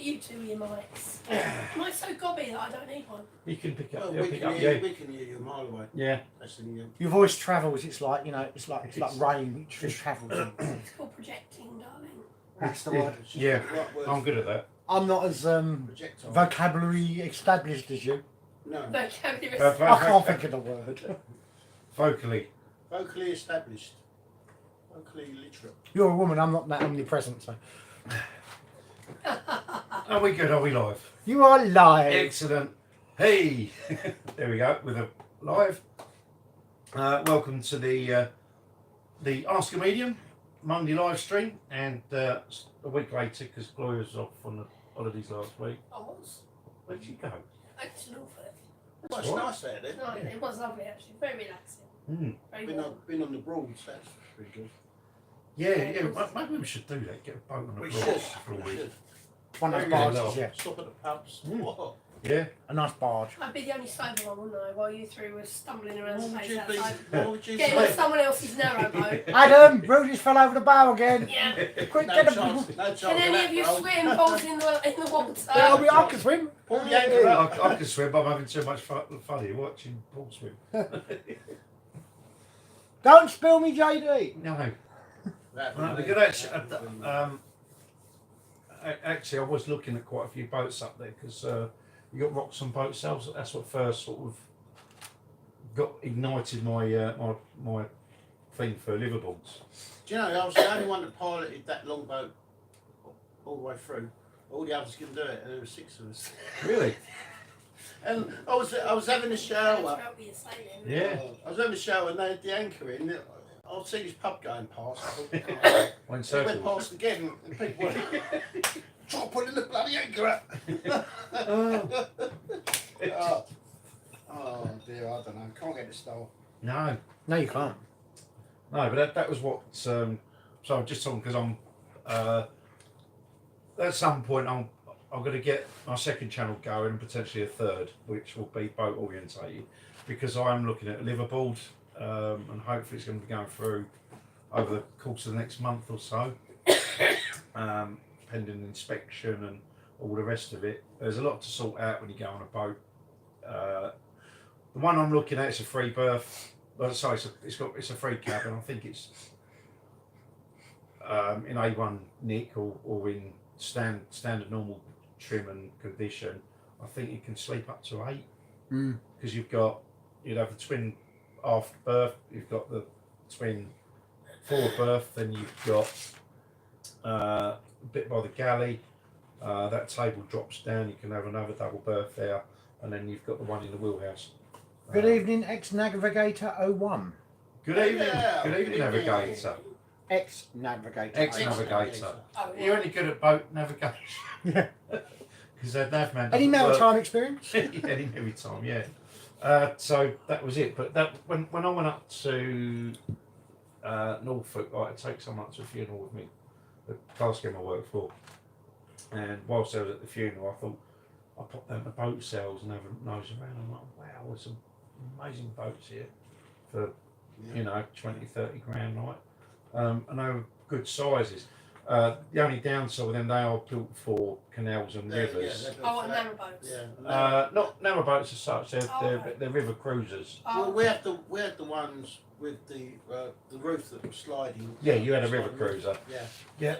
you two with your mics. Mine's so gobby that I don't need one. You can pick up. Well, we pick can up. hear Yeah. we can hear you a mile away. Yeah. That's in you. Your voice travels. It's like it's like rain which just travels. It's called projecting, darling. That's the Yeah. word. It's just Yeah. the right word. I'm good at that. I'm not as Projectile. vocabulary established as you. No. Vocabulary. I can't think of the word. Vocally. Vocally established. Vocally literate. You're a woman. I'm not that omnipresent. So Are we good? Are we live? you are live. Excellent. Hey, there we go with a live. Welcome to the Ask a Medium Monday live stream, and a week later because Gloria's off on the holidays last week. I was. Where did you go? Actually, Norfolk. Well, it's What? nice there then. No, it was lovely actually. Very relaxing. Mm. Very Been warm. on, been on the Broads, that's pretty good. Yeah. Maybe we should do that. Get a boat on the We Broads should. for a We week. should. One of Very the good. barges, yeah. Stop at the pubs. Mm. What? Yeah. A nice barge. I'd be the only sober one, wouldn't I? While you three were stumbling around the What would place you be? outside. What would you Getting on say? someone else's narrow boat. Adam, Rudy just fell over the bow again. Yeah. Quick, No get chance. him. No chance. Can any of you swim balls in the water? I can swim. Pull the anchor out. I can swim, but I'm having too much fun here watching Paul swim. Don't spill me, JD. No. That Right, would good. be- Actually, I was looking at quite a few boats up there because you got rocks on boat sales. That's what first sort of ignited my my thing for liveaboards. Do you know, I was the only one that piloted that longboat all the way through. All the others couldn't do it, and there were 6 of us. Really? And I was having a shower. Yeah. I was having a shower, and they had the anchor in. I'll see this pub going past. I thought, "Oh." When It circles. went past again, and people were try putting the bloody anchor up. Oh. Oh dear, I don't know. Can't get it stole. No, No, you can't. no, but that was what. So I'm just talking because I'm. At some point, I'm going to get my second channel going and potentially a third, which will be boat orientated, because I'm looking at a liveaboard, and hopefully it's going to be going through over the course of the next month or so, pending inspection and all the rest of it. There's a lot to sort out when you go on a boat. The one I'm looking at is a free berth. Well, sorry, it's a free cabin. I think it's in A1 nick or in standard normal trim and condition. I think you can sleep up to 8 because you'd have the twin aft berth, you've got the twin forward berth, then you've got a bit by the galley. That table drops down. You can have another double berth there, and then you've got the one in the wheelhouse. Good evening, ex-navigator 01. Good evening. Yeah, Good evening, good evening. navigator. Ex-navigator. Ex-navigator. Oh, yeah. You're only good at boat navigation. Yeah. Because that navman. Any maritime experience? Any maritime, yeah. So that was it. But that when I went up to Norfolk, I had to take someone up to a funeral with me, the car scheme I worked for. And whilst I was at the funeral, I thought I popped down to boat sales and have a nose around. I'm like, wow, there's some amazing boats here for 20, 30 grand, right? And they were good sizes. The only downside with them, they are built for canals and rivers. Oh, and narrow boats. Yeah. Not narrow boats as such. They're right. river cruisers. Well, we had the ones with the roof that was sliding. Yeah, you had a river sliding. cruiser. Yeah. Yeah,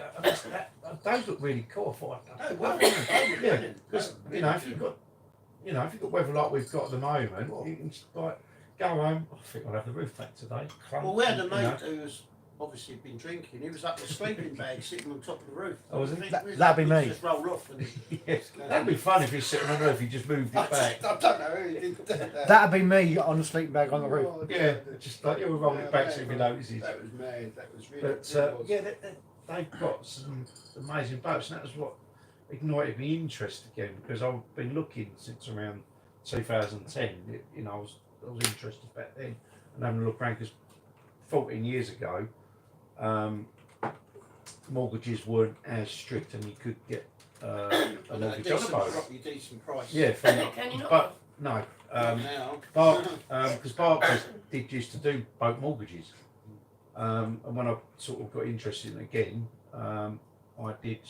those look really cool. I thought, Oh, well, yeah, because if you've got weather like we've got at the moment, you can just like go home. I think I'll have the roof back today. Well, we had a mate who was obviously been drinking. He was up in a sleeping bag sitting on top of the roof. Oh, was he? That'd be me. Just roll off. And Yes, that'd be fun if you're sitting on the roof. You just moved it back. I don't know who did that. That'd be me on the sleeping bag on the roof. Yeah, just like you roll it back so if you notices. That was mad. That was really. But really was. yeah, they've got some amazing boats, and that was what ignited my interest again, because I've been looking since around 2010. I was interested back then, and having a look around because 14 years ago, mortgages weren't as strict, and you could get a mortgage on a boat. Decent price. Yeah, Can you not? but no, Now. because Barclays did used to do boat mortgages, and when I sort of got interested in it again, I did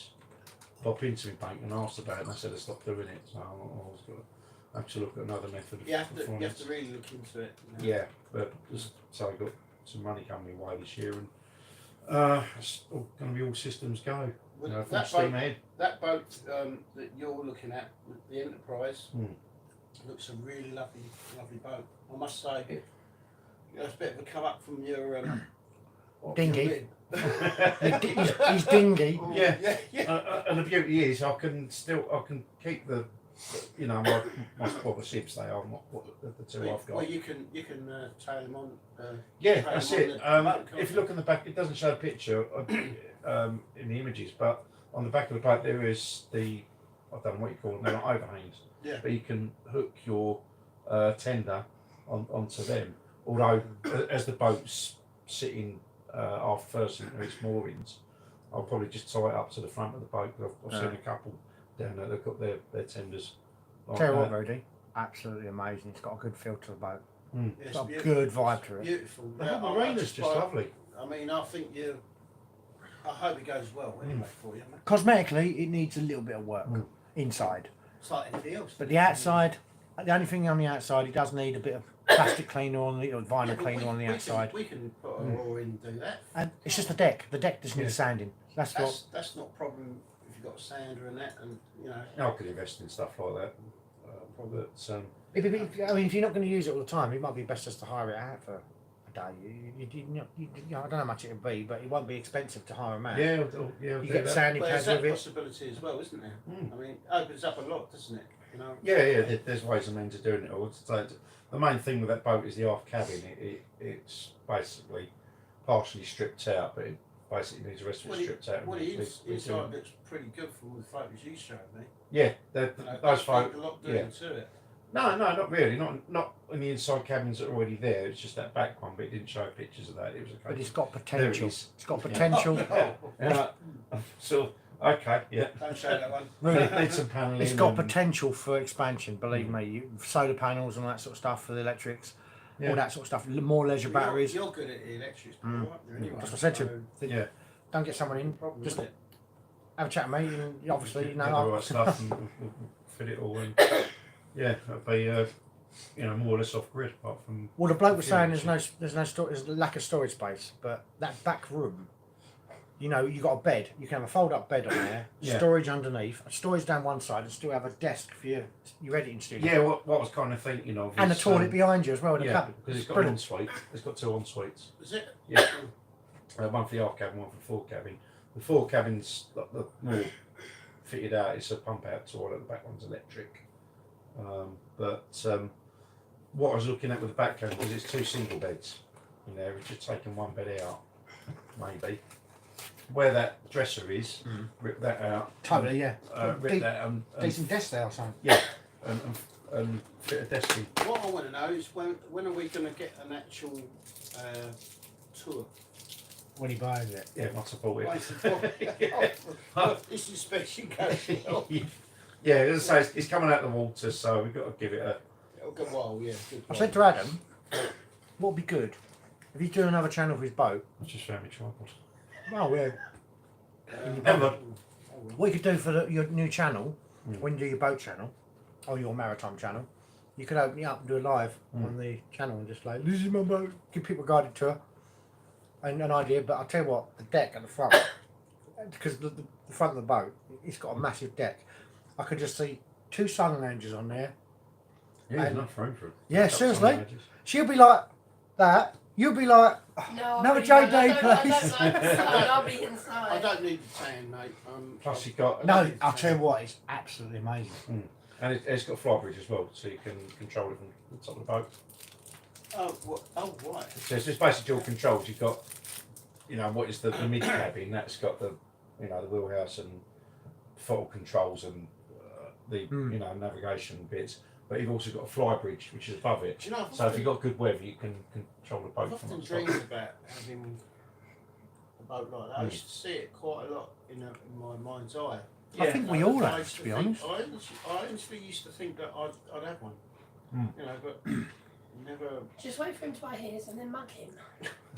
pop into my bank and asked about it, and I said I stopped doing it. So I was going to have to look at another method of You have to performance. really look into it. You know? Yeah, but just, so I got some money coming my way this year, and it's all going to be all systems go. You Well, know, full steam ahead. that boat that you're looking at, the Enterprise, looks a really lovely boat. I must say, it's a bit of a come up from your Dinghy. your He's dingy. Yeah. yeah. And the beauty is, I can keep the, you know, my the ships they are, not the two I've got. Well, you can tail them on. Yeah, tail that's them on it. the boat, can't If you you? look on the back, it doesn't show a picture in the images, but on the back of the boat there is the, I don't know what you call them, they're not overhangs, Yeah. but you can hook your tender onto them. Although, as the boat's sitting half first into its moorings, I'll probably just tie it up to the front of the boat. I've seen a couple down there, they've got their tenders. Like Tell you what, that. Rudy, absolutely amazing. It's got a good feel to the boat. Mm. It's got a good vibe to it. Beautiful. The Yeah, whole mariner's just lovely. I mean, I think I hope it goes well anyway for you. Mate. Cosmetically, it needs a little bit of work inside, It's like anything else. but the outside, the only thing on the outside, it does need a bit of plastic cleaner on the or vinyl cleaner on the outside, We can put a roar in and do that. and it's just the deck. The deck just needs sanding. That's what. That's not a problem if you've got a sander and that, and you know. I could invest in stuff like that. But I mean, if you're not going to use it all the time, it might be best just to hire it out for a day. I don't know how much it'll be, but it won't be expensive to hire them out. yeah, You get sanding Well, pads there's with that it. possibility as well, isn't there? Mm. I mean, it opens up a lot, doesn't it? You know. Yeah. There's ways and means of doing it all. So the main thing with that boat is the aft cabin. It's basically partially stripped out, but it basically needs the rest of it stripped out. Well, and the inside looks pretty good from the photos you showed me. Yeah, Those those photos. a lot doing to it. No, not really. Not in the inside cabins that are already there. It's just that back one, but it didn't show pictures of that. It was a But case it's got There potential. it is. It's got potential. So okay, yeah. Don't show that one. Really, Need some paneling. it's got and- potential for expansion. Believe me, solar panels and all that sort of stuff for the electrics, all that sort of stuff. More leisure batteries. You're good at the electrics, aren't you? Anyway, That's what I said to him. Yeah. Don't get someone in. Problem, Just isn't it? have a chat with me, and obviously, you Get the know. right stuff and we'll fit it all in. Yeah, that'd be more or less off grid apart from. Well, the bloke was Yeah, saying there's a lack of storage space, but that back room, you know, you got a bed. You can have a fold-up bed on there, Yeah. storage underneath, storage down one side, and still have a desk for your editing studio. Yeah, what I was kind of thinking of. And a is, toilet behind you as well in the Yeah, cupboard. because it's got Brilliant. an ensuite. It's got two en suites. Is it? Yeah. One for the aft cabin, one for the fore cabin. The fore cabin's got the more fitted out. It's a pump out toilet. The back one's electric. But what I was looking at with the back cabin was it's two single beds in there. We've just taken one bed out, maybe. Where that dresser is, rip that out. Totally, yeah. Rip that and Decent desk there or something. yeah, and fit a desk in. What I want to know is when are we going to get an actual tour? When he buys it. Yeah, I support Wait, it. this is special goes well. Yeah, as I say, it's coming out of the water, so we've got to give it a. Oh, good while, yeah. Good I while. said to Adam, what would be good if you do another channel for his boat? I just found my tripod. Well, yeah. Emma. What you could do for your new channel, when you do your boat channel, or your maritime channel, you could open it up and do a live on the channel and just like, this is my boat, give people a guided tour and an idea. But I'll tell you what, the deck at the front, because the front of the boat, it's got a massive deck. I could just see two sun lounges on there. Yeah, there's And- enough room for it. Yeah, Couple of seriously. lounges. She'll be like that. You'll be like, No, Another I J really Day, don't. I please. don't like inside. I'll be I inside. don't need the tan, mate. Plus, you've got. no, I'll tell you what, it's absolutely amazing. And it's got a fly bridge as well, so you can control it from the top of the boat. Oh, right. So it's just basically dual controls. You've got, what is the mid cabin? That's got the, the wheelhouse and throttle controls and the, navigation bits. But you've also got a fly bridge, which is above it. Do you know, So if you've got good weather, you can control the boat I've from often the top. dreamed about having a boat like that. I used to see it quite a lot in my mind's eye. I think we all I have, used to be think- honest. I honestly used to think that I'd have one. Mm. But Never. Just wait for him to buy his and then mug him.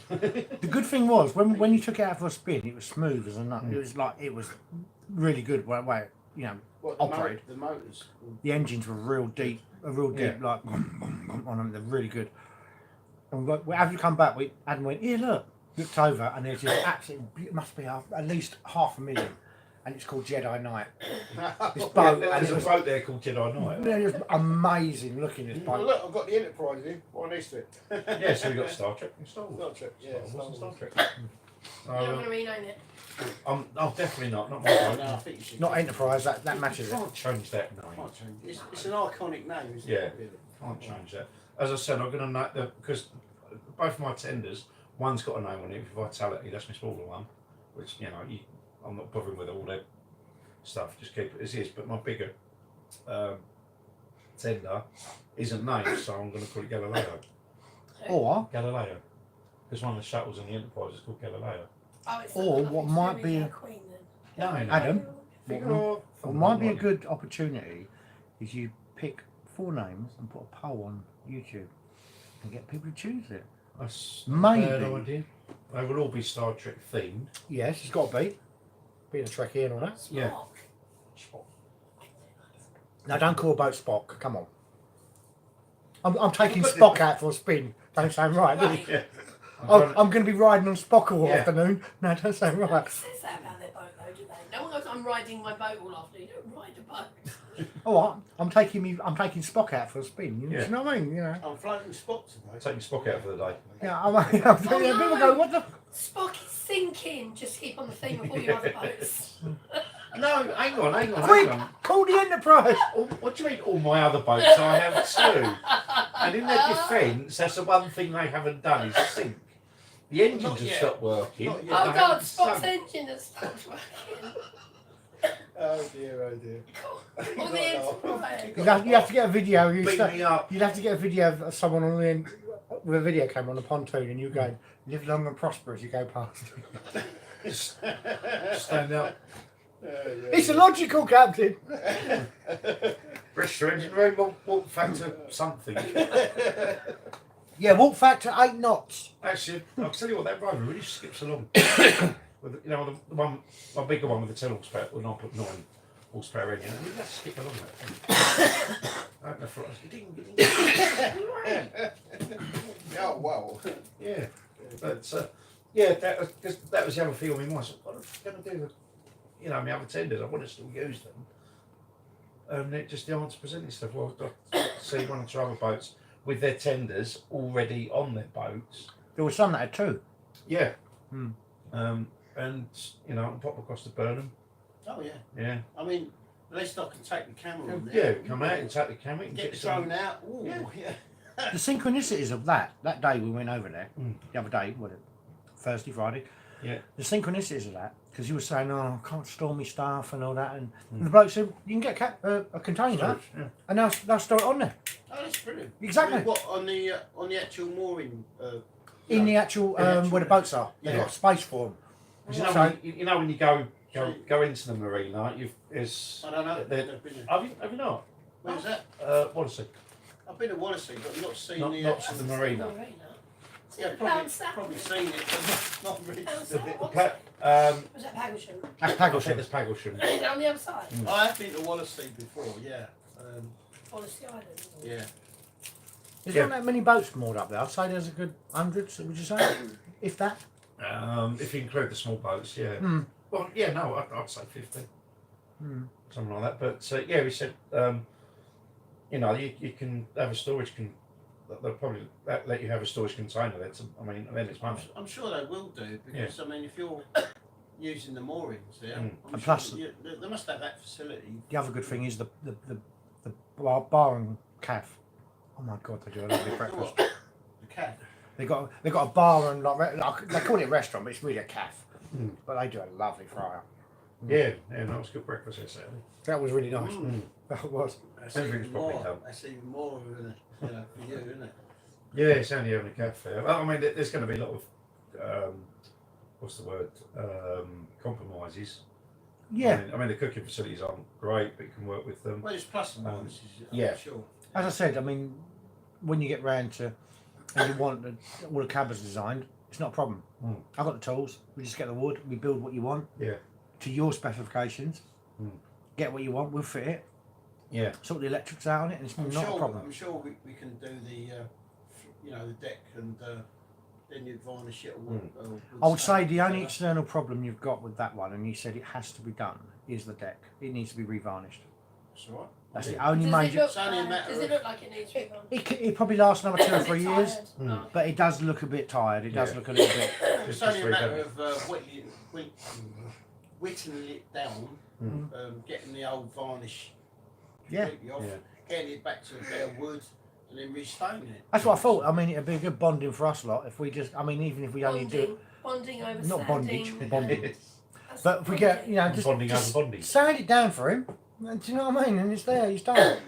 The good thing was when you took it out for a spin, it was smooth as a nut. It was like it was really good. Way you know, What operate. the motors? The engines were real deep, like on them. They're really good. And after you come back, Adam went, here, looked over, and there's just absolutely, it must be at least 500,000, and it's called Jedi Knight. This boat, There's and a boat there called Jedi Knight. it was amazing looking. This Well, boat. look, I've got the Enterprise here. What next to it? Yeah, so we got Star Trek and Star Wars. Star Trek, yeah. Star Wars and Star Trek. You're not going to rename it. Oh, definitely not my boat. No, I think you should. Not Enterprise. That matches it. Can't change that name. Can't change it. It's an iconic name, isn't Yeah. it? Really? Can't change that. As I said, I'm going to note that because both my tenders, one's got a name on it, Vitality, that's my smaller one, which, you know, I'm not bothering with all that stuff, just keep it as is. But my bigger tender isn't named, so I'm going to call it Galileo. Or Galileo. Because one of the shuttles in the Enterprise is called Galileo. Oh, it's Or not what nothing to might do with be- your Queen then. No, Adam, Figure what might be a good opportunity is you pick 4 names and put a poll on YouTube and get people to choose it. That's Maybe. a bad idea. They will all be Star Trek themed. Yes, it's got to be. Being a Trekkie and all that. Yeah. Spock. No, don't call a boat Spock. Come on. I'm taking Spock out for a spin. Don't sound right, do you? Right. Yeah. I'm going to be riding on Spock all Yeah. afternoon. No, don't sound No right. one says that about their boat though, do they? No one goes, I'm riding my boat all afternoon. You don't ride a boat. All right, I'm taking Spock out for a spin. You Yeah. know what I mean? You know. I'm floating spots today. Taking Spock out for the day. Yeah, Oh, people no. go, what the? Spock is sinking. Just keep on the theme of all your other boats. No, hang on. Quick, call the Enterprise. What do you mean all my other boats? I have 2. And in their defence, that's the one thing they haven't done is sink. The engines Not have yet. stopped working. Not Oh yet. They God, haven't Spock's sunk. engine has stopped working. Oh dear, oh dear. All the Enterprise. You have to get a video. Beat me up. You'd have to get a video of someone on the end with a video camera on a pontoon, and you go, "Live long and prosper" as you go past. Just stand up. It's illogical, Captain. British engine room, walk factor something. Yeah, walk factor 8 knots. Actually, I'll tell you what, that rover really skips along. With, you know, the one, my bigger one with the 10 horsepower, when I put 9 horsepower engine, you have to skip along that. I don't know for us. Oh wow. Yeah, but yeah, that was the other thing on my mind. So what am I going to do with, you know, my other tenders? I want to still use them. It just the answer presented stuff. Well, I see one or 2 other boats with their tenders already on their boats. There was some that had 2. Yeah. Hmm. And you know, pop across to Burnham. Oh yeah. Yeah. I mean, at least I can take the camera on Yeah, there. come out and take the camera and Get some. thrown out. Ooh, Yeah. yeah. The synchronicities of that day we went over there, Mm. the other day, what, Thursday, Friday? Yeah. The synchronicities of that, because you were saying, oh, I can't store my stuff and all that, and the bloke said, you can get a container, Storage, yeah. and they'll store it on there. Oh, that's brilliant. Exactly. I mean, what on the actual mooring? In the actual, where the boats are. They've Yeah. got space for them. 'Cause you know, So- you know when you go into the marina, it's. I don't know. They're- I've been there. Have you not? Where's that? What is it? I've been to Wallasey, but not seen Not- the. not to the marina. Yeah, probably seen it, but not really. Bounce The, out. the, What's pla- that? um, Was that Pagelsham? That's I think Pagglesham. there's Pagglesham. Is it on the other side? I have been to Wallasey before. Yeah. Honesty Island. Isn't it? Yeah. There's Yeah. not that many boats moored up there. I'd say there's a good 100, would you say? If that. If you include the small boats, yeah. Hmm. Well, yeah, no, I'd say 50, Hmm. something like that. But yeah, we said, you know, you can have a storage they'll probably let you have a storage container. I mean, then it's money. I'm sure they will do because I mean, if you're using the moorings there, Mm. I'm And sure plus- they must have that facility. The other good thing is the bar and cafe. Oh my God, they do a lovely breakfast. What? The cat. They got a bar and like they call it a restaurant, but it's really a cafe. Mm. But they do a lovely fryer. Yeah, that was good breakfast yesterday. That was really nice. Mm. That was. That's Everything's even probably more. done. That's even more of a, for you, isn't it? Yeah, it's only having a cafe. Well, I mean, there's going to be a lot of what's the word? Compromises. Yeah. I mean, the cooking facilities aren't great, but you can work with them. Well, it's plus and minuses. yeah. I'm sure. As I said, I mean, when you get round to and you want all the cabins designed, it's not a problem. I've got the tools. We just get the wood. We build what you want. Yeah. To your specifications. Get what you want. We'll fit it. Yeah. Sort the electrics out on it, and it's not a problem. I'm sure we can do the deck and then you'd varnish it. I would say the only external problem you've got with that one, and you said it has to be done, is the deck. It needs to be revarnished. That's all right. That's the only major. It's only a matter Does it look like it needs revarnish? It probably lasts another 2 or Is it 3 years, tired? Oh. but it does look a bit tired. It does look a little bit. It's only a matter of whittling it down, getting the old varnish completely off, getting it back to a bit of wood, and then restaining it. That's what I thought. I mean, it'd be a good bonding for us lot if we just. I mean, even if we only do Bonding over not bondage, sanding. bonding. But if we get, you know, just bonding over bonding. sand it down for him. Do you know what I mean? And it's there. He's done it.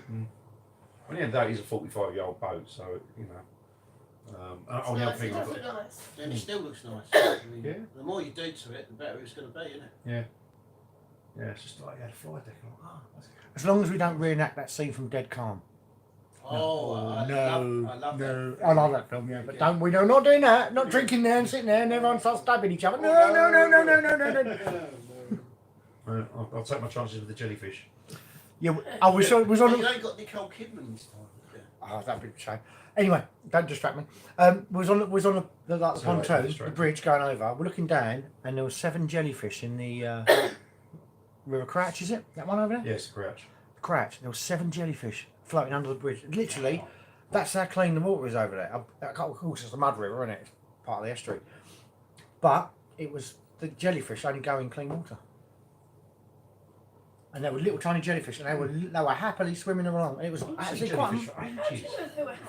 At the end of the day, he's a 45-year-old boat, so you know. On the other thing, It I've does got, look nice. And it still looks nice. I mean, Yeah. The more you do to it, the better it's going to be, isn't it? yeah, it's just like you had a fly deck. I'm like, that's As long as we don't reenact that scene from Dead Calm. Oh, I love that. I love that film, yeah. But don't we know not doing that, not drinking there and sitting there and everyone starts stabbing each other. No. I'll take my chances with the jellyfish. Yeah, I was on. You ain't got Nicole Kidman this time. Oh, that'd be a shame. Anyway, don't distract me. Was on the pontoon, the bridge going over. We're looking down, and there were 7 jellyfish in the River Crouch. Is it that one over there? Yes, Crouch. Crouch. There were 7 jellyfish floating under the bridge. Literally, that's how clean the water is over there. Of course, it's a mud river, isn't it? It's part of the estuary. But it was the jellyfish only go in clean water. And they were little tiny jellyfish, and they were happily swimming along. It was actually quite. jellyfish for How do you ages. know they were happy?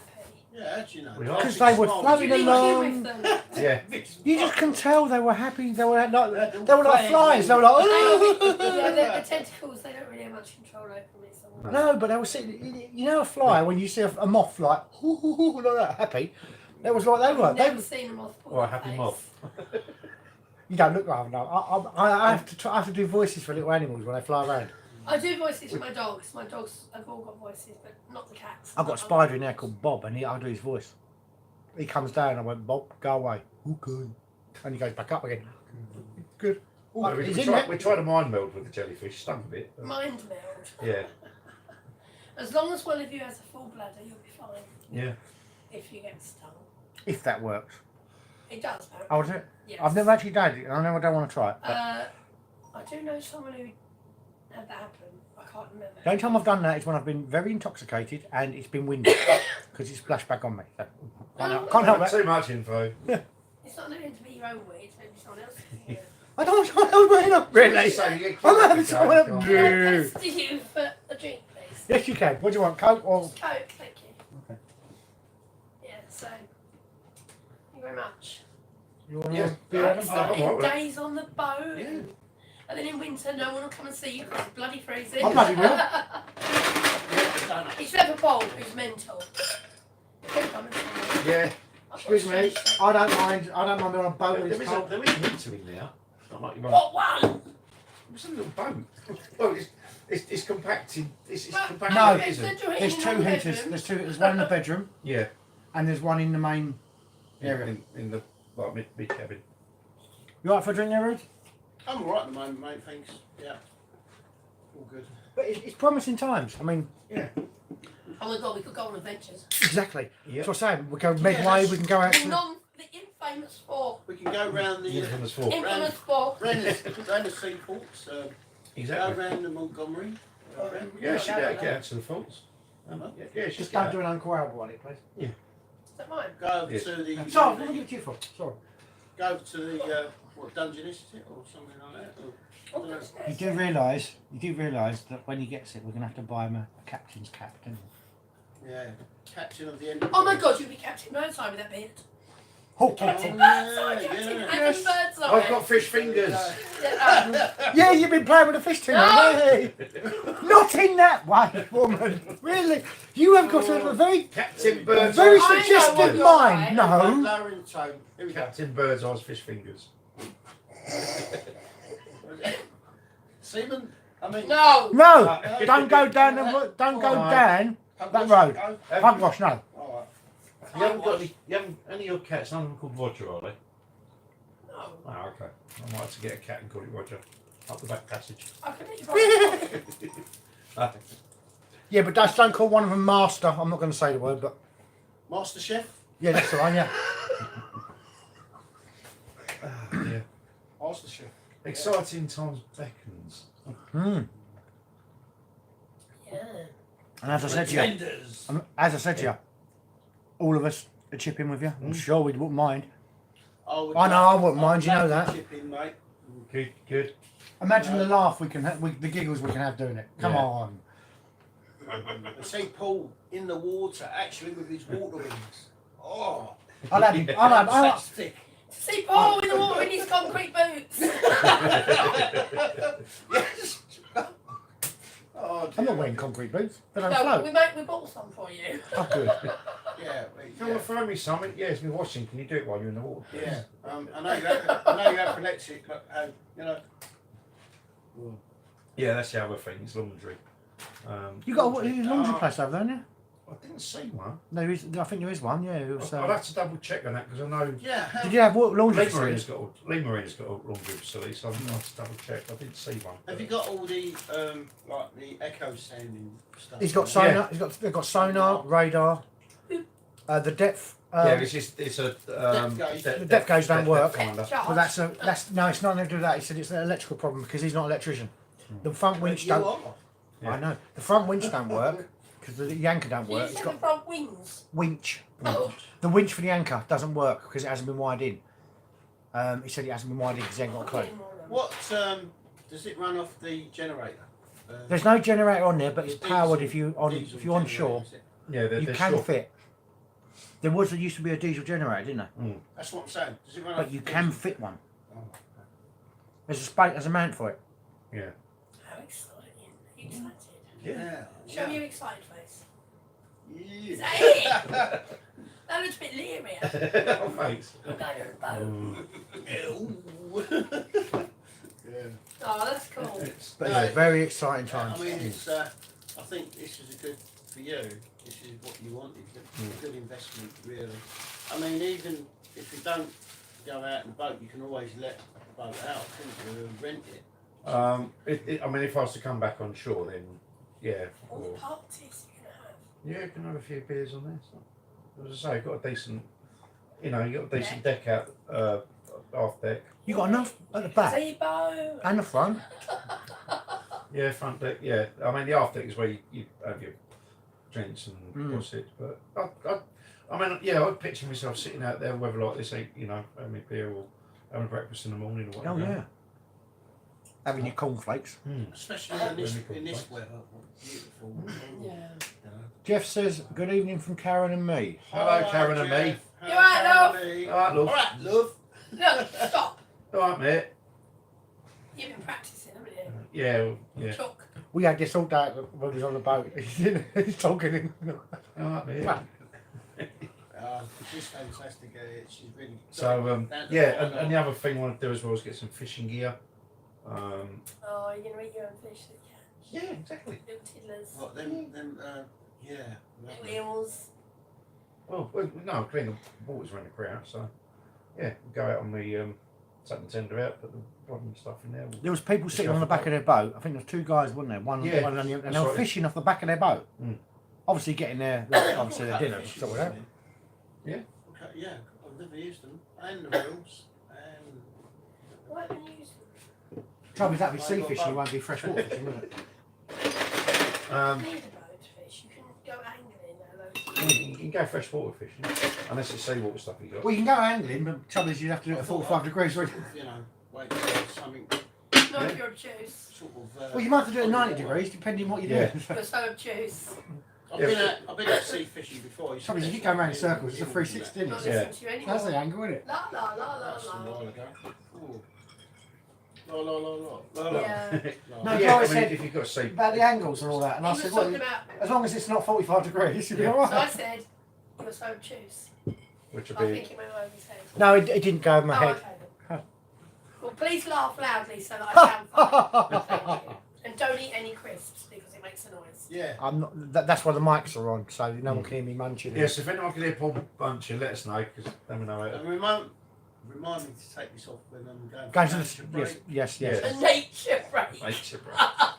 Yeah, how'd you know? Because they were floating Did you along. with them? Yeah. You just can tell they were happy. They were like flies. They were like, oh. Yeah, the tentacles, they don't really have much control over me. So. No, but they were sitting. You know, a fly when you see a moth like like that, happy. That was like they were. I've never seen a moth pull Or a their happy face. moth. You don't look like them. I have to do voices for little animals when they fly around. I do voices for my dogs. My dogs have all got voices, but not the cats. I've got a spider in there called Bob, and I do his voice. He comes down. I went, Bob, go away. Okay. And he goes back up again. Good. No, we tried a mind meld with the jellyfish. Stunk a bit. but- Mind meld. Yeah. As long as one of you has a full bladder, you'll be fine. Yeah. If you get stung. If that works. It does, apparently. Oh, is it? Yes. I've never actually done it, and I know I don't want to try it. But I do know someone who had that happen. I can't remember. the only time I've done that is when I've been very intoxicated and it's been windy because it's splashed back on me. So, can't help that. Too much info. It's not meant to be your own way, it's meant to be someone else's. Yeah. I don't know. Really? So you get I'm having cute, someone okay, else. God. Can I pass to you for a drink, please? Yes, you can. What do you want? Coke or? Coke, thank you. Okay. Yeah, so. Thank you very much. You want Yeah. beer? Yeah. Adam? It's I'm all right like with that. days on the boat. Yeah. And then in winter, no one will come and see you because it's bloody freezing. I bloody will. It's never bold, who's mental. Come and see me. Yeah. I've got Excuse me. a shirt. I don't mind being on a boat when There it's is, cold. there is winter in there. Not like you want. What one? It's a little boat. Well, it's compacted. It's Well, compacted. No, There's isn't it? the There's heating 2 in the heaters. bedroom. There's one in the bedroom Yeah. and there's one in the main area. In the like mid cabin. You alright for a drink there, Ruth? I'm alright at the moment, mate, thanks. Yeah. All good. But it's promising times. I mean, Yeah. Oh my god, we could go on adventures. exactly. Yeah. That's what I'm saying. We go midway, we can go out The to... the infamous fork. We can go round the Infamous fork. Infamous fork. round the seaports, go Exactly. round the Montgomery. Yeah, she'd get out to the falls. Yeah, she's Just don't do an Uncle Albert on it, please. Is that mine? Go over Yes. to the Sorry, let me give it to you for. Sorry. go to the what dungeon is it or something like that? Or, I don't know. You do realise that when he gets it, we're going to have to buy him a captain's cap, don't we? Yeah, captain of the end. Oh my god, you'll be Captain Birdseye with that beard. Oh, Captain yeah, Birdseye, Captain yeah. Adam Birdseye. I've got fish fingers. yeah, you've been playing with a fish too long, haven't you? Not in that way, woman. Really, you have got a very, Captain Bird's very I know what suggestive you're mind. right. No. Lowering tone. Here we go. Captain Bird's eyes fish fingers. Seaman. I mean. No. No, don't go down the. Don't go down that road. Go. Hogwash, no. Alright. You haven't got any. You haven't any of your cats. None of them called Roger, are they? No. Oh, okay. I might have to get a cat and call it Roger. Up the back passage. I can let you buy Yeah, but don't call one of them Master. I'm not going to say the word, but Master Chef. yeah, that's the one. Yeah. Yeah. Master Chef. Exciting times beckons. Mm. Yeah. And as I said to you, Pretenders. all of us are chipping with you. I'm sure we wouldn't mind. I know, I wouldn't mind, you know that. Chip in, mate. Good, good. Imagine the laugh we can have, the giggles we can have doing it. Come Yeah. on. I see Paul in the water, actually with his water wings. Oh, I'll have him. I'll such thick. See Paul in the water in his concrete boots. Yes. Oh, I'm not dear. wearing concrete boots. They don't No, float. we bought some for you. Oh, good. Yeah, If you want to throw me something, yeah, it's me washing. Can you do it while you're in the water? please? yeah. I know you have epilepsy, but you know. Yeah, that's the other thing. It's laundry. You got a laundry place over there, haven't you? I didn't see one. No, there is, I think there is one. Yeah. It was, I'd have to double check on that because I know Yeah. did you have laundry Lee Marine's facilities? got a laundry facility, so I'll have to double check. I didn't see one. Have you got all the like the echo sounding stuff? He's got sonar. They've got sonar, radar, the depth. Yeah, it's a The depth gauge don't work. finder. But that's no, it's not nothing to do with that. He said it's an electrical problem because he's not an electrician. The front winch You don't. are. Yeah. I know the front winch don't work because the anchor don't You work. said It's the got front wings. winch. Oh. The winch for the anchor doesn't work because it hasn't been wired in. He said it hasn't been wired in because he ain't got a clue. What does it run off the generator? There's no generator on there, but it's Diesel- powered if you're diesel on generator, shore. is it? Yeah, You can fit. There used to be a diesel generator, didn't there? That's what I'm saying. Does it run But off you diesel? can fit one. Oh, There's a mount for it. Yeah. How exciting. Are you excited? yeah. Show me your excited face. Yeah. Say it! That looks a bit leery. Oh, thanks. Yeah. Oh, that's cool. But No, yeah, very exciting times. I mean, it's. I think this is a good for you. This is what you wanted. A good investment, really. I mean, even if you don't go out in the boat, you can always let the boat out, can't you, and rent it. I mean, if I was to come back on shore, then yeah. All the Or, parties you're going to have. yeah, you can have a few beers on there. So. As I say, you've got a decent, you got a decent deck out, half deck. You got enough at the back Gazebo. and the front. Yeah, front deck. Yeah, I mean the aft deck is where you have your drinks and Mm. sit. But I mean, yeah, I'd picture myself sitting out there, whether like this, having a beer or having breakfast in the morning or Oh whatever. yeah. Having your cornflakes. Especially in this weather. Beautiful. Yeah. Jeff says, "Good evening from Karen and me." Hello, Karen and me. You all right, love? All right, love. All right, love. Look, stop. All right, mate. You've been practicing, haven't you? Yeah, yeah. Chalk. We had this all day when he was on the boat. He's talking. All right, mate. She's fantastic at it. She's really. So yeah, and the other thing I want to do as well is get some fishing gear. Oh, you're going to eat your own fish that you Yeah, exactly. can. Little tiddlers. What them? Yeah. Little lovely. eels. Well, no, clean the waters around the crowd. So yeah, we'll go out on the take the tender out, put the rod and stuff in there. There was people sitting on the back of their boat. I think there was two guys, wasn't there? One Yeah, on the, and that's they were right. fishing off the back of their boat. Mm. Obviously getting their obviously their dinner. Sort of that. Yeah. Okay, yeah, I've never used them. And the reels. And Why haven't you used them? Trouble is that'd be sea fishing, it won't be freshwater fishing, will it? You don't need a boat to fish. You can go angling now, though. You can go freshwater fishing, unless it's seawater stuff you got. Well, you can go angling, but the trouble is you'd have to do it at 45 degrees. Wouldn't you? wait for something Not if you're obtuse. sort of. Well, you might have to do it at 90 degrees, depending what you're Yeah. doing. You're so obtuse. I've been at sea fishing before. Trouble is you keep going round in circles, it's a 360, isn't Not it? Yeah. listening to you anymore. That's the angle, isn't it? La la la la That's a while la. ago. Ooh. La la la la. La la. Yeah. La. No, Yeah, Doris I mean, said if you've got to see. about the angles and all that, and He I was said, talking well, about. as long as it's not 45 degrees, you'll be Yeah. all So I right. said, you're so obtuse. Which I would be. think it went over his head. No, it didn't go over my Oh, head. okay then. Well, please laugh loudly so that I sound fine. Thank you. And don't eat any crisps because it makes a noise. Yeah. I'm not. That's why the mics are on, so no one can hear me munching. Yes, if anyone can hear Paul munching, let us know, because then we know it. And remind me to take this off when I'm going Go for to nature the break. yes. Yeah. A nature break. Nature break. That's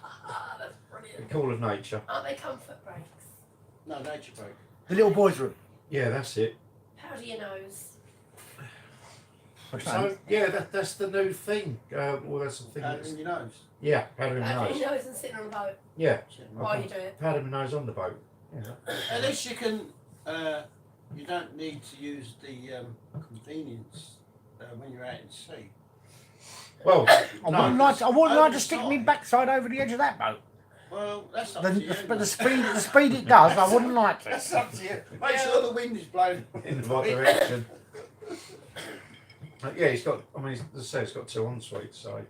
The brilliant. call of nature. Aren't they comfort breaks? No, nature break. The little boys' room. Yeah, that's it. Powder your nose. What's that? So, yeah, that's the new thing. Well, that's the thing. Powder in your nose. Yeah, powder in my Powder nose. your nose and sitting on a boat Yeah, while you do it. powder my nose on the boat. Yeah. At least you can. You don't need to use the convenience when you're out at sea. Well, I wouldn't like. I wouldn't like to stick Oversized. my backside over the edge of that boat. Well, that's up to you. But the speed it does, I wouldn't like to. That's up to you. Make sure the wind is blowing in the right direction. Yeah, it's got. I mean, as I say, it's got 2 en-suites, so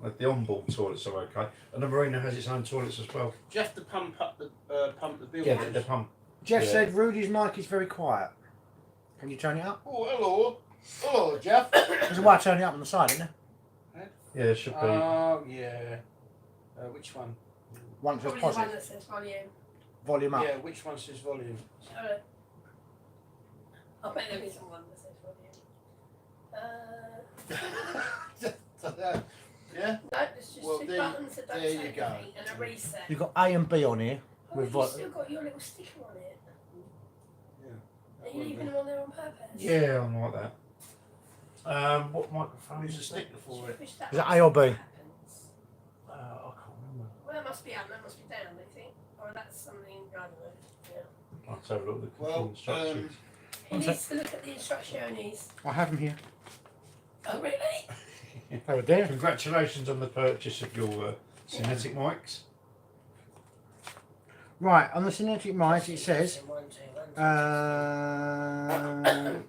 like the on-board toilets are okay, and the marina has its own toilets as well. Do you have to pump the building? Yeah, the pump. Jeff Yeah. said Rudy's mic is very quiet. Can you turn it up? Oh, hello. Hello, Jeff. There's a way to turn it up on the side, isn't there? Yeah, it should be. Oh, yeah. Which one? One says Probably the one positive. that says volume. Volume up. Yeah, which one says volume? I bet there is one that says volume. Yeah? No, it's just Well, 2 there- buttons that don't there say you go. anything and a reset. You've got A and B on here. Oh, with you've vo- still got your little sticker on it. Yeah. Are you leaving them on there on purpose? Yeah, I'm like that. What microphone There's is a it? sticker for it. Wish that Is it A or B? happens. I can't remember. Well, that must be up, that must be down, I think. Or that's something, I don't know. Yeah. I'll have a look at the Well, instructions. He needs to look at the instructions. I have them here. Oh, really? They were there. Congratulations on the purchase of your Cinetic mics. Right, on the Cinetic mic it says. 1, 2, 1,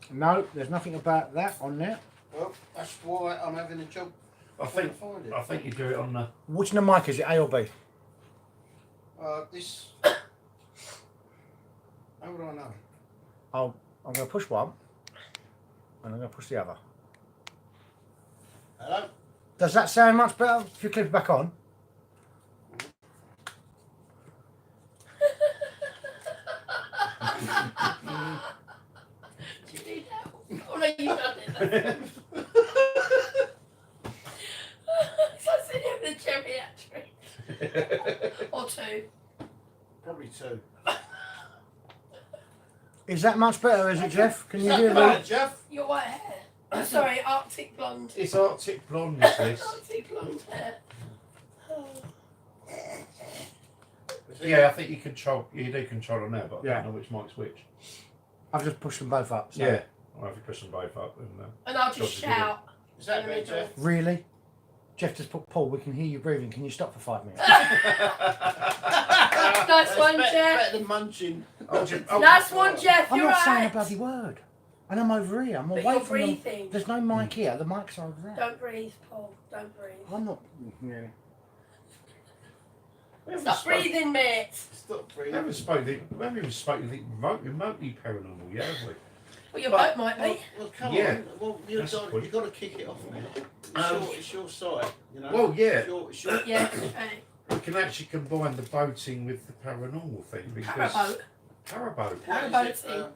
2. No, there's nothing about that on there. Well, that's why I'm having a job I trying think to find it. I think you do it on the. Which the mic is it, A or B? This. How would I know? I'm going to push one, and I'm going to push the other. Hello? Does that sound much better if you clip it back on? Do you need help? Oh, no, you've done it. So I said you have the geriatric. Or 2. Probably 2. Is that much better, is it, Jeff? Can you Is hear that bad, me? Jeff? Your white hair. Oh, sorry, Arctic blonde. It's Arctic blonde, is this? Arctic blonde hair. Oh. Yeah, I think you control. You do control on there, but I Yeah. don't know which mic's which. I've just pushed them both up. So. Yeah, I'll have to push them both up. And I'll Dodgy just shout. Is that better, Jeff? Really? Jeff just put, Paul, we can hear you breathing. Can you stop for 5 minutes? Nice one, better, Jeff. better than munching. Nice one, Jeff. I'm You're not saying a right. bloody word. And I'm over here. I'm But away you're from them. breathing. There's no mic here. The mic's over there. Don't breathe, Paul. Don't breathe. I'm not. Yeah. Stop breathing, mate. Stop We breathing. haven't spoken remotely paranormal yet, have we? Well, your But- boat might Well, be. well, come Yeah. on. Well, That's the point. you've got to kick it off now. It's your side, you know. Well, yeah. It's your, Yeah, okay. We can actually combine the boating with the paranormal thing because Paraboat. Paraboat. what is it? Paraboating.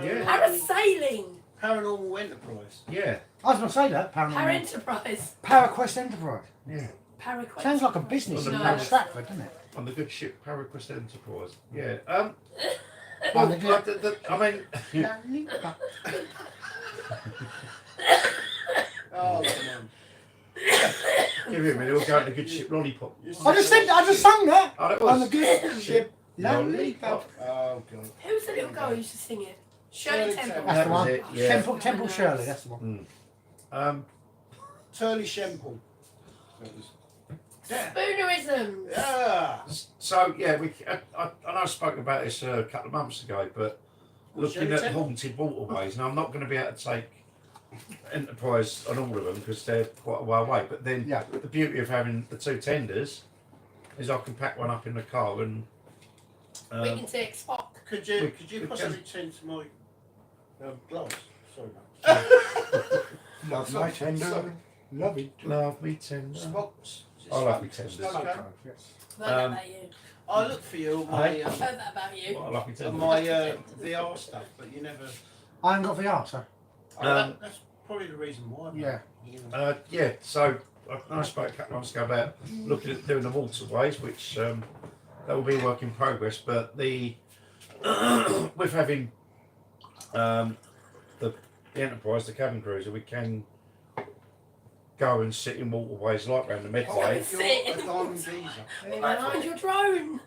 Yeah. Parasailing. Paranormal enterprise. Yeah, I was going to say that. Para-enterprise. Para-Quest Enterprise. yeah. Para-Quest. Sounds like a business No, in no. Stratford, doesn't it? On the good ship Para-Quest Enterprise. Yeah. On Well, the good- I mean, Oh, come on. give it a minute. We'll go on the good ship Lollipop. I just sang that. Oh, that On the was good ship. Lollipop. Oh, God. Who's the little girl who used to sing it? Shirley Shirley Temple. Temple. That's That the was one. it, yeah. Temple Shirley, that's the one. Turley Shemple. Yeah. Spoonerisms. Yeah. So yeah, I know I spoke about this a couple of months ago, but looking Shirley at Temple? haunted waterways. Now I'm not going to be able to take Enterprise on all of them because they're quite a way away. But then Yeah. the beauty of having the 2 tenders is I can pack one up in the car and We can take Spock. Could you we possibly tend to my gloves? Sorry, Love my tender. Love it. love me tender. Spock's I like my tenders. Smoke cone. Yes. I've heard that about you. I look for you on my I've heard that about you. I like my on tenders. my VR stuff, but you never. I haven't got VR, so That's probably the reason why. mate. yeah. You know. Yeah, so I spoke a couple of months ago about looking at doing the waterways, which that will be a work in progress. But the with having the Enterprise, the cabin cruiser, we can go and sit in waterways like around the Medway. You're a diamond geezer. We might find your drone.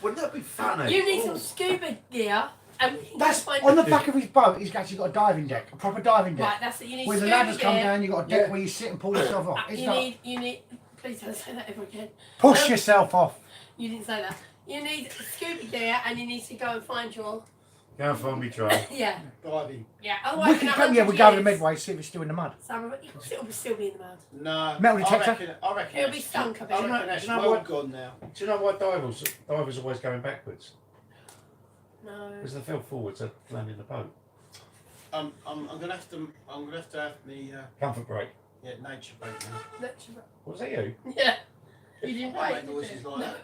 Wouldn't that be funny? You need some scuba gear. And we can That's go find on the back of his boat. He's actually got a diving deck, a proper diving deck. Right, that's it. You need Where the scuba ladders come gear. down, you've got a deck Yeah. where you sit and pull yourself off. It's not You need. Please don't say that ever again. push yourself off. You didn't say that. You need scuba gear, and you need to go and find your. Go and find me drone. Yeah, Diving. yeah. We Otherwise, can in go, yeah, 100 we go to the years, Medway, see if it's still in the mud. Sam, it'll still be in the mud. No. Metal detector? I reckon It'll be that's- stunk a bit. I reckon that's Do you know well what? gone now. Do you know why divers always going backwards? No. Because they fell forwards to land in the boat. I'm gonna have to have the Comfort break. nature break now. Lecture. Was that you? Yeah. You didn't I wait. make did noises you? like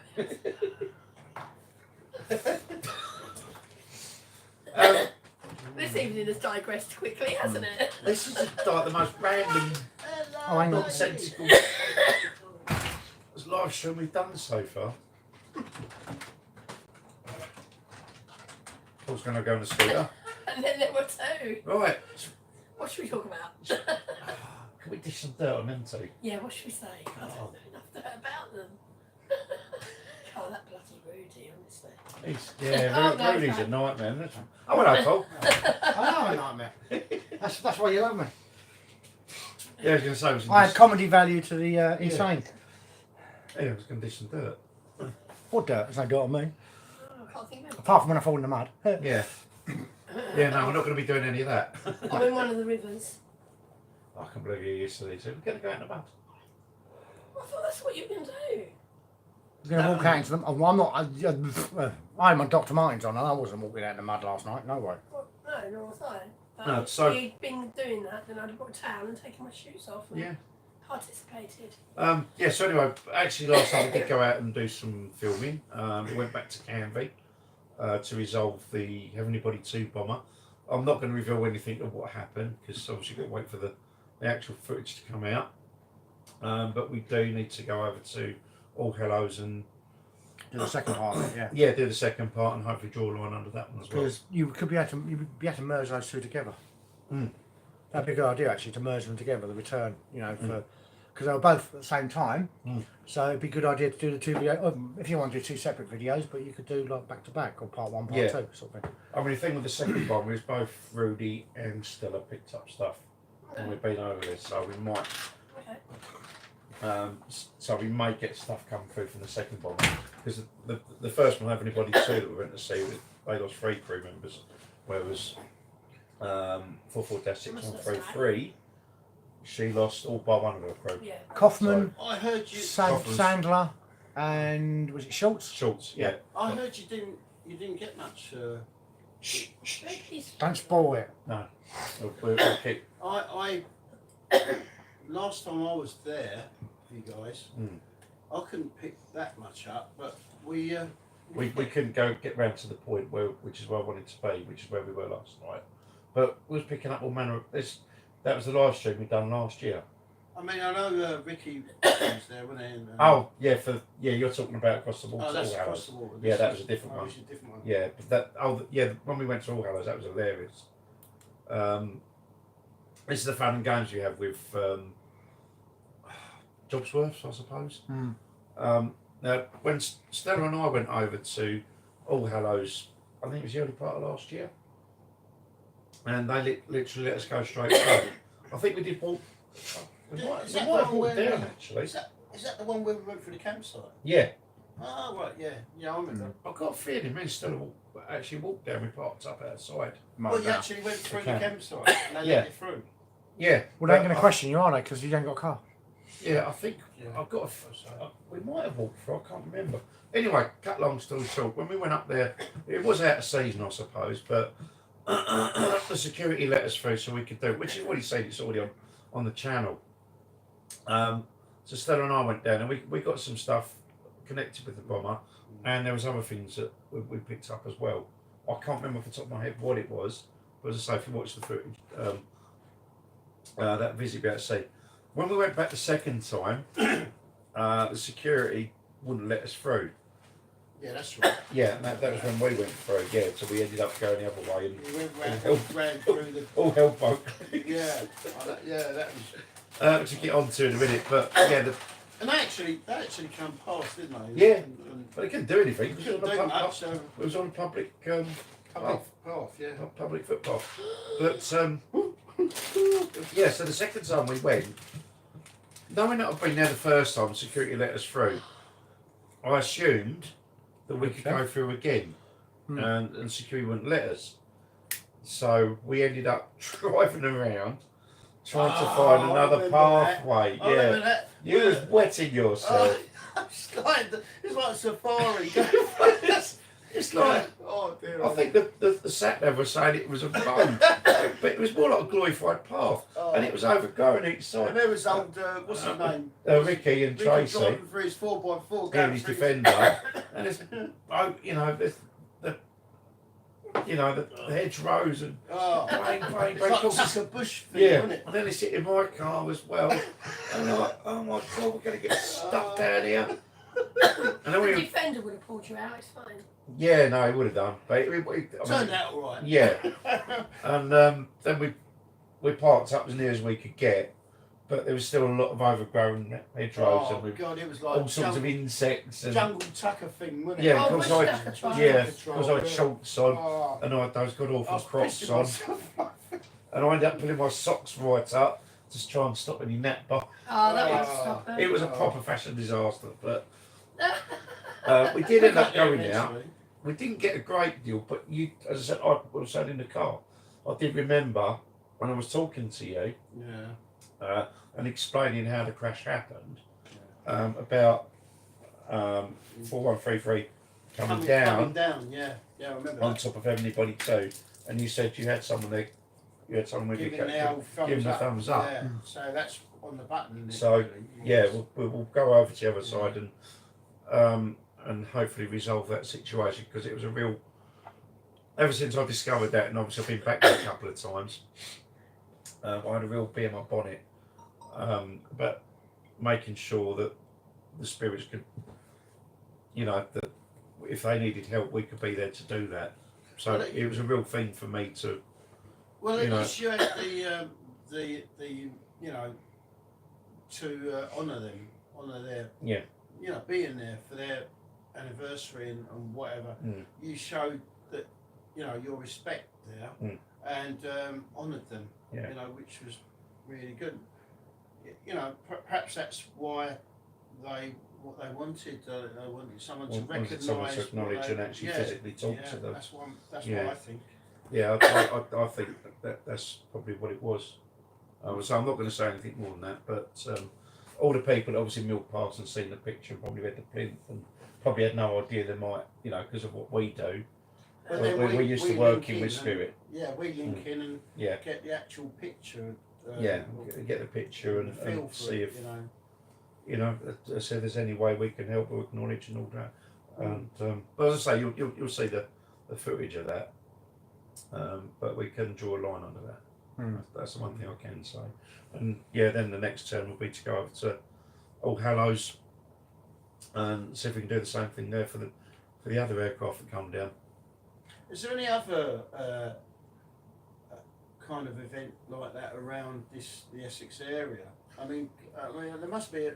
Um, This evening has digressed quickly, hasn't it? this is just like the most random, Oh, hang on. nonsensical live stream we've done so far. Paul's going to go on the scooter. And then there were two. Right. What should we talk about? Can we dish some dirt on them two? Yeah, what should we say? I don't know enough about them. Oh, that bloody Rudy, honestly. Yeah, Oh, no, Rudy's no. a nightmare. Isn't it? Oh, hello, Paul. I know a nightmare. That's why you love me. Yeah, I was going to say, I was I going had comedy value to the insane. to dish some dirt. What dirt? There's no dirt on me. Oh, I can't think of it. Apart from when I fall in the mud. Yeah. Yeah, no, we're not going to be doing any of that. I'm in one of the rivers. I can't believe you yesterday. So we're going to go out in the mud. I thought that's what you were going to do. I'm going to walk out into them. Oh, I'm not. I had my Dr. Martens on and I wasn't walking out in the mud last night. No way. Well, no, nor was I. But No, so- if you'd been doing that, then I'd have got a towel and taken my shoes off and Yeah. participated. Yeah, so anyway, actually last time we did go out and do some filming. We went back to Canvey to resolve the Heavenly Body 2 bomber. I'm not going to reveal anything of what happened because obviously you've got to wait for the actual footage to come out. But we do need to go over to All Hallows and Do the second part of it, yeah. do the second part and hopefully draw a line under that one as well. Because you could be able to merge those two together. Mm. That'd be a good idea actually to merge them together. The return, because they were both at the same time. Mm. So it'd be a good idea to do the two videos. If you want to do two separate videos, but you could do like back to back or part one, part Yeah. two, sort of thing. I mean, the thing with the second bomber is both Rudy and Stella picked up stuff and we've been over this, so we might. Okay. So we may get stuff come through from the second bomber because the first one, Heavenly Body 2 that we went to see, they lost 3 crew members, whereas 44-6133, she lost all but one of her crew. Yeah. Kaufman, I heard you. Kaufman's- Sandler, and was it Schultz? Schultz, yeah. I heard you didn't get much. Shh, shh, shh. Don't spoil it. No, we'll keep. I last time I was there, you guys, I couldn't pick that much up, but we We couldn't get round to the point which is where I wanted to be, which is where we were last night. But we was picking up all manner of this. That was the live stream we done last year. I mean, I know Ricky was there, wasn't he? And, Oh yeah, you're talking about across the water. oh, that's All across Hallows. the water. Yeah, This that is- was a different oh, one. it's a different one. Yeah, but when we went to All Hallows, that was hilarious. This is the fun and games we have with Jobsworth, I suppose. Now, when Stella and I went over to All Hallows, I think it was the early part of last year, and they literally let us go straight through. I think we did walk. We Is might that have the walked one where- down actually. Is that the one where we went through the campsite? Yeah, Oh right, yeah, I remember. I've got a feeling me and Stella actually walked down. We parked up outside. Well, you actually went through the Okay. campsite and they Yeah. let you through. Yeah. Well, they ain't going but to question you, are they? Because you ain't got a car. Yeah, I think Yeah. I've got. We might have walked through. I can't remember. Anyway, cut long story short, when we went up there, it was out of season, I suppose, but the security let us through so we could do it, which is what he said. It's already on the channel. So Stella and I went down, and we got some stuff connected with the bomber, and there was other things that we picked up as well. I can't remember off the top of my head what it was, but as I say, if you watch the footage, that visit we had to see. When we went back the second time, the security wouldn't let us through. Yeah, that's right. Yeah, and that was when we went through. Yeah, so we ended up going the other way, and We went round through the. all hell broke Yeah, that was. to get on to in a minute. But yeah, And they actually come past, didn't they? Yeah. And but they couldn't do anything. It couldn't was do on a much, so it was on a public public path, yeah. public footpath. But yeah, so the second time we went, knowing that I'd been there the first time, security let us through. I assumed that we could go through again, and security wouldn't let us. So we ended up driving around, trying to find I another remember pathway. I remember Yeah, that. you was wetting yourself. It's like safari. It's like, oh dear. I think the sat nav was saying it was a road, but it was more like a glorified path, and it was overgrown each And side. there was old, what's his name? Ricky and Ricky Tracy, driving for his 4x4 yeah, going his through defender, and it's, the hedgerows and Oh, bang, bang, it's bang. like Of course, a bush thing, yeah, isn't it? and then they sit in my car as well, and I'm like, oh my god, we're going to get stuck down here. And then The we, defender would have pulled you out, it's fine. yeah, no, he would have done, but Turned out all right. yeah, and then we parked up as near as we could get, but there was still a lot of overgrown hedgerows Oh and with God, it was like all sorts of insects and jungle tucker thing, wasn't it? yeah, Oh, because bush I tucker trial. because I had shorts on Oh, and I had those god I awful was Crocs pissing on, myself. and I ended up pulling my socks right up to try and stop any nap. But Oh, that would Oh. stop it. it was a proper fashion disaster. But Oh. we did end up going out. Eventually. We didn't get a great deal, but you, as I said, I was sat in the car. I did remember when I was talking to you Yeah. and explaining how the crash happened, about 4133 coming Coming down down, yeah. Yeah, I remember on that. top of Everybody Too, and you said you had someone there, you had someone with you Giving the old thumbs giving the up. thumbs up. Yeah. So that's on the button. So, literally. Yeah, we'll go over to the other Yeah. side and hopefully resolve that situation, because it was a real. Ever since I discovered that, and obviously I've been back there a couple of times, I had a real bee in my bonnet. But making sure that the spirits could, that if they needed help, we could be there to do that. So Well, it was a real thing for me to. Well, you at know. least you had the to honour them, honour their Yeah. being there for their anniversary and whatever. Mm. You showed that your respect there and honoured them. Yeah. Which was really good. Perhaps that's why what they wanted. They wanted someone to Wanted recognise, someone to acknowledge and actually physically talk yeah, to them. That's what Yeah. I think. Yeah, I think that's probably what it was. So I'm not going to say anything more than that, but all the people that obviously milked past and seen the picture and probably read the plinth and probably had no idea they might, because of what we do. But then We're used to link working in with and- spirit. Yeah, we link in and Yeah, get the actual picture. yeah, get the picture and feel for see it, if, as I said, there's any way we can help or acknowledge and all that. And but as I say, you'll see the footage of that. But we can draw a line under that. That's the one thing I can say. And yeah, then the next turn will be to go over to All Hallows and see if we can do the same thing there for the other aircraft that come down. Is there any other kind of event like that around the Essex area? I mean, there must be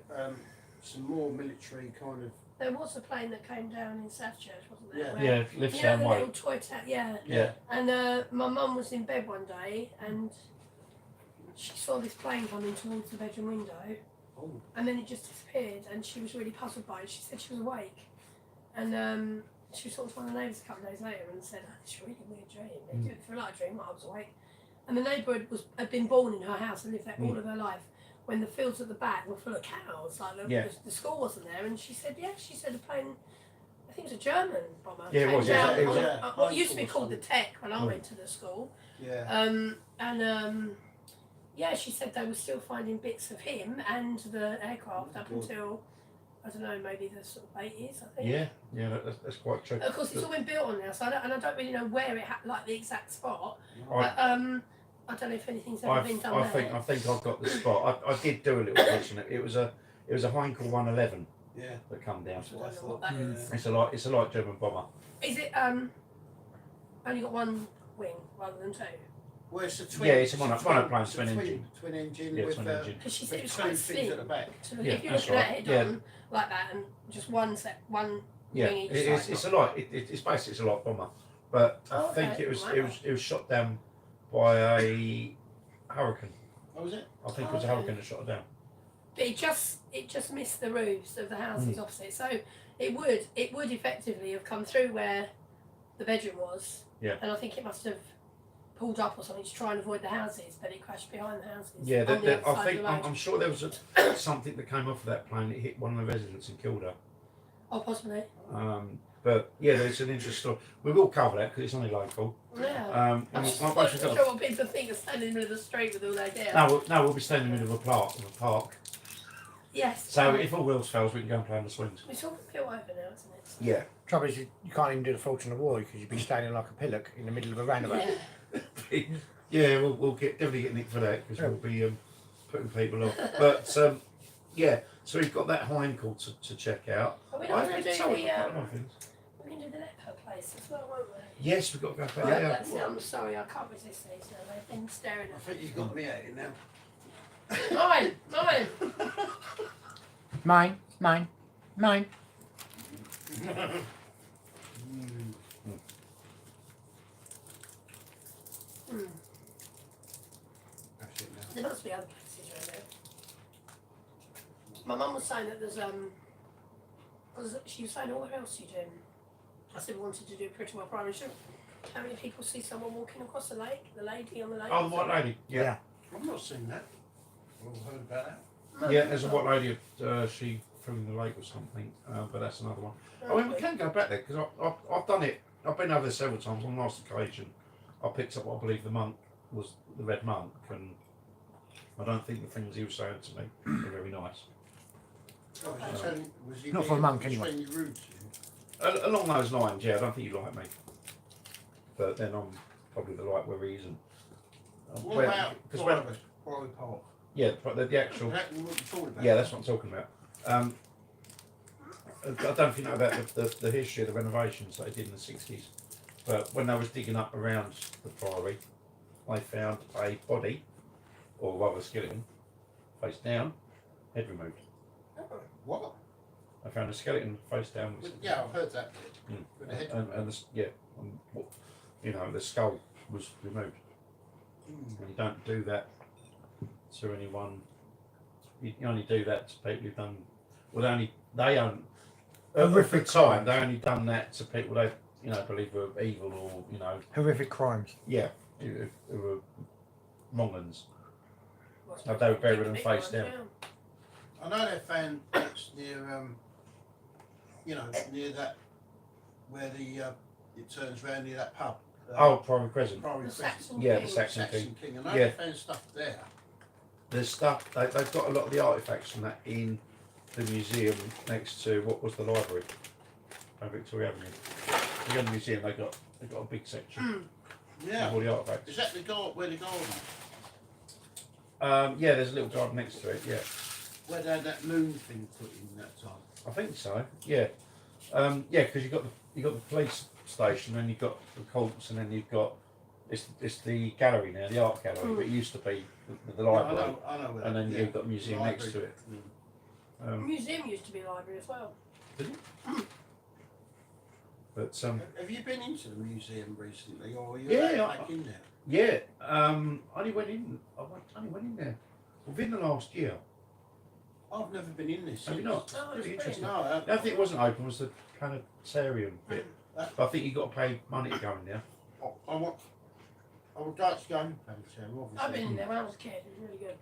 some more military kind of. There was a plane that came down in South Church, wasn't there? Yeah. Where- Yeah, lifts You know down the way. little toy town, yeah. Yeah. And my mum was in bed one day and she saw this plane coming towards the bedroom window Oh. and then it just disappeared and she was really puzzled by it. She said she was awake and she talked to one of the neighbours a couple of days later and said, "It's a really weird dream." It didn't feel like a dream while I was awake. And the neighbour had been born in her house and lived there all of her life when the fields at the back were full of cows, like the school wasn't there. And she said, a plane, I think it was a German bomber. Yeah, it came was, yeah, down it was. on what used to be called the Tech when I went to the school. Yeah. Yeah, she said they were still finding bits of him and the aircraft up until, I don't know, maybe the sort of 80s, I think. Yeah, that's quite true. Of course, it's all been built on now, so I don't really know where it like the exact spot. I- But I don't know if anything's ever been done I there. think I've got the spot. I did do a little bit on it. It was a Heinkel 111 Yeah. that come down. That's what I I don't know what thought. that is. It's a light German bomber. Is it only got one wing rather than two? Well, it's a twin. Yeah, it's a twin- monoplane it's a twin engine. Twin engine Yeah, with twin engine. Because she said it was two quite things slim. at the back. So Yeah, if you're that's looking at right. it Yeah. on like that and just one Yeah, wing each it's side. a light. It's basically it's a light bomber, but I Oh, think okay. it was Wow. it was shot down by a hurricane. What was it? I think it was a Okay. hurricane that shot it down. But it just missed the roofs of the houses Mm. opposite. So it would effectively have come through where the bedroom was. Yeah. And I think it must have pulled up or something to try and avoid the houses, but it crashed behind the houses. Yeah, on the other I side think of the road. I'm sure there was something that came off of that plane that hit one of the residents and killed her. Oh, possibly. But yeah, there's an interesting story. We will cover that because it's only local. Yeah. And I'm we'll- just once not we've sure got- what people think of standing in the middle of the street with all their gear. no, we'll be standing in the middle of a park. Yes. So if all wheels fails, we can go and play on the swings. It's all built over now, isn't it? Yeah. Trouble is, you can't even do the Fortune of War because you'd be standing like a pillock in the middle of a roundabout. Yeah. Yeah, we'll definitely get nicked for that because we'll be putting people off. But yeah, so we've got that Heinkel to check out. Are we not going to do told the a couple of other things. we can do the leopard place as well, won't we? Yes, we've got to go back Right, there. that's it. I'm sorry, I can't resist these now. They've been staring I at think you've got me at it now. Mine! Mine. Hmm. That's it now. There must be other places around there. My mum was saying that there's she was saying, oh, what else are you doing? I said we wanted to do Pretty Well Primary. She said, how many people see someone walking across the lake? The lady on the lake? Oh, the white lady. Yeah. I've not seen that. I've heard about that. No. Yeah, there's a white lady. She fell in the lake or something. But that's another one. I mean, we can go back there because I've done it. I've been over there several times. On the last occasion, I picked up what I believe the monk was the red monk, and I don't think the things he was saying to me were very nice. Oh, was he Not for a being monk, anyway. extremely rude to you? Along those lines, yeah. I don't think you like me, but then I'm probably the right where he isn't. What about because when Quarry Park? yeah, but the actual That what you talking about? yeah, that's what I'm talking about. I don't know if you know about the history of the renovations that they did in the 60s, but when they was digging up around the priory, they found a body, or rather a skeleton, face down, head removed. What? I found a skeleton face down with Yeah, I've heard that. Mm. With the head. you know, the skull was removed. Mm. And you don't do that to anyone. You only do that to people who've done. Well, they own. At the Horrific time, crimes. they only done that to people they, believe were evil or Horrific crimes. yeah, who were Mongans. Well, No, they were buried big and big face ones, down. yeah. I know they found bits near, near that where it turns round near that pub. Oh, Priory Crescent. Priory The Crescent. Saxon Yeah, King. the Saxon King. King. I know Yeah. they found stuff there. There's stuff. They've got a lot of the artifacts from that in the museum next to what was the library on Victoria Avenue. The other museum, they've got a big section Mm. Yeah. of all the artifacts. Is that where the garden is? Yeah, there's a little garden next to it. Yeah, Where they had that moon thing put in that time? I think so. Yeah, yeah, because you got the police station, and you've got the courts, and then you've got it's the gallery now, the art gallery. But it used to be the library, I know where and that, then yeah. you've got a museum next to Library. it. Mm. The museum used to be a library as well. But Have you been into the museum recently, or are you Yeah, back in there? yeah, I only went in there within the last year. I've never been in this. Have you since. not? Oh, Really it's interesting. No, I haven't. The only thing it wasn't open was the planetarium bit. That- But I think you got to pay money to go in there. I would like to go in the planetarium, obviously. I've been in there when I was a kid. It was really good.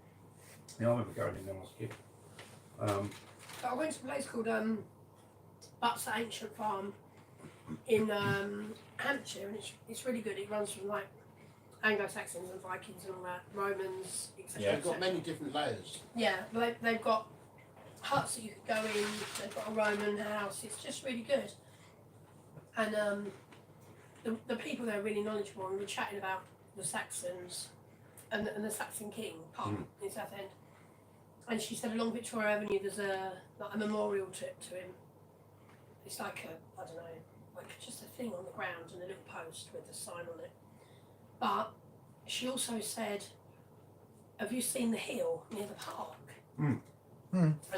Yeah, I remember going in there when I was a kid. But I went to a place called Butts Ancient Farm in Hampshire, and it's really good. It runs from like Anglo-Saxons and Vikings and all that, Romans, etc. Yeah. They've got many different layers. Yeah, they've got huts that you could go in. They've got a Roman house. It's just really good. And the people there are really knowledgeable. And we're chatting about the Saxons and the Saxon king pub in Southend. And she said along Victoria Avenue there's a memorial to him. It's like I don't know, like just a thing on the ground and a little post with a sign on it. But she also said, have you seen the hill near the park? And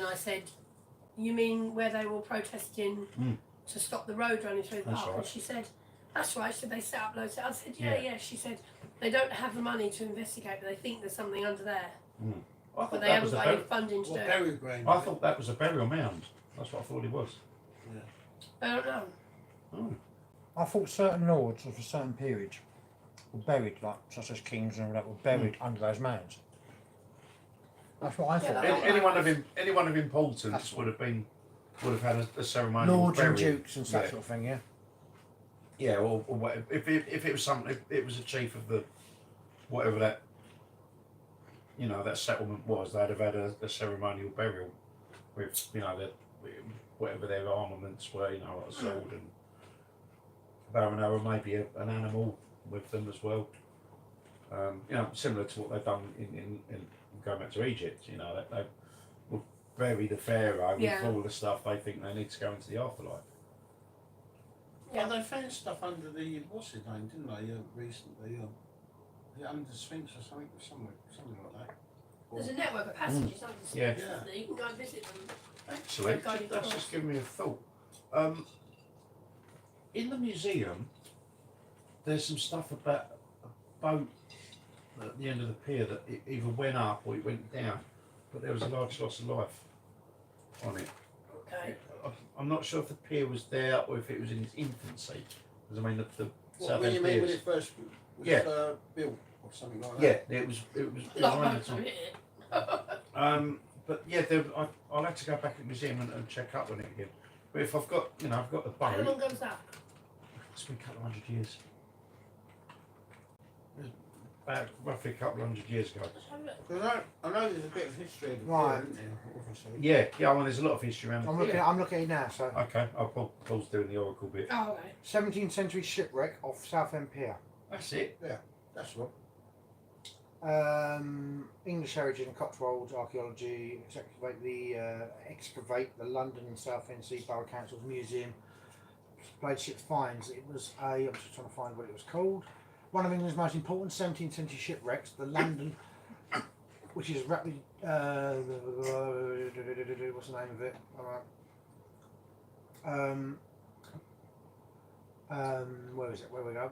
I said, you mean where they were protesting to stop the road running through the That's park? right. And she said, that's right. So they set up loads. I said, yeah. She said, they don't have the money to investigate, but they think there's something under there. I thought But they that haven't was a got any burial. funding to do What it. burial ground? I thought that was a burial mound. That's what I thought it was. Yeah. I don't know. Oh. I thought certain lords of a certain period were buried, like such as kings and all that, were buried under those mounds. That's what I thought. Yeah, Anyone of importance would have had a ceremonial Lords and burial. dukes and such sort of thing, yeah. Yeah, or what, if it was something, if it was a chief of the whatever that that settlement was, they'd have had a ceremonial burial with whatever their armaments were, like a sword and bow and arrow, maybe an animal with them as well. Similar to what they've done in going back to Egypt. They will bury the pharaoh with all the stuff they think they need to go into the afterlife. Yeah. Well, they found stuff under the what's his name, didn't they? Recently, under the Sphinx or something like that. There's a network of passages under the Yeah. Sphinx, isn't there? You can go and visit them. Actually, Guided that's tours. just given me a thought. In the museum, there's some stuff about a boat at the end of the pier that it either went up or it went down, but there was a large loss of life on it. Okay. I'm not sure if the pier was there or if it was in its infancy. Because I mean, the What Southend do you mean when piers. it first was Yeah. built or something like Yeah, that? it was Not around the boats time. are here. But yeah, I'll have to go back to the museum and check up on it again. But if I've got, I've got the How long boat. goes that? It's been a couple of hundred years. About roughly a couple of hundred years ago. Let's have a look. Because I know there's a bit of history of the Right. pier, isn't there? Obviously. Yeah. Well, there's a lot of history around. I'm looking at it now, so Okay, Paul's doing the oracle bit. Oh, okay. 17th century shipwreck off Southend Pier. That's it. That's what. English heritage and Cotswolds archaeology excavate the London and Southend Sea Borough Council's museum. Displayed ship finds. It was I'm just trying to find what it was called. One of England's most important 17th century shipwrecks, the London, which is rapidly. What's the name of it? Where is it? Where we go?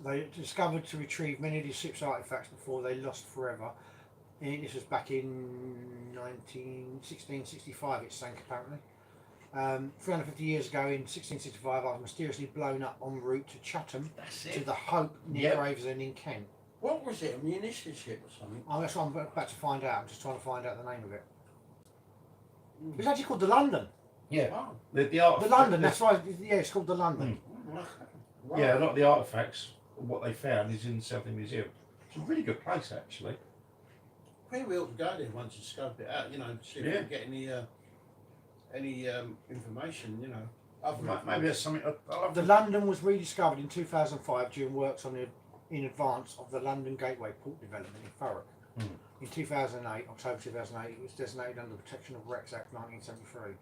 They discovered to retrieve many of these ship's artefacts before they lost forever. And this was back in 1665. It sank apparently. 350 years ago, in 1665, I was mysteriously blown up en route to Chatham That's to the Hope near Gravesend in Kent. What was it? A munition ship or something? Oh, that's what I'm about to find out. I'm just trying to find out the name of it. It's actually called the London. Yeah. Oh. The art. The London. That's right. Yeah, it's called the London. Right. Yeah, a lot of the artefacts, what they found, is in the Southend Museum. It's a really good place, actually. Maybe we ought to go there once and scope it out. See if we can get any information. Maybe that's something. The London was rediscovered in 2005 during works in advance of the London Gateway port development in Thurrock. In 2008, October 2008, it was designated under the Protection of Wrecks Act 1973,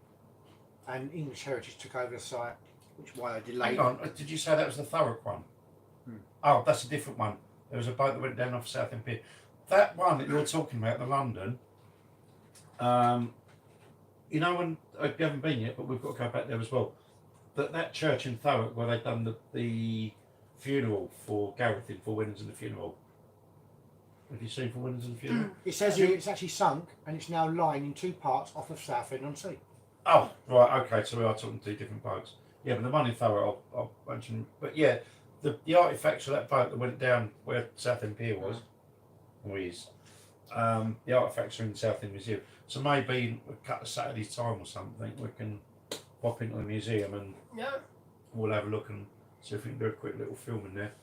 and English Heritage took over the site, which is why they delayed. Hang on, did you say that was the Thurrock one? Oh, that's a different one. There was a boat that went down off Southend Pier. That one that you're talking about, the London. When you haven't been yet, but we've got to go back there as well. That church in Thurrock where they've done the funeral for Gareth in Four Winds and the funeral. Have you seen Four Winds and the funeral? It says here it's actually sunk and it's now lying in two parts off of Southend on Sea. Oh, right, okay, so we are talking two different boats. Yeah, but the one in Thurrock, I'll mention. But yeah, the artefacts of that boat that went down where Southend Pier was, the artefacts are in the Southend Museum. So maybe in a couple of Saturdays' time or something, we can pop into the museum and we'll have a look and see if we can do a quick little film in there.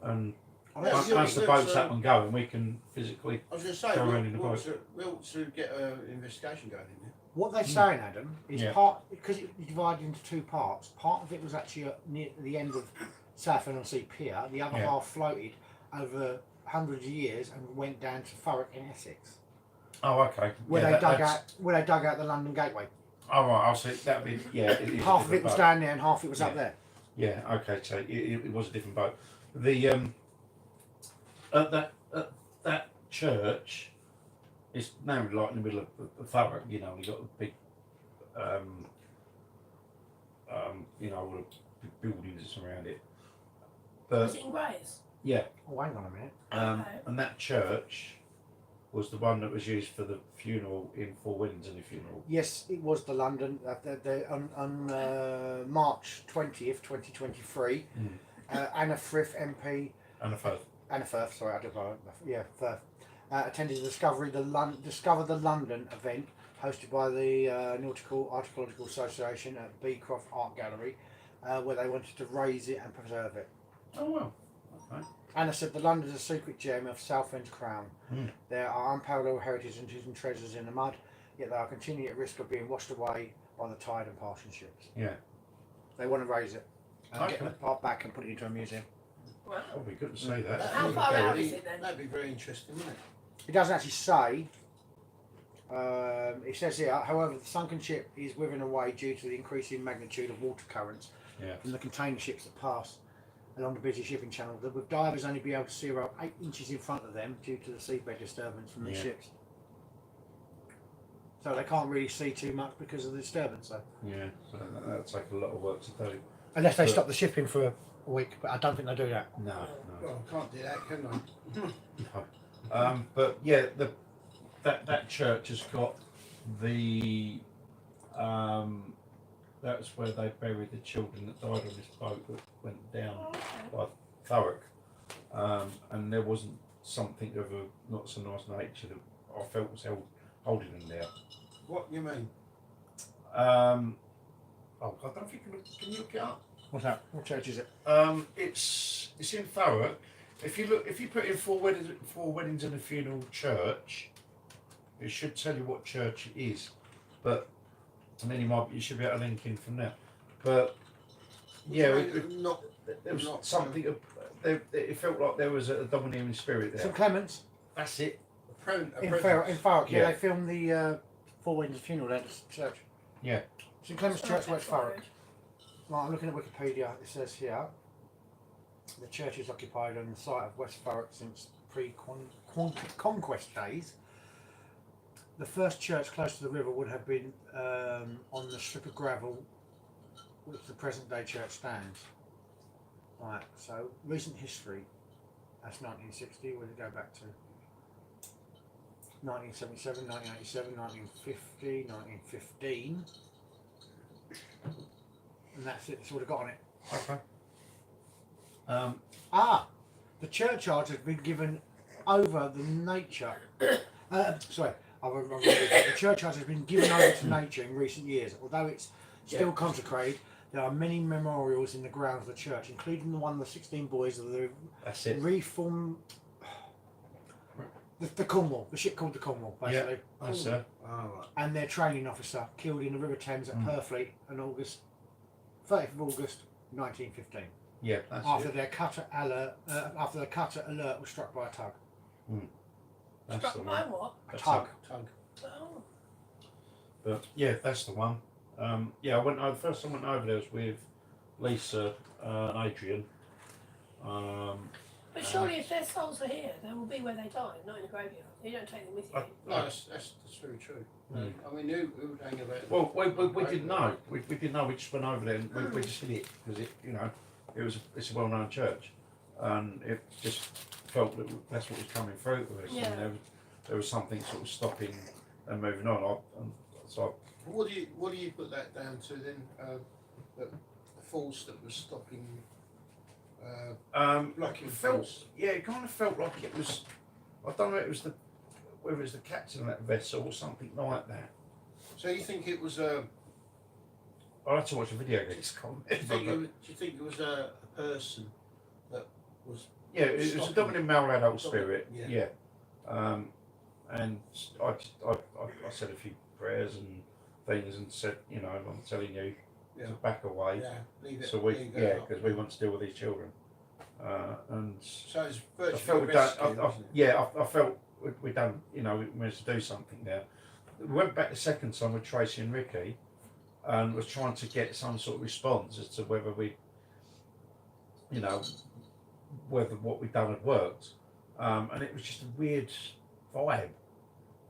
And Once the boat's up and going, we can physically. I was going to say, Go around in the we ought to get an investigation going in there. What they're saying, Adam, is Yeah. part because it's divided into two parts. Part of it was actually near the end of Southend Pier. The other Yeah. half floated over hundreds of years and went down to Thurrock in Essex, Oh, okay. where Yeah, they dug that's- out where they dug out the London Gateway. Oh right, I'll see. That'd be Half of it was boat. down there and half of it was up Yeah. there. Yeah, okay. So it was a different boat. The at that church is now like in the middle of Thurrock. You know, you got a big all the big buildings that's around it. But Was it in Grays? yeah, Oh, hang on a minute. Okay. and that church was the one that was used for the funeral in Four Winds and the funeral. Yes, it was the London on March 20th, 2023. Anna Frith MP. And the first. Anna Firth, sorry, I did wrong. Yeah, Firth. Attended the Discover the London event hosted by the Nautical Archaeological Association at Beecroft Art Gallery, where they wanted to raise it and preserve it. Oh well. Okay. Anna said the London is a secret gem of Southend's crown. There are unparalleled heritage and hidden treasures in the mud, yet they are continually at risk of being washed away by the tide and passing ships. Yeah. They want to raise it and get Okay. the part back and put it into a museum. Wow. That'd be good to see that. How That'd far be out very- is it then? That'd be very interesting, wouldn't it? It doesn't actually say. It says here, however, the sunken ship is withering away due to the increasing magnitude of water currents Yeah. from the container ships that pass along the busy shipping channel. The divers only be able to see around 8 inches in front of them due to the seabed disturbance from the Yeah. ships. So they can't really see too much because of the disturbance. So. Yeah. So that'll take a lot of work to do. Unless they But- stop the shipping for a week, but I don't think they do that. No. Well, I can't do that, can I? No. But yeah, that church has got the that's where they buried the children that died on this boat that went down Oh, okay. by Thurrock, and there wasn't something of a not so nice nature that I felt was holding them there. What you mean? Oh, I don't know if you can you look it up? What's that? What church is it? It's in Thurrock. If you put in four weddings and a funeral church, it should tell you what church it is. But and then you should be able to link in from there. But yeah, Not. there was not something. It felt like there was a domineering spirit there. St Clements That's it. in Thurrock. Yeah, Yeah. they filmed the Four Winds funeral at the church. Yeah. St Clements Church, West Thurrock. Road. Right, I'm looking at Wikipedia. It says here the church is occupied on the site of West Thurrock since pre-conquest days. The first church close to the river would have been on the strip of gravel which the present day church stands. Right, so recent history. That's 1960. Where did it go back to? 1977, 1987, 1950, 1915. And that's it. That's all I got on it. Okay. The churchyard has been given over the nature. The churchyard has been given over to nature in recent years. Although it's still consecrated, there are many memorials in the grounds of the church, including the one of the 16 boys of the That's it. reform. The Cornwall, the ship called the Cornwall, basically. That's it. Oh, right. And their training officer killed in the River Thames at Purfleet on 30th of August 1915. Yeah, that's After it. their cutter alert was struck by a tug. That's Struck the by one. what? A tug. Tug. Oh. But yeah, that's the one. Yeah, I went over. First time I went over there was with Lisa and Adrian. But surely if their souls are here, they will be where they died, not in the graveyard. You don't take them with you. No, that's very true. Mm. I mean, who would hang about? Well, we didn't know. We didn't know. We just went over there and we just did it because it's a well-known church, and it just felt that that's what was coming through to us. Yeah. And there was something sort of stopping and moving on. So What do you put that down to then? The force that was stopping. Blocking it felt, force. yeah, it kind of felt like it was. I don't know. Whether it was the captain of that vessel or something like that. So you think it was a? I'll have to watch a video again. It's Do you think it was a person that was yeah, it was a Stopping. dominant male adult spirit. Yeah. Yeah. And I said a few prayers and things and said, you know, I'm telling you Yeah. to back away. Yeah, leave it. So we, leave it yeah, up. because we want to deal with these children. And So it's I virtually felt a we'd done, rescue, isn't it? yeah, I felt we'd done, you know, we managed to do something there. We went back the second time with Tracy and Ricky and was trying to get some sort of response as to whether we, you know, whether what we'd done had worked. And it was just a weird vibe.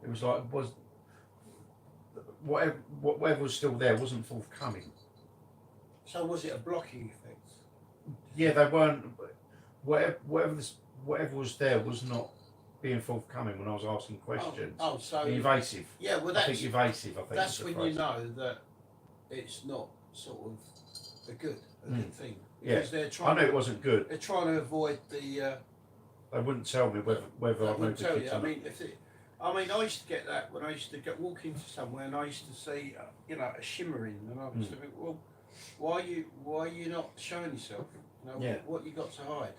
It was like, whatever was still there wasn't forthcoming. So was it a blocking effect? Yeah, they weren't. Whatever was there was not being forthcoming when I was asking questions. Oh, so Evasive. yeah, well I that's think evasive. I think that's is the when phrase. you know that it's not sort of a good thing Yeah. because they're I trying. knew it wasn't good. They're trying to avoid the. They wouldn't tell me whether They I wouldn't moved the tell kids you. or not. I mean, I used to get that when I used to walk into somewhere and I used to see, you know, a shimmering, and I was thinking, well, why are you not showing yourself? You know, Yeah. what you got to hide?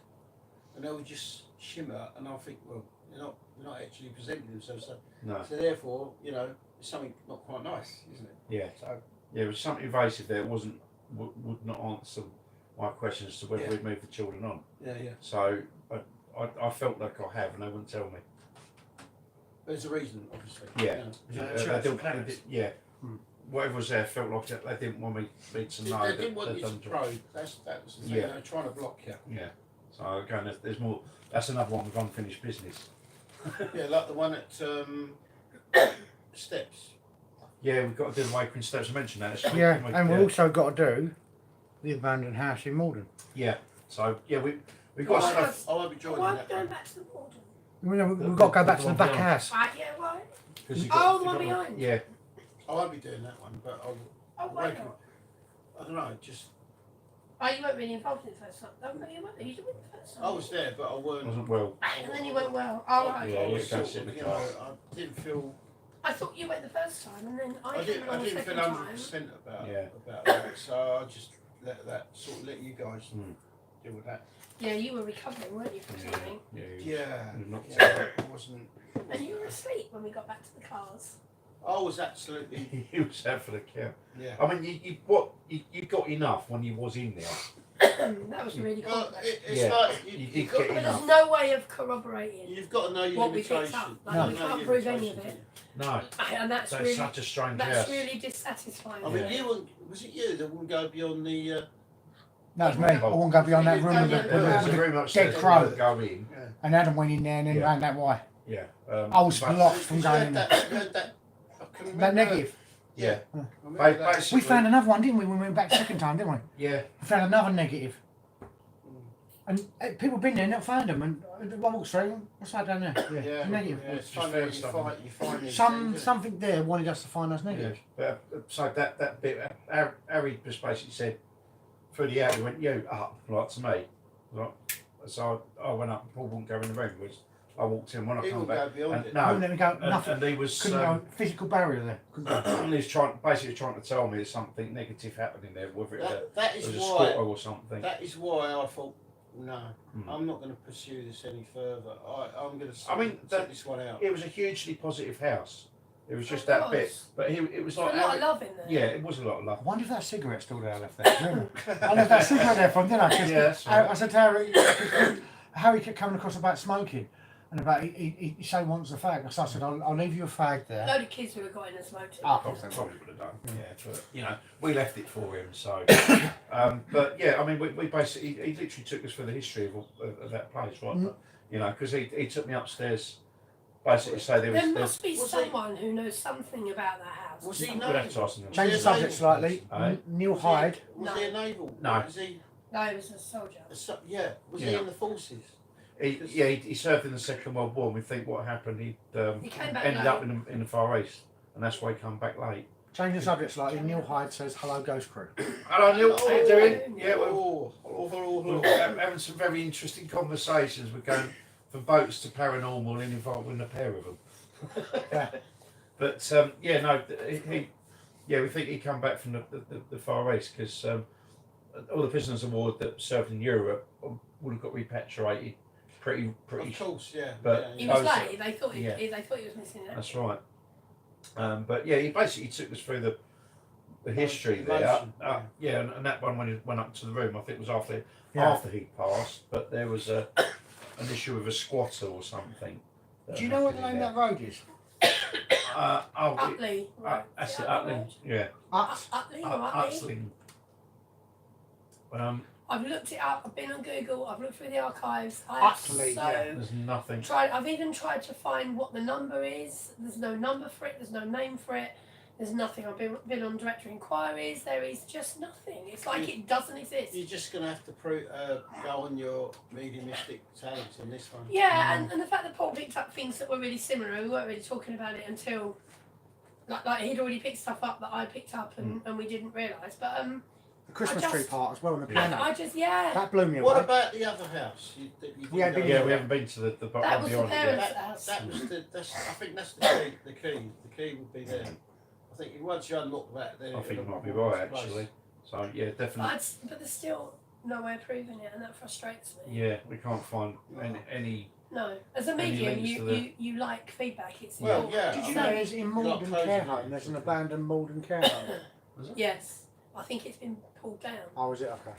And they would just shimmer, and I think, well, they're not actually presenting themselves. No. So therefore, you know, it's something not quite nice, isn't it? Yeah. So Yeah, there was something evasive there. It wasn't would not answer my questions as to whether Yeah. we'd moved the children on. yeah. So I felt like I have, and they wouldn't tell me. There's a reason, obviously. Yeah. You know. Yeah. Hmm. Whatever was there felt like they didn't want me to know. They didn't want they'd you to done the job. probe. That was the thing. Yeah. They were trying to block you. Yeah. So again, there's more. That's another one with unfinished business. Yeah, like the one at Steps. Yeah, we've got to do the Wakering Steps. I mentioned that. It's Yeah, we- and we've also got to do the abandoned house in Malden. Yeah. So yeah, we've got I stuff. won't be joining Why are we that going one. back to the Warden? We've got to go back to the one back behind. house. Right, yeah, why? 'Cause you've Oh, the you've one got behind. Yeah. I won't be doing that one, but Oh, I'll why wake not? up. I don't know, just Oh, you weren't really involved in the first time. No, you weren't. You didn't win the first time. I was there, but I weren't. Wasn't well. And then you went well. Oh, right. Yeah, I you was go sort sit in of, the you car. know, I didn't feel. I thought you went the first time, and then I I came didn't. along I the didn't feel second 100% about Yeah. that. So I just let you guys Mm. deal with that. Yeah, you were recovering, weren't you, from something? Yeah. Yeah. You're not- Yeah, I wasn't. And you were asleep when we got back to the cars. I was absolutely. He was out for the count. Yeah. I mean, you got enough when you was in there. That was really Well, cool. it's Yeah. like You you've did got, get But enough. there's no way of corroborating you've got to know your what we picked limitation. up. Like, No. we You know can't your prove any of limitations, it. No, And that's that's really, such a strange that's house. really dissatisfying. I mean, isn't it? you wouldn't, was it you that wouldn't go beyond the? That was me. I won't go beyond that room with Yeah, the, yeah, There's a with the room upstairs dead where you crow. go in. Yeah. and Adam went in there and then Yeah. ran that way. Yeah. I was but- blocked from going in there. You had that. I can remember That negative. Yeah. I remember that. Basically, We found another one, didn't we, when we went back the second time, didn't we? Yeah. We found another negative. Mm. And people been there and not found them. And I walked straight, what's that down there? Yeah. Yeah, Negative. yeah, it's Just funny found you stuff. find these Something things, there wanted us to find those Yeah. negatives. But so that bit, Harry just basically said through the out, he went, "You up," like to me. Like, so I went up. Paul wouldn't go in the room. I walked in when I He come wouldn't back. go beyond And, it. no, Wouldn't let me go, and, nothing. and he was. Couldn't go, physical barrier there. Couldn't go. And he was basically trying to tell me there's something negative happening there, whether That it is was a why. squatter or something. That is why I thought, no, Mm. I'm not going to pursue this any further. I'm going to. I mean, set this one out. It was a hugely positive house. It was just It that was. bit, but it was There's like a lot Harry- of love in there. yeah, it was a lot of I love. wonder if that cigarette's still there left there. I left that cigarette there from, didn't I? 'Cause Yeah, that's I right. said to Harry, Harry kept coming across about smoking. And about he said he wants a fag. So I said, I'll leave you a fag A there. load of kids would have got in and smoked it. Ah. Probably would have done. Yeah, but you know, we left it for him. So, but yeah, I mean, we basically he literally took us for the history of that place, right? Mm. But, you know, because he took me upstairs, basically say there There was. must be was someone who knows something about that house. Was he We'd have to naval? ask him. Change the Yeah, subject naval. slightly. Aye. Neil Hyde. Was he a naval? No. Was he? No, he was a soldier. Yeah. Was he Yeah. in the forces? He served in the Second World War. And we think what happened. He He came back ended late. up in the Far East, and that's why he come back late. Change the subject slightly. Neil Hyde says, hello, Ghost Crew. Hello, Neil. How you doing? Yeah, we're Oh. having some very interesting conversations. We're going from boats to paranormal and involving a pair of them. Yeah. But yeah, no, we think he come back from the Far East because all the prisoners of war that served in Europe would have got repatriated pretty. Of course, yeah. But He yeah, was Those- late. They thought yeah. they thought he was missing that. That's right. But yeah, he basically took us through the history there. Emotion, Yeah, and that one when he went up to the room, I think it was after Yeah. he passed. But there was an issue with a squatter or something. Do you know what the name of that road is? Utley. Right. That's Is it, it Utling. Yeah, Utley or Utley? Utling. I've looked it up. I've been on Google. I've looked through the archives. Utley, yeah. There's nothing. I've even tried to find what the number is. There's no number for it. There's no name for it. There's nothing. I've been on directory inquiries. There is just nothing. It's like it doesn't exist. You're just going to have to go on your mediumistic talents on this one. Yeah, and the fact that Paul picked up things that were really similar, we weren't really talking about it until, like he'd already picked stuff up that I picked up and we didn't realise. But The Christmas tree part as well, and the Yeah. piano. I just That blew me away. What about the other house? We had been- Yeah, we haven't been to the that one was the beyond it. yet. parents' house. That was I think that's the key. The key would be there. I think once you unlock that, then I think you it'll might be be right place. actually. So yeah, definitely. But there's still no way of proving it, and that frustrates me. Yeah, we can't find any. No, as a Any medium, links to you like feedback. It's Well, important. yeah. Did you So- know there's in Malden Got closed Care it. Home, there's an abandoned Malden Care Home? Yes, I think it's been pulled down. Oh, is it? Okay.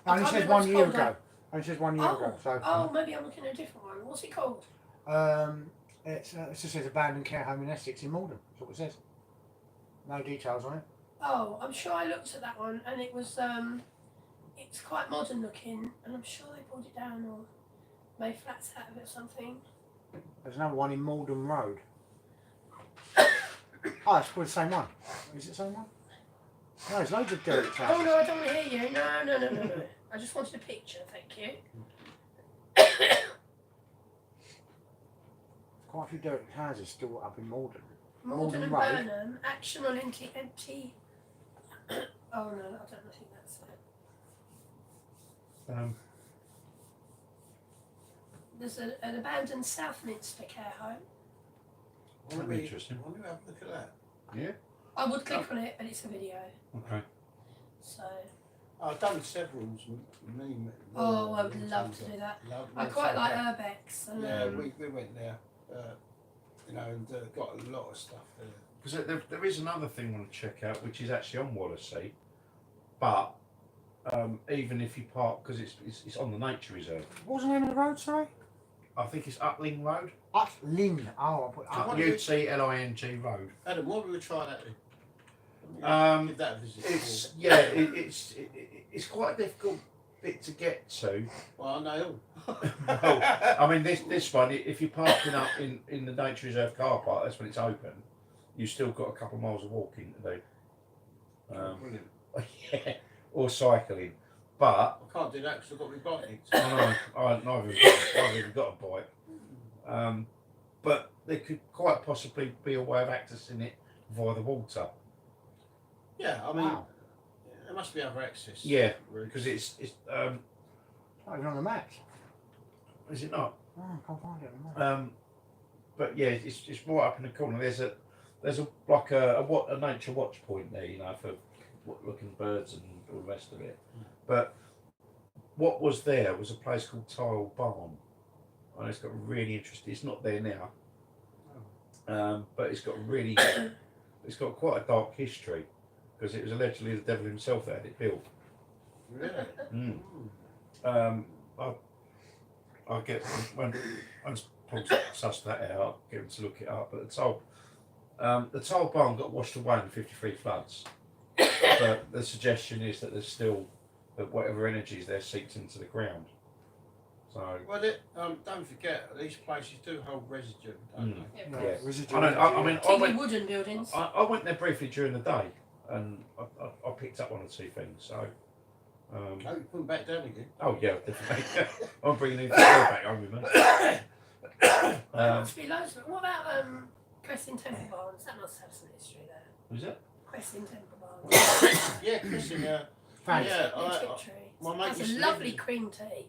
I Only can't says remember 1 what year it's ago. called Only says 1 year ago. So, Oh, maybe I'm looking at a different one. What's it called? it just says abandoned care home in Essex in Malden. That's what it says. No details on it. Oh, I'm sure I looked at that one, and it was it's quite modern looking, and I'm sure they pulled it down or made flats out of it or something. There's another one in Malden Road. Oh, it's called the same one. Is it the same one? No, there's loads of derelict Oh houses. no, I don't want to hear you. No. I just wanted a picture, thank you. Quite a few derelict houses still up in Malden. Malden and Road. Burnham, action on empty. Oh no, I don't think that's it. There's an abandoned Southminster care home. That'd be interesting. Why don't we have a look at that? Yeah. I would click on it, but it's a video. Okay. So, I've done several. oh, I would love to do that. I quite like Urbex. And, Yeah, we went there, and got a lot of stuff there. Because there is another thing I want to check out, which is actually on Wallasey, but even if you park, because it's on the nature reserve. What was the name of the road, sorry? I think it's Utling Road. Utling. Oh, I put Utling. Utling Road. Adam, what would we try that in? Give that a visit. It's quite a difficult bit to get to. Well, I know. Well, I mean this one, if you're parking up in the nature reserve car park, that's when it's open. You've still got a couple of miles of walking to do. Brilliant. Yeah, or cycling. But I can't do that because I've got my bike next. I've even got a bike. But there could quite possibly be a way of accessing it via the water. Yeah, I mean, Wow. there must be other access. Yeah, routes. because it's Not even on the map. is it not? Oh, I can't find it on the map. But yeah, it's right up in the corner. There's a nature watch point there, for looking at birds and all the rest of it. But what was there was a place called Tile Barn, and it's got really interesting. It's not there now, but it's got quite a dark history because it was allegedly the devil himself that had it built. Really? I'll get once Paul sussed that out, I'll get him to look it up. But the Tile Barn got washed away in the '53 floods. But the suggestion is that there's still that whatever energy is there seeps into the ground. So Well, don't forget, these places do hold residue, don't they? yeah, No, yeah. residual I energy. mean, I particularly went, wooden buildings. I went there briefly during the day, and I picked up one or two things. So, Oh, you put them back down again. oh yeah, definitely. I'm bringing the back home with me. There must be loads of it. What about Crescent Temple Barns? That must have some history there. Was it? Crescent Temple Barns. Yeah, Chris in Thanks. Yeah, Tiptree. my mate That's used a to lovely live in- cream tea.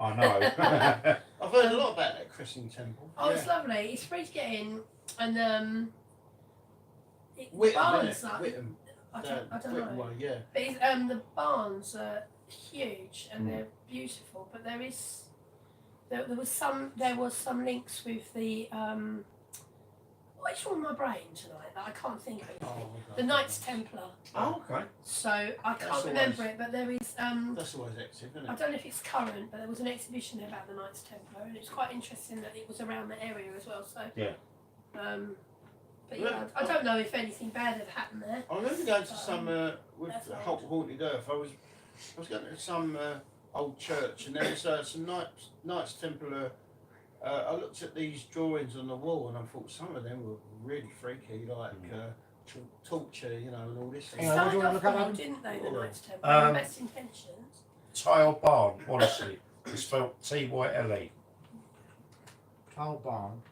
I know. I've heard a lot about that Christian temple. Oh, it's lovely. It's free to get in, and the Whittam, barns innit? are. Whittam. I don't Whittam know. way, yeah. But the barns are huge and they're beautiful, but there's There was some links with the what's wrong with my brain tonight that I can't think of anything. The Knights Templar. Oh, okay. So I can't That's remember always- it, but there is That's always active, isn't I it? don't know if it's current, but there was an exhibition there about the Knights Templar, and it's quite interesting that it was around the area as well. So Yeah. But yeah, I don't know if anything bad had happened there. I remember going to some with that's odd. Haunted Earth. I was going to some old church, and there was some Knights Templar. I looked at these drawings on the wall, and I thought some of them were really freaky, like torture, you know, and all this. They Yeah, what do you started wanna off look at well, them? didn't they, the Knights Templar? Um, Best intentions. Tile Barn, Wallasey. It's spelled T-Y-L-E. Tile Barn.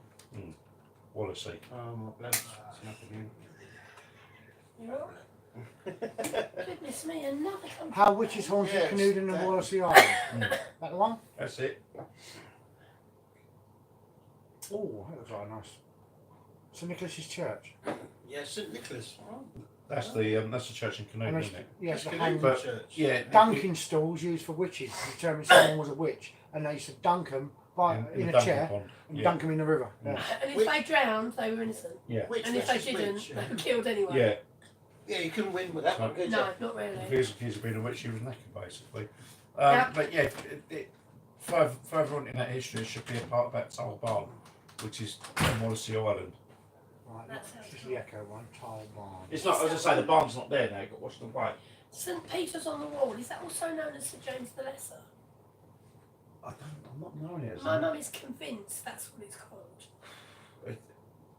Wallasey. Oh my blood! Snapping You're all right. Goodness me, another company. How Witches Haunted Yes, Canoed in the that- Wallasey Island. That the one? That's it. Oh, that looks like a nice. St Nicholas's Church. Yeah, St Nicholas. That's the church in Canute, And isn't it? yes, the That's hanging. But- church. Yeah. Dunking stools used for witches to determine someone was a witch, and they used to dunk them in a the chair dunking pond. and Yeah. dunk them in the river. Mm. Yeah. And if Which- they drowned, they were innocent. Yeah. Which And if they versus didn't, which? they were killed anyway. Yeah. Yeah, you couldn't win with that one, could you? No, not If really. he was accused of being a witch, he was naked, basically. Yeah. But yeah, further on in that history, it should be a part of that Tile Barn, which is on Wallasey Island. Right, That sounds this is the Echo one. Tile Barn. It's not, as I say, the barn's not there now, it got washed away. St Peter's on the Wall, is that also known as St James the Lesser? I'm not knowing it as My that. mum is convinced that's what it's called.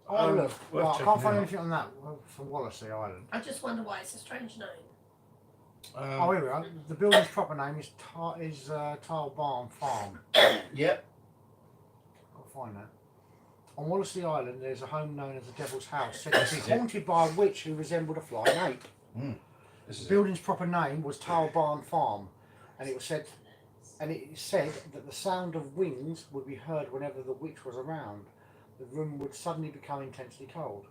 Oh, look. worth Right, I checking can't find out. anything on that from Wallasey Island. I just wonder why it's a strange name. Oh, here we are. The building's proper name is Tile Barn Farm. Yep. I'll find that. On Wallasey Island, there's a home known as the Devil's House, said This to is be it. haunted by a witch who resembled a flying ape. This The is it. building's proper name was Tile Barn Farm, and it said that the sound of wings would be heard whenever the witch was around. The room would suddenly become intensely cold.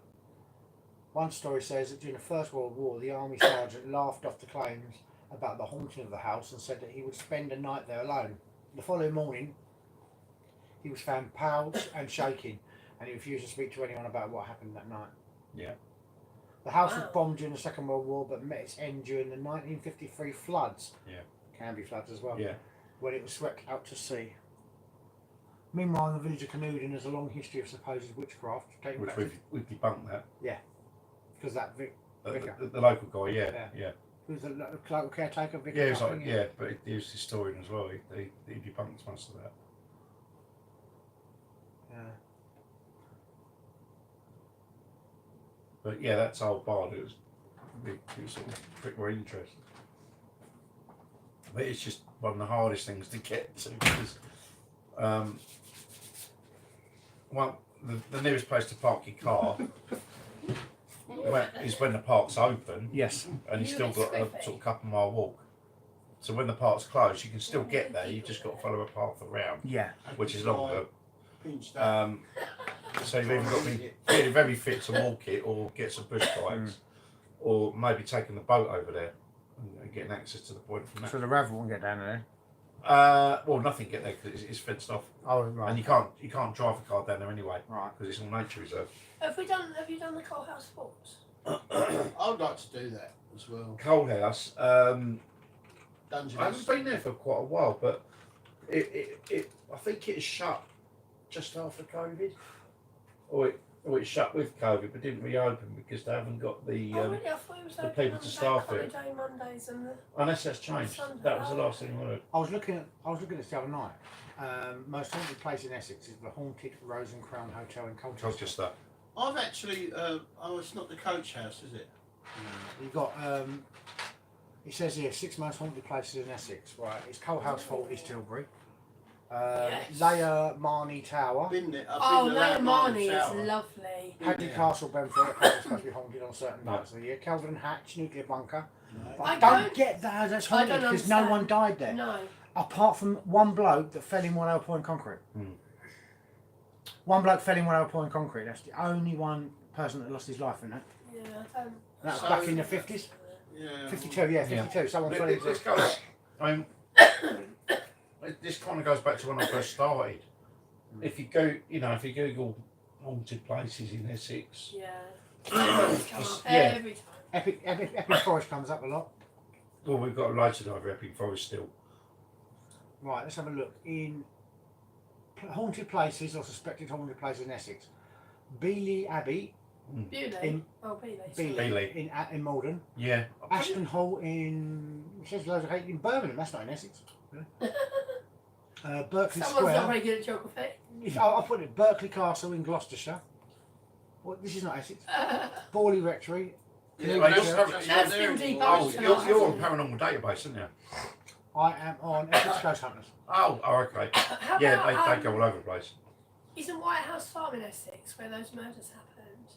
One story says that during the First World War, the army sergeant laughed off the claims about the haunting of the house and said that he would spend a night there alone. The following morning, he was found pale and shaking, and he refused to speak to anyone about what happened that night. Yeah. The house was Wow. bombed during the Second World War, but met its end during the 1953 floods. Yeah. Canby floods as well. Yeah. When it was swept out to sea. Meanwhile, in the village of Canuden, there's a long history of supposed witchcraft, dating Which back to we've debunked that. because that Vicar. The local guy, Yeah. yeah. who's the local caretaker, Vicar. Yeah, he was something, like, yeah, but he was historian as well. He debunked most of that. Yeah. But yeah, that's old Bard. It was sort of a bit more interesting. But it's just one of the hardest things to get to because, the nearest place to park your car is when the park's open, Yes. and you've still Really got a squiffy. sort of couple mile walk. So when the park's closed, you can still get there. You've just got to follow a path around, Yeah. which is longer. Pinched up. So you've either got to be feeling very fit to walk it, or get some bush bikes, or maybe taking the boat over there and getting access to the point from that. So the ravel won't get down there. Well, nothing get there because it's fenced off, Oh, right. and you can't drive a car down there anyway Right. because it's all nature reserve. Have you done the Coal House Sports? I would like to do that as well. Coal House. Dungeon. I haven't been there for quite a while, but I think it shut just after COVID, or it shut with COVID, but didn't reopen because they haven't got the. Oh, really? I thought it was the open people on to the staff bank it. holiday Mondays and the... Unless that's changed. Sunday. That was the last thing I heard. I was looking at this the other night. Most haunted place in Essex is the haunted Rose and Crown Hotel in Colchester. Colchester. I've actually. Oh, it's not the coach house, is it? You've got. It says here 6 most haunted places in Essex. Right, it's Coal House Fort, East Tilbury. Yes. Layer Marney Tower. Been there. Oh, been no, around Marnie Tower. is lovely. Hagley Yeah. Castle, Benford, apparently supposed to be haunted on certain No. nights of the year. Kelvin Hatch, nuclear bunker. No. But I I don't don't- get that that's I haunted don't because no understand. one died there. No. Apart from one bloke that fell in 1 hour pouring concrete. One bloke fell in 1 hour pouring concrete. That's the only one person that lost his life in that. Yeah, I don't... That was So- back in the 50s? Yeah. 52, yeah, 52. Someone fell into Let's go. I mean, this kind of goes back to when I first started. If you go, if you Google haunted places in Essex, Yeah. It's come up Yeah. every time. Epping Forest comes up a lot. well, we've got loads of over Epping Forest still. Right, let's have a look. In haunted places or suspected haunted places in Essex, Beeley Abbey Bewley. in Oh, Bewley. Beeley, Beeley. in Malden, Yeah. Ashton Hall in it says loads of in Birmingham. That's not in Essex. Berkeley Someone's not Square. very good at geography. I'll put it. Berkeley Castle in Gloucestershire. Well, this is not Essex. Borley Rectory. Yeah, Well, that's- you're- that's that's there been anymore. Oh, debunked. you're on Paranormal Database, aren't you? I am on Essex Ghost Hunters. Oh, okay. How Yeah, about, they go all over the place. Isn't White House Farm in Essex where those murders happened?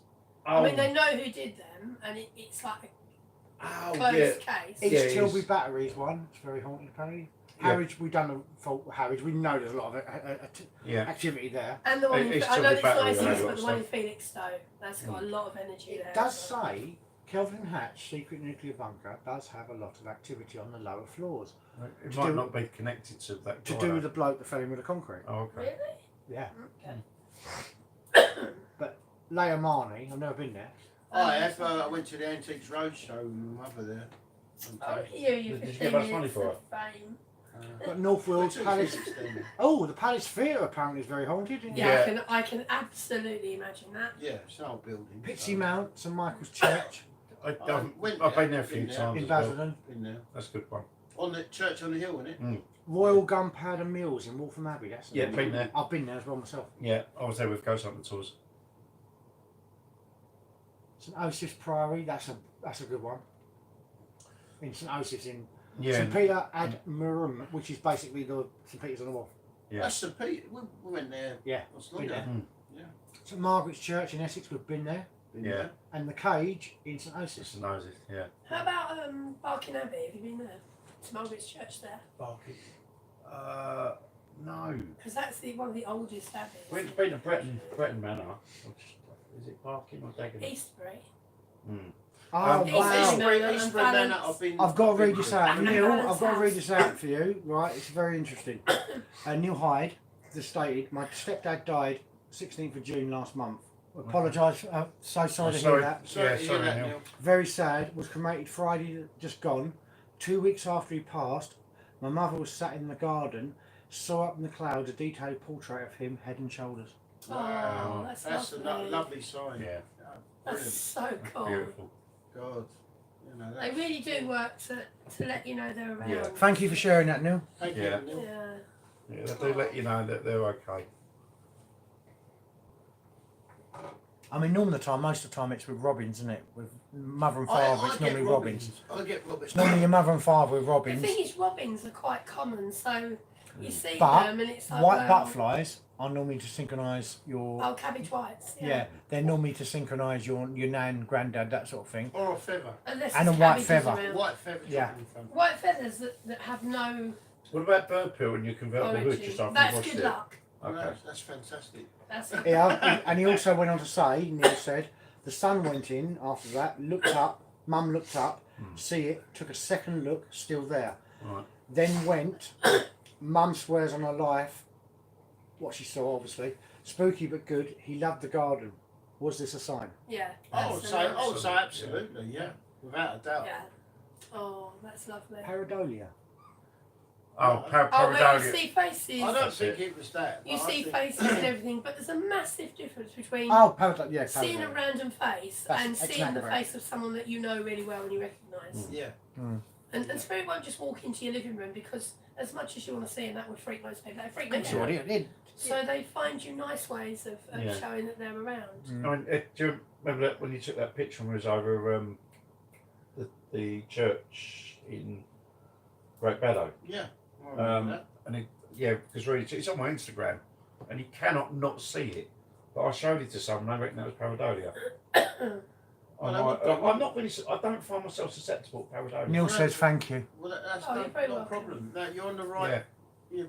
Oh, I mean, they know who did them, and it's like a oh closed yeah. case. Yeah, East it Tilbury is. Batteries one. It's very haunted apparently. Yeah. Harwich, we've done a fault with Harwich. We know there's a lot of Yeah. And activity there. the one It's I know Tilbury it's not Battery, Essex, yeah, but the lots one of in Felixstowe, that's got a lot of energy there. It does as well. say Kelvin Hatch secret nuclear bunker does have a lot of activity on the lower floors It To might do- not be connected to that. to guy, do though. with the bloke that fell in with the concrete. Oh, okay. Really? Yeah. Okay. Leia Marnie, I've never been there. I have. I went to the Antiques Roadshow with my mother there. Oh, here you Did you 15 give us money minutes for of fame. But North Wales Two Palace. visits then. Oh, the Palace Theatre apparently is very haunted. Isn't it? Yeah, Yeah. I can absolutely imagine that. Yeah, it's an old building. Pitsea Mount, St Michael's Church I've went been there, there a few been there. times. in as well. Basildon. Been there. That's a good one. On the church on the hill, isn't it? Royal Gunpowder Mills in Waltham Abbey. That's Yeah, been there. I've been there as well myself. Yeah, I was there with Ghost Hunter Tours. St Osyth's Priory. That's a good one. In St Osyth's in Yeah. St Peter ad Murum, which is basically the St Peter's on the Wharf. Yeah. That's St Peter. We went there. Yeah, What's been longer? there. St Margaret's Church in Essex. We've been there. Been Yeah. there. And the Cage in St Osyth's. Just knows it. Yeah. How about Barking Abbey? Have you been there? St Margaret's Church there? Barking. No. Because that's one of the oldest abbeys. We've been to Breton Manor. Which, is it Barking or Dagenham? Eastbury. Mm. Oh It's wow! Eastbury. Eastbury Manor, I've been. I've got to read been this to. out. And Neil, Balance I've got to read House. this out for you. Right, it's very interesting. Neil Hyde just stated, my stepdad died 16th of June last month. Apologise. So sorry to hear that. Sorry Yeah, to hear sorry, that, Neil. Neil. Very sad. Was cremated Friday just gone. 2 weeks after he passed, my mother was sat in the garden, saw up in the clouds a detailed portrait of him, head and shoulders. Oh, That's a lovely. lovely sign. Yeah. That's Brilliant. so cool. Beautiful. God. You know, They that's, really do work to let you know they're around. Yeah. Thank you for sharing that, Neil. Thank Yeah. you, Neil. Yeah. Yeah, they do let you know that they're okay. I mean, normally most of the time it's with Robins, isn't it? With mother and I father, it's get normally Robins. I get Robins. It's normally your mother and father with The Robins. thing is, robins are quite common, so you see But them and it's like, White well, butterflies are normally to synchronise your. Oh, cabbage whites. Yeah. Yeah, they're normally to synchronise your nan, granddad, that sort of thing. Or a feather. Unless And it's a white cabbages feather. around. White feather. Yeah. in front. White feathers that have no What about bird poo and your convertible hood origin. just after That's you washed good it? luck. Okay. That's fantastic. That's it. Yeah, and he also went on to say, Neil said, the son went in after that, looked up, mum looked up, see it, took a second look, still there. Right. Then went, mum swears on her life, what she saw obviously, spooky but good, he loved the garden. Was this a sign? Yeah. I would that's say, a- I would say absolutely, yeah, without a doubt. Yeah. Oh, that's lovely. Pareidolia. Oh, Oh, wait, you Pareidolia. see faces. I don't That's think it. it was that. You but I see think- faces and everything, but there's a massive difference between Oh, Pareidolia, yeah, seeing a Pareidolia. random face That's and seeing exactly the right. face of someone that you know really well and you recognise. Yeah. And spirit won't just walk into your living room because as much as you want to see, and that would freak most people, that freak me Sure, out. it did. So they find you nice ways of Yeah. showing that they're around. I mean, do you remember that when you took that picture when we was over the church in Great Baddow? Yeah. I remember that. And it, yeah, because really, it's on my Instagram, and you cannot not see it. But I showed it to someone, I reckon that was Pareidolia. I'm not really. I don't find myself susceptible to Pareidolia. Neil Well, says thank you. Well, that's Oh, you're very not a welcome. problem. No, you're on the right. Yeah.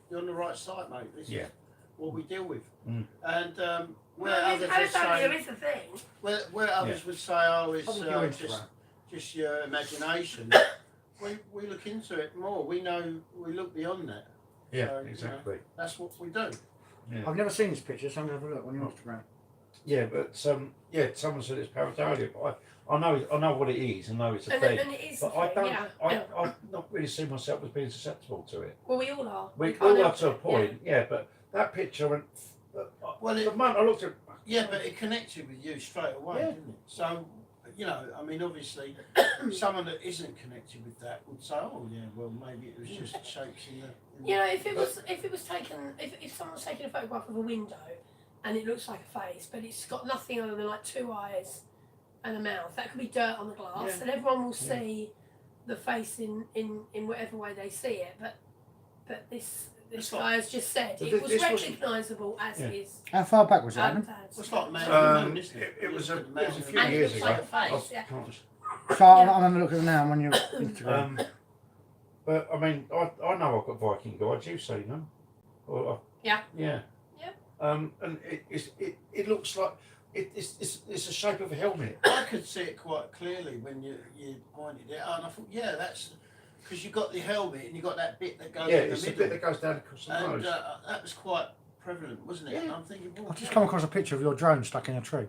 You're on the right side, mate. This Yeah. is what we deal with. Mm. And where Well, others would Pareidolia say, is a thing. where others would say, oh, it's Probably your Instagram. just your imagination. we look into it more. We know. We look beyond that. Yeah, So, you know, exactly. that's what we do. Yeah. I've never seen this picture, so I'm going to have a look on your Instagram. Yeah, but someone said it's pareidolia, but I know what it is. I know it's a And, thing. and it is. But a I thing, don't. yeah. I've not really seen myself as being susceptible to it. Well, we all are. We can't all are help to a it, point, yeah. But that picture went. Well, The moment I looked at. Yeah, but it connected with you straight away, Yeah. didn't it? So, you know, I mean, obviously, someone that isn't connected with that would say, "Oh, yeah, well, maybe it was just shapes in the." You know, if it was taken, if someone's taken a photograph of a window, and it looks like a face, but it's got nothing other than like 2 eyes and a mouth, that could be dirt on the glass, Yeah. and everyone will see the face in whatever way they see it. But this It's guy has just said But it was this wasn't- recognisable as Yeah. his. How far back was that, Adam? It's like man on the moon, isn't it? It was a Look at the man on the few moon. And it years looks ago. like a face, yeah. So I'm going to look at it now on your Instagram. But I mean, I know I've got Viking guides. You say no? Or, Yeah. Yeah. Yep. And it looks like it's the shape of a helmet. I could see it quite clearly when you pointed it out, and I thought, yeah, that's because you got the helmet and you got that bit that goes Yeah, in the it's the middle, bit that goes down across the and nose. that was quite prevalent, wasn't it? Yeah. And I'm thinking, well, I've just come across a picture of your drone stuck in a tree.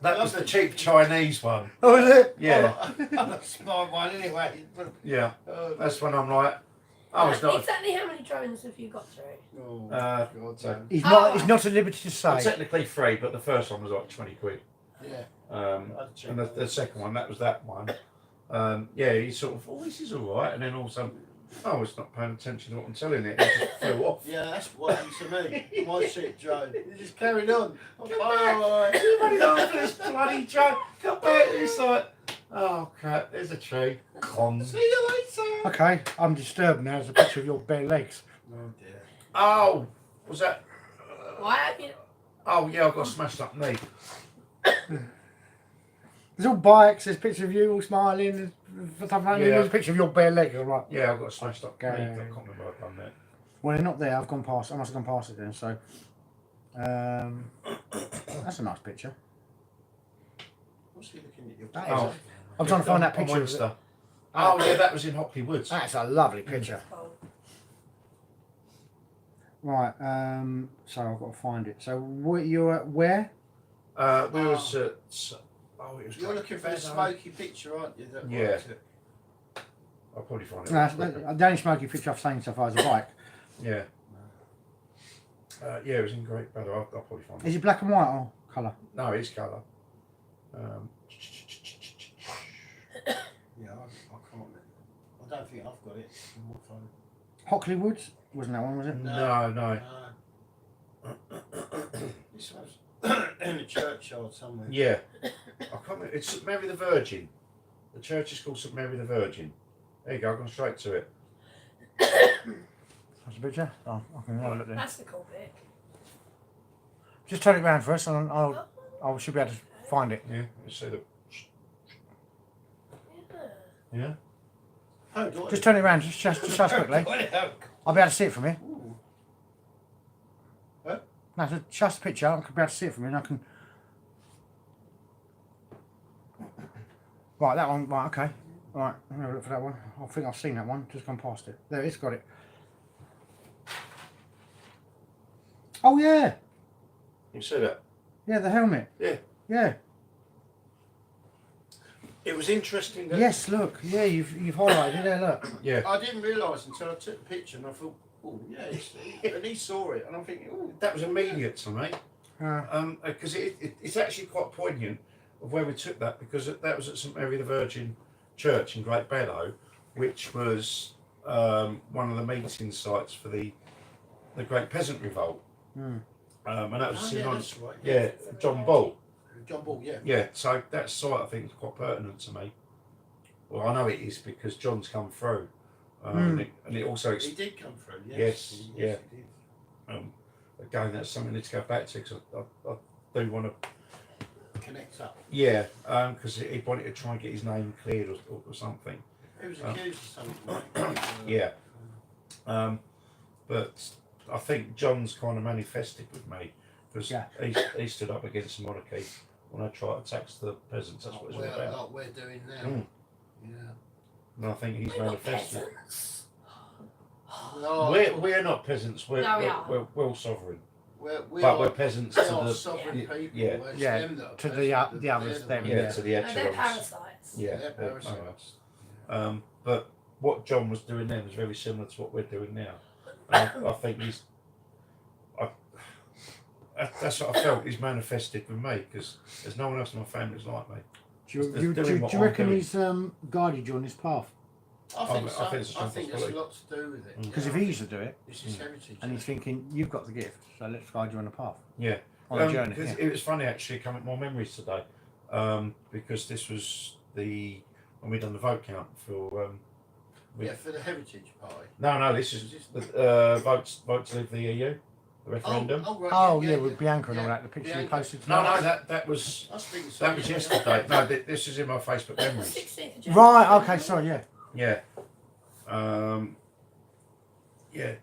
That was the cheap Chinese one. Oh, is it? Yeah, That's my one anyway. yeah. Oh, That's when I'm like, I was not. Exactly how many drones have you got through? oh, God, so He's Oh. not at liberty to well, say. technically free, but the first one was like 20 quid. yeah. And the second one, that was that one. Yeah, he sort of, oh, this is all right, and then all of a sudden, oh, it's not paying attention to what I'm telling it. It just flew off. Yeah, that's what happened to me. My shit drone. It just carried on. I'm Come fine. Everybody laughed at this bloody joke. Come back, it's like, oh crap, there's a tree. Con. See you later. Okay, I'm disturbed now. There's a picture of your bare legs. Oh dear. Oh, was that? Why have you? Oh yeah, I've got a smashed up knee. There's all bikes. There's a picture of you all smiling. There's Yeah. There's a picture of your bare leg. I'm like, Yeah, I've got a smashed up knee. I Okay. can't remember I've done that. well, they're not there. I've gone past. I must have gone past it then. So, that's a nice picture. What's he looking at your That Oh. is. I'm trying to find that On picture. Of it. Wednesday. Oh yeah, that was in Hockley Woods. That's a lovely picture. Oh, Right. So I've got to find it. So you're at where? We was at. Oh, it was. You're looking for the smoky picture, aren't you? That Yeah. likes it? I'll probably find it. No, quicker. the only smoky picture I've seen so far is a bike. Yeah. Yeah, it was in great weather. I'll probably find it. Is it black and white or colour? No, it's colour. Yeah, I can't. I don't think I've got it on my phone. Hockley Woods? Wasn't that one, was it? No. This was in the churchyard somewhere. Yeah. I can't remember. It's St Mary the Virgin. The church is called St Mary the Virgin. There you go, I've gone straight to it. That's a picture? Oh, I can have a look there. that's the cool bit. Just turn it round for us and I should be able to find it. Yeah, you see the. Yeah. Yeah? Oh, do I? Just turn it round, just quickly. I'll be able to see it from here. Ooh. No, just the picture, I can be able to see it from here and I can... Right, that one, right, okay. Right, let me have a look for that one. I think I've seen that one, just gone past it. There, it's got it. Oh yeah! You see that? Yeah, the helmet. Yeah. Yeah. It was interesting that. Yes, look. Yeah, you've highlighted it there, look. Yeah. I didn't realise until I took the picture and I thought, oh yeah, and he saw it and I'm thinking, oh, That was immediate to me. Because it's actually quite poignant of where we took that, because that was at St Mary the Virgin Church in Great Barrow, which was one of the meeting sites for the Great Peasant Revolt. Mm. And that was yeah, in that's right. yeah, John Ball. John Ball, yeah. Yeah, so that site I think is quite pertinent to me. Well, I know it is because John's come through. And it also, He did come through, Yes, He did. again, that's something I need to go back to, because I do want to. Connects up. Yeah, because he wanted to try and get his name cleared or something. He was accused of something. Like Yeah. But I think John's kind of manifested with me, because Yeah. he stood up against the monarchy when I tried to tax the peasants. That's what it's all about. Like we're doing now. Mm. Yeah. and I think he's We're not manifested. peasants. No, We're not peasants. We're No, we are. we're sovereign, we but are, we're peasants we to are the sovereign people. yeah. It's Yeah, them that are to the, peasants, the others, they're them, the yeah, ones. to the No, they're echelons. parasites. Yeah, They're they- parasites. but what John was doing then was very similar to what we're doing now. And I think that's what I felt. He's manifested with me because there's no one else in my family that's like me. Do you, Just do, doing do, what do you I'm reckon doing. he's guided you on this path? I think I so. think it's a I think there's a responsibility. lot to do with it. Because you if know, he used to do it, it's his heritage. and he's thinking, you've got the gift, so let's guide you on the path, Yeah. on a journey. Because Yeah. it was funny actually coming to my memories today, because this was when we done the vote count for Yeah, for the heritage party. no, this is the vote to leave the EU, the referendum. Right, Oh yeah, with Bianca and all yeah. that, the picture you Bianca. posted. No, tonight. that was I speak that was yesterday. No, this is in my Facebook memories. 16th of January. Right. Okay. Sorry. Yeah. Yeah. Yeah.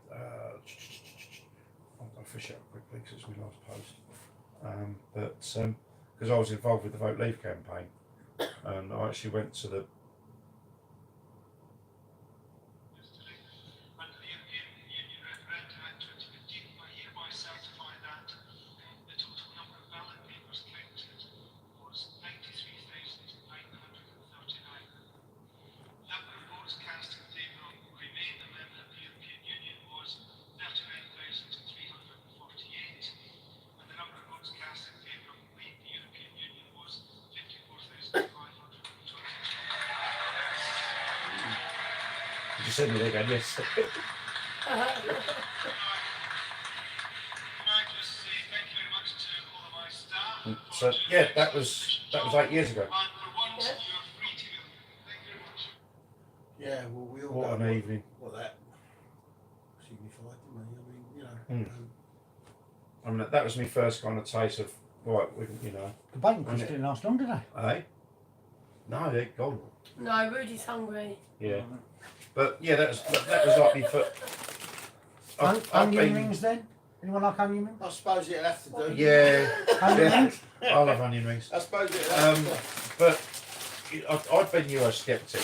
I'll fish it up quickly because it's my last post. But because I was involved with the Vote Leave campaign, and I actually went to the Did you send me there again? Yes. So yeah, that was 8 years ago. Yeah, well, we all What know an evening. what that signified, didn't we? I mean, I mean, that was my first kind of taste of right. You know, The bacon crisps didn't last long, did they? eh? No, they're gone. No, Rudy's hungry. Yeah, but yeah, that was like me for. I've Onion been- rings then? Anyone like onion rings? I suppose it'll have to do. Yeah, Onion rings? I love onion rings. I suppose it'll have to do. But I've been Eurosceptic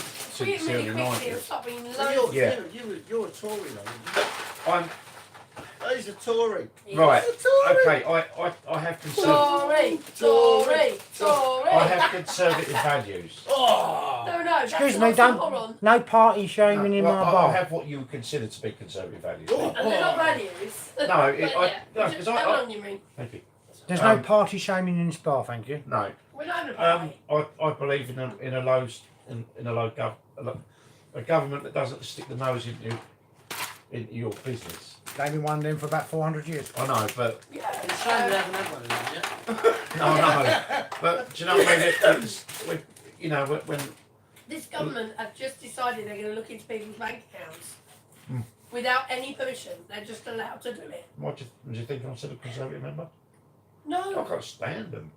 We since the really early quickly 90s. stop being Well, loads. Yeah. you're a Tory, though. I'm He's a Tory. right. He's a Tory. Okay, I have Tory, Tory, Tory. I have conservative values. Oh! No, that's Excuse not me, the don't. moron. No party shaming in Well, my I bar. have what you would consider to be conservative values. Oh. And they're not values. No, But no, yeah, 'cause just I- have an onion ring. Thank you. There's no party shaming in this bar, thank you. No. We're not having a party. I believe in a government that doesn't stick the nose into your business. They've been one then for about 400 years. I know, but It's a Yeah. shame we haven't had one of them yet. no. But do you know what I mean? It's you know when This government have just decided they're going to look into people's bank accounts Hmm. without any permission. They're just allowed to do it. what do you think I'm still a conservative member? I No, can't stand them.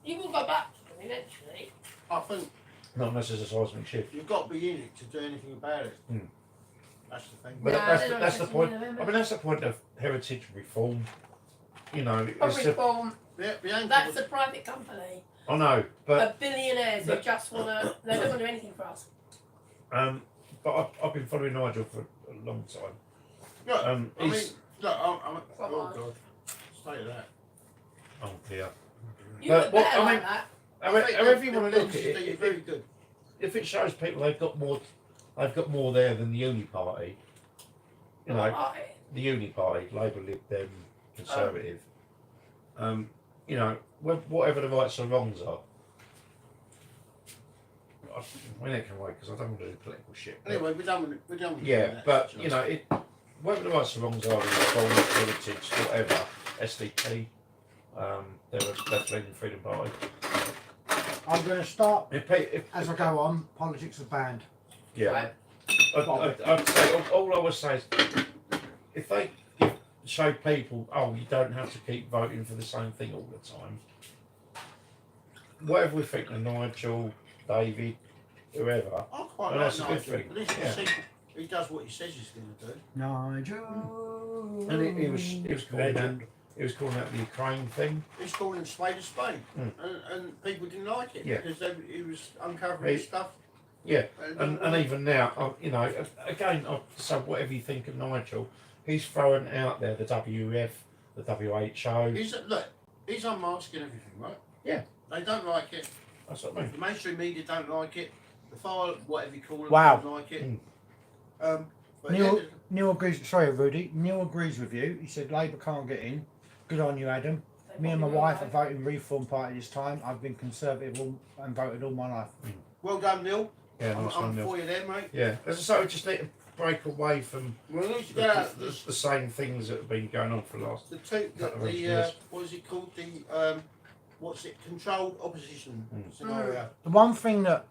you will go back to them eventually. I think Not unless there's a seismic shift. you've got to be in it to do anything about it. Hmm. That's the thing. But No, that's they're not the interested point. in them. I mean, that's the point of heritage reform. You know, Of it's reform. Bianca That's was- a private company I know, but of billionaires who but- just want to. They don't want to do anything for us. but I've been following Nigel for a long time. Look, I mean, he's look, I'm Come oh on. God, stay of that. oh dear. You But look what- better I like mean- that. However you want to look at You're it, very good. if it shows people they've got more there than the Uni Party. You know, Right. the Uni Party, Labour, Lib Dem, Conservative. You know, whatever the rights and wrongs are. We need to come away because I don't want to do political shit. but- Anyway, we're done with it. We're done with yeah, that. but you know, whatever the rights and wrongs are in reform, heritage, whatever, SDP, they're a left-leaning Freedom Party. I'm going to start, If as I go on, politics are banned. yeah, Right. I'd say all I would say is if they show people, oh, you don't have to keep voting for the same thing all the time. Whatever we think of Nigel, David, whoever, I quite and like that's a good Nigel. thing, At least you yeah. see he does what he says he's going to do. Nigel. and he was calling out the Ukraine thing. He's calling spade a spade, Mm. and people didn't like it Yeah. because he was uncovering He- stuff Yeah, and even now, you know, again, so whatever you think of Nigel, he's throwing out there the WF, the WHO. He's unmasking everything, right? Yeah. They don't like it. That's what I mean. The mainstream media don't like it. The file, whatever you call them, Wow. don't like it. But Neil agrees. Sorry, Rudy. Neil agrees with you. He said Labour can't get in. Good on you, Adam. Me and my wife are voting Reform Party this time. I've been Conservative and voted all my life. well done, Neil. Yeah, nice I'm one, Neil. for you there, mate. Yeah, as I say, we just need to break away from We need to get out the same things that have been going on for the last. the what is it called? The what's it? Controlled opposition scenario. The one thing that,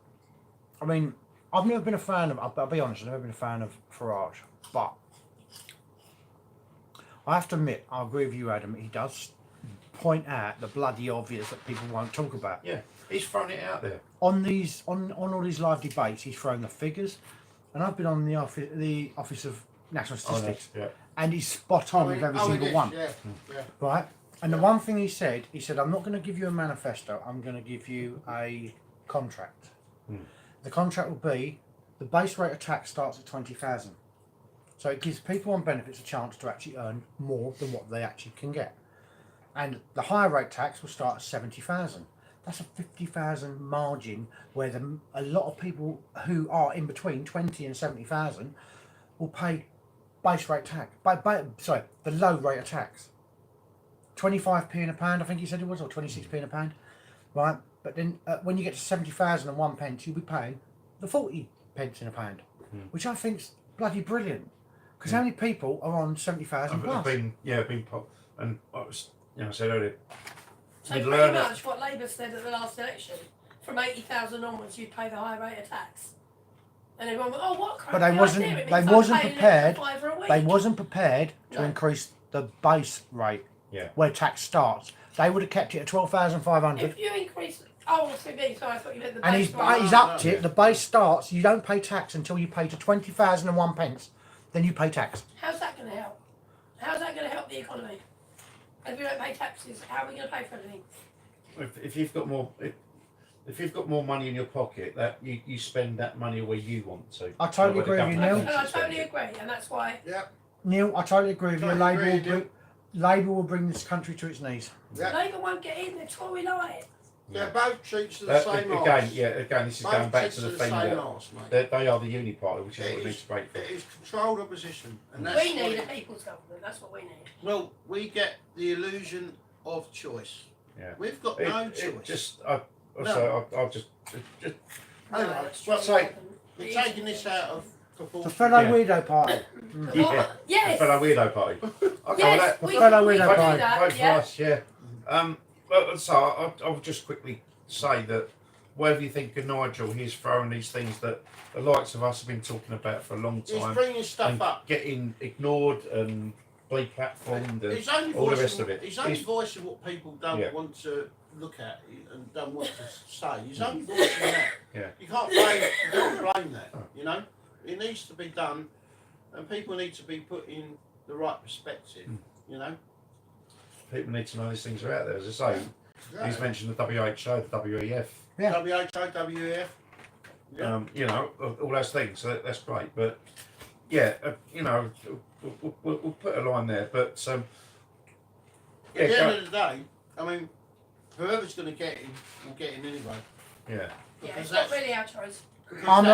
I mean, I've never been a fan of. I'll be honest. I've never been a fan of Farage, but I have to admit, I agree with you, Adam. He does point out the bloody obvious that people won't talk about. Yeah, he's thrown it out there. On all these live debates, he's thrown the figures, and I've been on the Office of National Statistics, Yeah. and he's spot on with every single one. Yeah. Right? And the one thing he said, I'm not going to give you a manifesto, I'm going to give you a contract. The contract will be, the base rate of tax starts at 20,000. So it gives people on benefits a chance to actually earn more than what they actually can get. And the higher rate tax will start at 70,000. That's a 50,000 margin where a lot of people who are in between 20 and 70,000 will pay base rate tax. The low rate of tax. 25p in a pound, I think he said it was, or 26p in a pound, right? But then when you get to 70,001 pence, you'll be paying the 40 pence in a pound, which I think's bloody brilliant. Because how many people are on 70,000 plus? And I was, I said earlier. So pretty much what Labour said at the last election, from 80,000 onwards, you'd pay the higher rate of tax. And everyone went, oh, what crap. But they wasn't prepared. They wasn't prepared to increase the base rate. Yeah. Where tax starts, they would have kept it at 12,500. If you increase, sorry, I thought you meant the base. And he's upped it. The base starts. You don't pay tax until you pay to 20,001 pence. Then you pay tax. How's that going to help? How's that going to help the economy? If we don't pay taxes, how are we going to pay for everything? If you've got more, if you've got more money in your pocket, that you spend that money where you want to. I totally agree with you, Neil. And I totally agree, and that's why. Yeah. Neil, I totally agree with you. Labour will bring this country to its knees. Yeah. Labour won't get in. They're Tory light. Yeah, both cheeks are the same arse. Again, this is Both going back cheeks to the are thing same that arse, mate. they are the uni party, which is what we need to break for. It is controlled opposition, and that's We need a people's government. That's what we need. Well, we get the illusion of choice. Yeah. We've got no choice. I'll just Anyway, well, so we're taking this out of proportion. The fellow weirdo party. yeah. Yes. The fellow weirdo party. Okay, Yes. The fellow we weirdo can party. do that. Vote for Yeah. us, yeah. But so I'll just quickly say that whatever you think of Nigel, he's throwing these things that the likes of us have been talking about for a long He's time, bringing stuff and up. getting ignored and deplatformed and He's only all the rest of it. He's only voicing what people don't want to look at and don't want to say. He's only voicing that. Yeah. You can't blame that. You know, it needs to be done, and people need to be put in the right perspective. You know, people need to know these things are out there. As I say, he's mentioned the WHO, the WEF. Yeah. WHO, WEF. Yeah. You know, all those things. So that's great. But yeah, you know, we'll put a line there. But at the end of the day, I mean, whoever's going to get in will get in anyway. Yeah. Yeah, it's not really our choice. I'm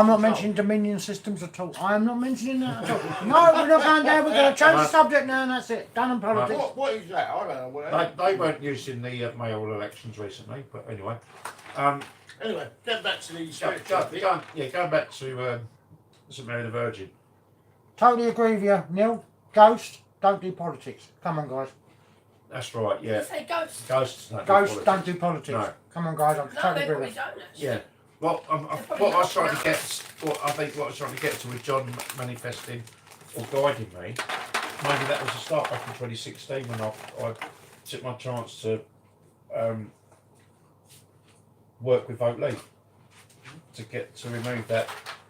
not mentioning Dominion systems at all. I'm not mentioning that at all. No, we're not going there. We're going to change the subject now, and that's it. Done in politics. What is that? I don't know what that is. They weren't used in the mayoral elections recently, but anyway. Anyway, get back to the going back to St Mary the Virgin. Totally agree with you, Neil. Ghost, don't do politics. Come on, guys. That's right. Yeah. You say ghosts. Ghosts Don't do politics. No. Come on, guys. I'm No, totally they agree probably with don't you. actually. Yeah. Well, what I was trying to get, what I was trying to get to with John manifesting or guiding me, maybe that was the start back in 2016 when I took my chance to work with Vote League to remove that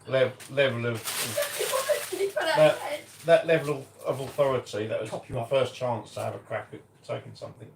level of that level of authority. That was my first chance to have a crack at taking something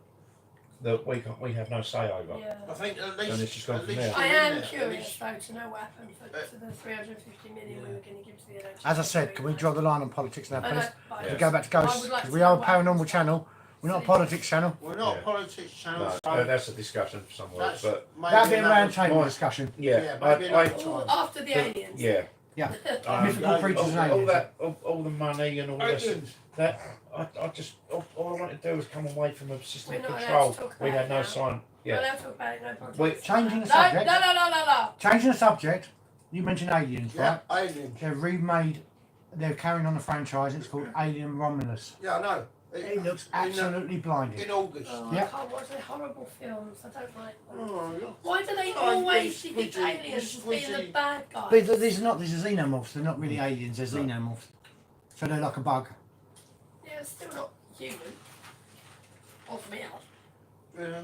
that we have no say over. Yeah. I think at And it's least, just gone at from least there. I you're in am there, at curious least- though to know what happened to the 350 million we were going to give to the NHS. As I said, can we draw the line on politics now, I please? know, but If we Yeah. go back to I ghosts, would like because to we know are a what happens paranormal to channel, we're not a So- politics channel. We're not Yeah. a politics channel, No, so that's a discussion for somewhere. that's But maybe That'd be a another round table Mine- discussion. yeah, Yeah, I, maybe I, another Ooh, time. after the aliens. yeah. Yeah. all, Mythical creatures and aliens. that, all the money and all this. Aliens. That I just all I wanted to do was come away from a system We're of not allowed control. to talk We about had it no now. sign. We're Yeah. allowed to talk about it, no politics. Wait, changing the No, subject. No. Changing the subject, you mentioned aliens, Yeah, right? aliens. They've remade, they're carrying on the franchise, it's called Alien Romulus. Yeah, I know. It looks in, absolutely blinding. in August. Oh, Yeah. I can't watch the horrible films. I don't like them. Oh, yeah. Why do they Oh, always you depict squidgy, aliens you as being the squidgy. bad guys? But these are xenomorphs, they're not really aliens, they're xenomorphs. So they're like a bug. Yeah, it's still not human. Or from out. Yeah.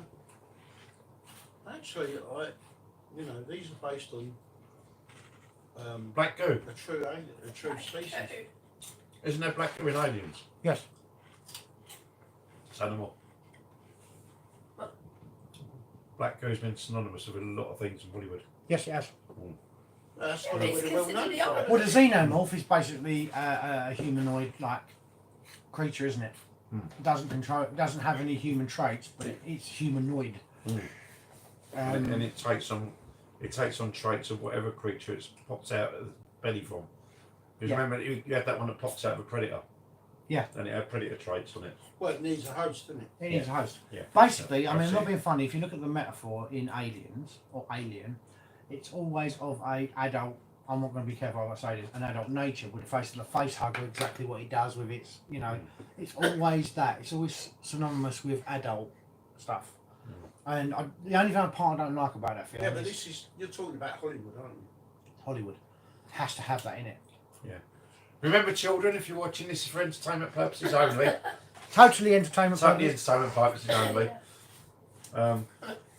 Actually, these are based on Black goo. a true species. Okay. Isn't there black goo in aliens? Yes. Say no more. What? Black goo's been synonymous with a lot of things in Hollywood. Yes, it has. That's Yeah, what but it it's would have well considered known the for. other- Well, the xenomorph is basically a humanoid like creature, isn't it? It doesn't have any human traits, but it's humanoid. And it takes on traits of whatever creature it pops out of the belly from. Because Yeah. remember, you had that one that pops out of a predator. Yeah. And it had predator traits on it. Well, it needs a host, doesn't it? It needs a host. Yeah. Basically, I mean, I've I'm not seen being funny. If you look at the metaphor in Aliens or Alien, it's always of a adult. I'm not going to be careful what I say. This, an adult nature with the face hugger, exactly what he does with its. It's always that. It's always synonymous with adult stuff. And the only part I don't like about that film Yeah, but is you're talking about Hollywood, aren't you? Hollywood has to have that in it. Remember, children, if you're watching this for entertainment purposes only. Totally entertainment. Totally purposes. entertainment purposes only.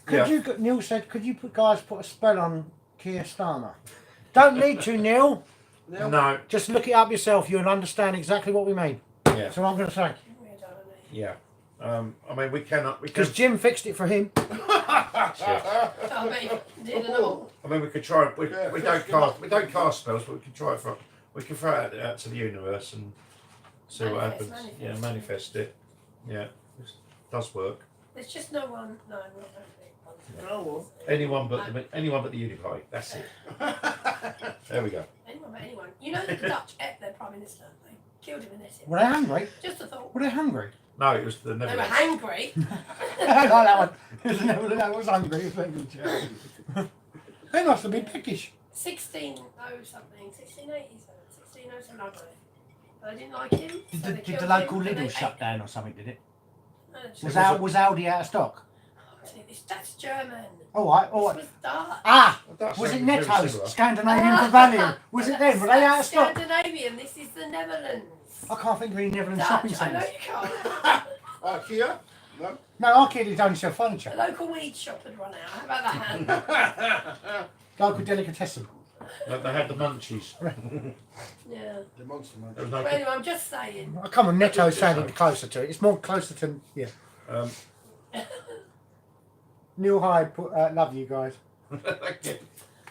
Could you, Neil said, could you guys put a spell on Keir Starmer? Don't need to, Neil. No. Just look it up yourself. You'll understand exactly what we mean. Yeah. That's what I'm going to say. Weird, aren't they? Yeah. I mean, we cannot. Because Jim fixed it for him. Yeah. I mean, didn't know. I mean, we could try. We Yeah, don't cast spells, but we can try it for. We can throw it out to the universe and see what happens. Manifest. Yeah, manifest it. Yeah, it does work. There's just no one. No, not everybody. No one. Anyone but the Unipie. That's it. There we go. Anyone but anyone. You know the Dutch ate their Prime Minister. They killed him in Essex. Were they hungry? Just a thought. Were they hungry? No, it was the They were Netherlands. hangry. I like that one. That was hungry. They must have been pickish. 16 something, 1687, 1607, I got it. But they didn't like him. Did so they the killed local him and they Lidl shut ate down or something, did it? him. No, Was, just- was Aldi out of stock? That's German. All right, all This right. was Dutch. Ah! That Was it sounds very Netto's? similar. Scandinavian Pavilion? Was it them? Were they out of stock? Scandinavian, this is the Netherlands. I can't think of any Netherlands shopping Dutch, I know centres. you can't. IKEA? No. No, our kid only sell The furniture. local weed shop had run out. How about that? Local delicatessen. They had the munchies. Yeah. The monster man. There was But no. anyway, I'm just saying. Oh, come on, Netto's sounded closer to it. It's more closer to, yeah. Um, Neil Hyde, love you guys.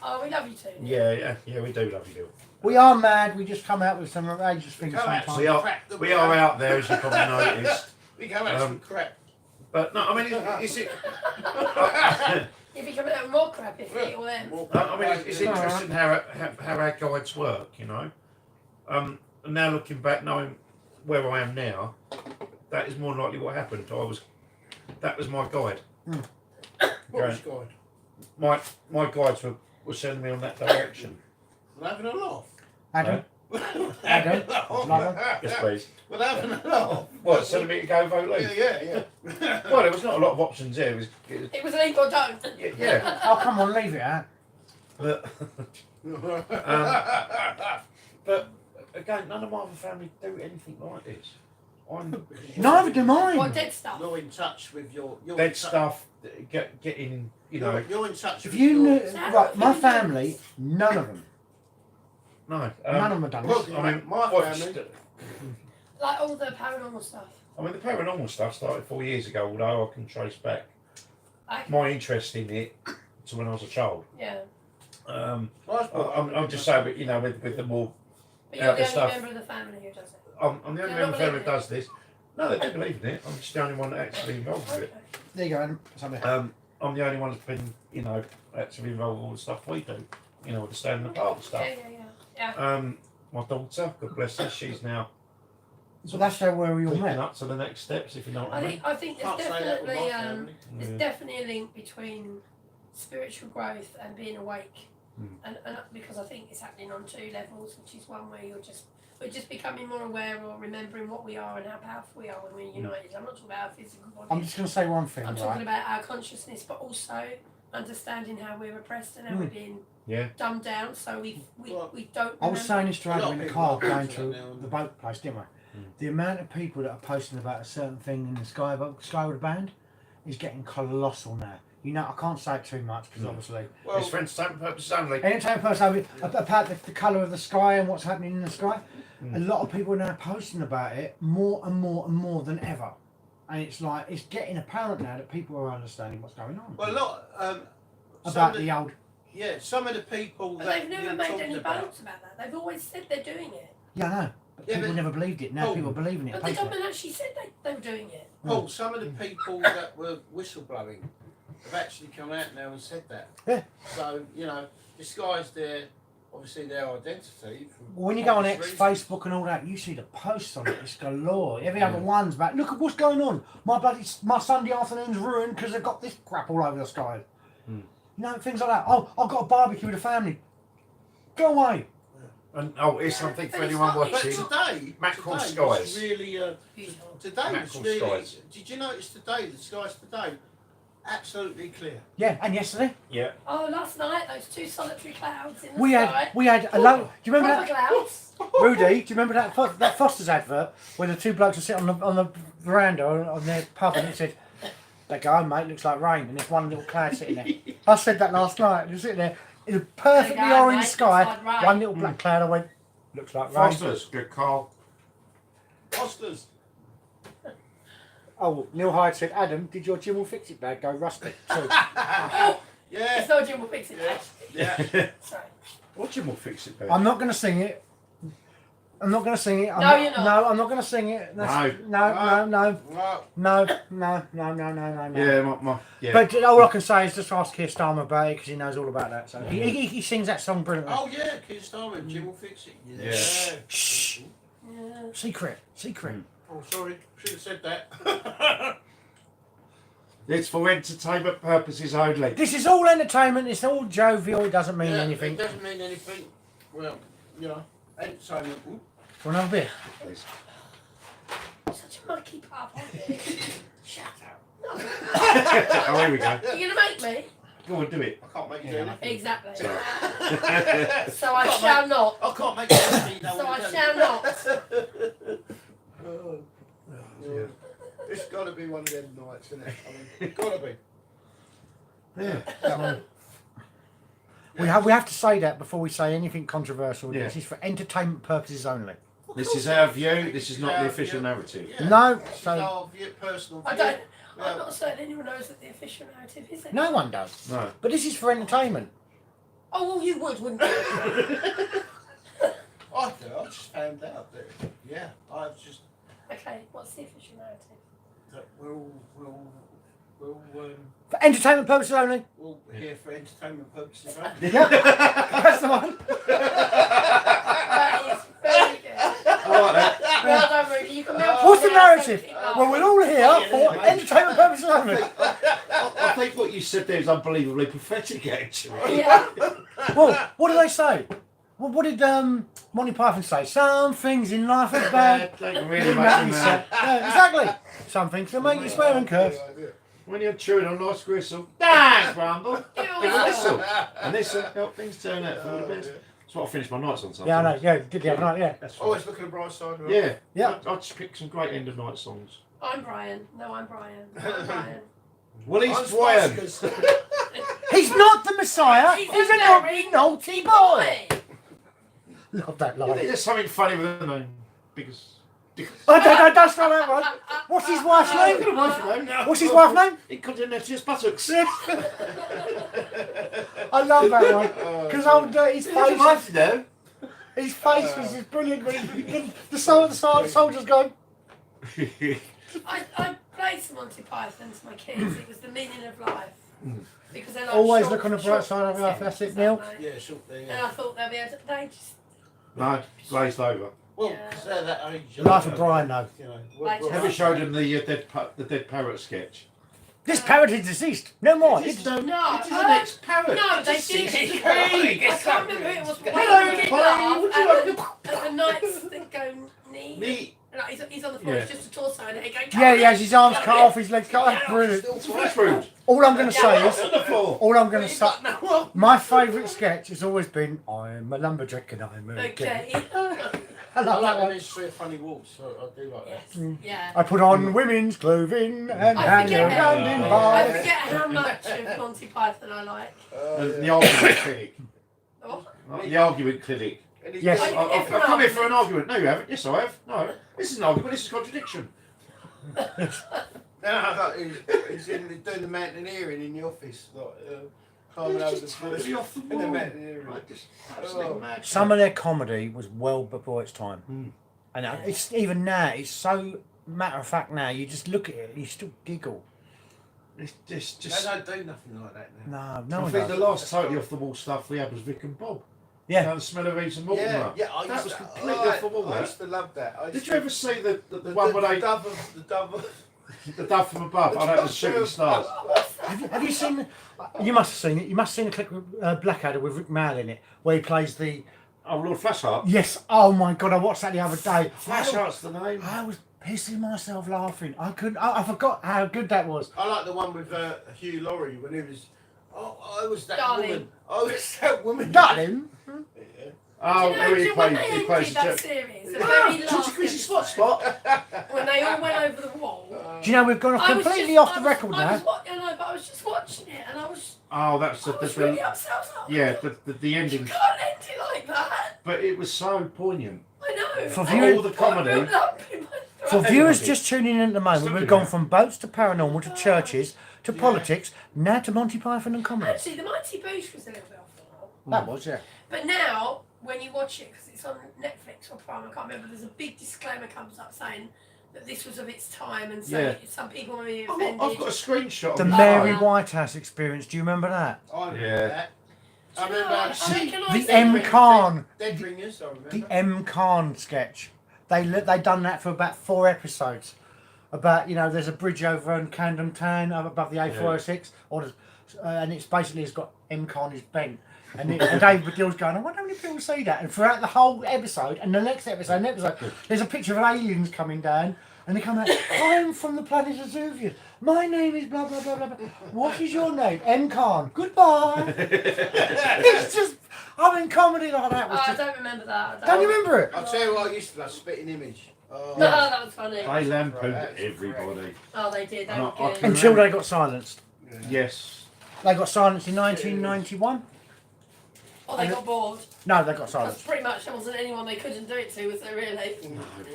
Oh, we love you too. yeah, we do love you, Neil. We are mad. We just come out with some outrageous things Come out. sometimes. We are, Crap that we we are have. out there, as you probably noticed. We go out some crap. But no, I mean, is it? You'd be coming out with more crap if you eat all them. I mean, it's interesting how our guides work, you know. And now looking back, knowing where I am now, that is more likely what happened. That was my guide. What was God? My guides were sending me on that direction. We're having a laugh. Adam? Adam? Yes, please. We're having a laugh. What, sending me to go vote leave? Yeah. Well, there was not a lot of options there. It was leave or don't. Yeah. Oh, come on, leave it out. But, but again, none of my other family do anything like this. I'm Neither do mine. What dead stuff? You're in touch with your... You're dead in touch- stuff, getting, you know. You're in touch If with you your... knew, right, my family, none of them. No. None of them have done Well, this. I mean, my what's- family... Like all the paranormal stuff. I mean, the paranormal stuff started 4 years ago, although I can trace back Okay. my interest in it to when I was a child. Yeah. I'm just saying, but you know, with the more But you're the only stuff. member of the family who does it. I'm the only You're member not of the family believing that does this. No, they do believe in it. I'm just the only one that actually involved with Okay. it. There you go, Adam. Something. I'm the only one that's been, you know, actually involved with all the stuff we do. You know, with the stand in the park stuff. Yeah. My daughter, God bless her, she's now So that's where we all looking met. up to the next steps, if you know what I mean. I think there's Can't say that with my definitely family. there's Yeah. definitely a link between spiritual growth and being awake, and because I think it's happening on two levels, which is one where we're just becoming more aware or remembering what we are and how powerful we are when we're united. I'm not talking about our physical body. I'm just going to say one thing, I'm right? talking about our consciousness, but also understanding how we're oppressed and how we're being dumbed down. So we don't. I was saying this to A lot Adam of in the people car are going into to that now, aren't the they? boat place, didn't we? The amount of people that are posting about a certain thing in the Skyward Band is getting colossal now. You know, I can't say it too much because obviously Well, It's for entertainment purposes only. anytime person about the colour of the sky and what's happening in the sky, a lot of people are now posting about it more and more and more than ever. And it's like it's getting apparent now that people are understanding what's going on. well, a lot. About the old. Yeah, some of the people But that they've never you're made talking any about. bones about that. They've always said they're doing it. Yeah, I know. But Yeah, people but- never believed it. Now Oh. people believe in it. But the pay for it. government actually said they were doing it. Paul, some of the people that were whistleblowing have actually come out now and said that. Yeah. So, you know, disguised obviously their identity. When you go on obvious X, reasons. Facebook and all that, you see the posts on it. It's galore. Every other one's about, look at what's going on. My Sunday afternoon's ruined because they've got this crap all over the sky. You know, things like that. Oh, I've got a barbecue with the family. Go away. And it's something for But it's anyone not- But watching. today, Mackerel today skies. was really, Beautiful. today was Mackerel really, skies. did you notice today, the skies today, absolutely clear. Yeah, and yesterday Yeah. Oh, last night those two solitary clouds in the we sky. had a load. Do you remember Proper that, clouds. Rudy? Do you remember that Foster's advert where the two blokes were sitting on the veranda on their pub and it said, "They go home, mate. Looks like rain," and there's one little cloud sitting there. I said that last night. You're sitting there in a perfectly They go home, orange mate, sky, looks like rain. one little black cloud. I went, "Looks like rain." Foster's, good call. Fosters. Oh, Neil Hyde said, "Adam, did your Jim will fix it bag go rusty too?" Yeah. It's not Jim will fix it. Yeah. Sorry. What Jim will fix it, babe? I'm not going to sing it. I'm not going to sing it. You're not. No, I'm not going to sing it. No, Right. no. Yeah, But all I can say is just ask Keir Starmer about it because he knows all about that. So he sings that song brilliantly. Oh yeah, Keir Starmer, Jim will fix it. Yeah. Shh. Yeah. Secret. Oh, sorry, should have said that. It's for entertainment purposes only. This is all entertainment. It's all jovial. It doesn't mean anything. It doesn't mean anything. Well, you know, entertainment. For another beer. Please. Such a mucky pup, aren't you? Shut up. No. Oh, here we go. You're going to make me? Go on, do it. I can't make you do anything. Exactly. Sorry. So I shall not. I can't make you do anything. you don't So I want to do. shall not. Yeah. It's got to be one of them nights, isn't it? I mean, got to be. Yeah. We have to say that before we say anything controversial. Yeah. This is for entertainment purposes only. This is our view. This is not the official narrative. Yeah. No, This is so our personal view. I don't. Yeah. I'm not certain anyone knows that the official narrative is it. no one does. No. But this is for entertainment. Oh, well, you would, wouldn't you? I do. I just found out that. Yeah, I've just Okay, what's the official narrative? that we'll For entertainment purposes only. here for entertainment purposes. Only. Yeah, that's the one. That is very good. I like that. Well done, Rudy. You can milk What's the it now, so narrative? keep Well, laughing. we're all here for entertainment purposes only. I think what you said there is unbelievably prophetic, actually. Yeah. Well, what do they say? Well, what did Monty Python say? Some things in life are bad. Don't really make Yeah, me mad. exactly. Some things will make you swear and curse. When you're chewing on nice gristle, dance, Bramble. Ew. Whistle. And this will help things turn out for the best. That's what I finish my nights on sometimes. Yeah, I know. Yeah, did the other night. Yeah. That's Always right. look at the bright side. Right? Yeah. Yeah. I just pick some great end of night songs. I'm Brian. No, I'm Brian. I'm Brian. Well, he's I'm Dwayne. Spice, He's not the Messiah. He's He's a a very naughty, naughty boy. Boy. Love that Yeah, line. there's something funny with the name. Because Don't start that one. What's his wife's name? What's his wife's name? It comes in there to his buttocks. I love that one because his face. though. His face was just brilliant. The soldiers going. I played some Monty Python to my kids. It was the meaning of life. Because they like Always short- look on the bright short side of life. That's it, Neil. like- Yeah, sure thing. And I thought they'll be able to. They just. No, glazed over. Well, Yeah. because they're that age. Life of Brian, though. You know, Like we're- Have you showed him the dead parrot sketch? This parrot is deceased. No more. It is It's- no, No, it is an ex-parrot. No, they It's a did. sexy I parrot. can't remember who it was. But Hello, they did Polly, laugh would you at like the knights that go knee. Neat. Like he's on the floor. Yeah. It's just a torso, and they go. Yeah, he has his arms cut off, his legs cut off. That's brilliant. It's fresh fruit. All I'm going to say is, Wonderful. all I'm going to say, my favourite sketch has always been, I'm a lumberjack and I'm a Okay. I I love that like when one. it's three funny walks, so I do like that. Yes. Yeah. I put on women's clothing and I hang forget around how- in I bars. forget how much of Monty Python I like. The argument clinic. Oh, The argument clinic. Yes. I've come here for an argument. No, you haven't. Yes, I have. No, this is an argument. This is contradiction. No, I thought he's doing the mountaineering in the office, like climbing over the Just totally cliff. off the In the wall. mountaineering. Like, just absolutely mad. Some of their comedy was well before its time. Mm. And it's even now, it's so matter of fact now, you just look at it and you still giggle. It's They just. don't do nothing like that now. No I one think the does. last totally off the wall stuff we had was Vic and Bob. You Yeah. know, the smell of Eves and Mortimer. Yeah, I That used was to, completely off the wall. I That. used to love that. I used Did to- you ever see the the one where they dove the dove from above? Oh, that was Shooting Stars. Have you seen? You must have seen it. You must have seen a clip with Blackadder with Rick Mayall in it, where he plays the. Oh, Lord Flashheart. Yes. Oh my God! I watched that the other day. Flashheart's the name. I was pissing myself laughing. I couldn't. I forgot how good that was. I like the one with Hugh Laurie when he was. Oh, I was that Darling. woman. I was that woman. Darling. Yeah. Oh, do you know, he when played. they He plays ended that the. series, the Ah, very Georgie last Chrissy episode, Spot. when they all went over the wall. Do you know we've gone I was completely just- off the I was- record I now? was I know, but I was just watching it, and I was Oh, that's really upset. I was like, yeah, the you ending. can't end it like that. But it was so poignant. I know. For I viewers- All the comedy. got a lump in my For throat. viewers just tuning in at the moment, Stop we've it gone now. from boats to paranormal to churches to politics, now to Monty Python and comedy. Actually, the Mighty Boosh was a little bit off the wall. That was, yeah. But now, when you watch it, because it's on Netflix or Prime, I can't remember, there's a big disclaimer comes up saying that this was of its time, and so Yeah. some people may be I've offended. got a screenshot. The of Mary Oh. Whitehouse experience, do you remember that? I remember Yeah. that. Do I you know, remember. I recognise The it. M. Khan. Dead Ringers, I remember. The M. Khan sketch. They done that for about 4 episodes. About, you know, there's a bridge over in Camden Town above the A406, and it's basically got M. Khan is bent. And David Baddiel's going, I wonder how many people see that. And throughout the whole episode, and the next episode, there's a picture of aliens coming down, and they come out, I'm from the planet Azuvian. My name is blah, blah, blah, blah, blah. What is your name? M. Khan. Goodbye. It's just, I mean, comedy like that was Oh, I just... don't remember that. Don't you remember it? I'll tell you what I used to love, Spitting Image. Oh, No, that was funny. They lampooned Right, that's everybody. Oh, they did. They And were I good. can- Until they got silenced. Yes. They got silenced in 1991. Or they got bored. No, they got That's silenced. pretty much, there wasn't anyone they couldn't do it to, was there really? It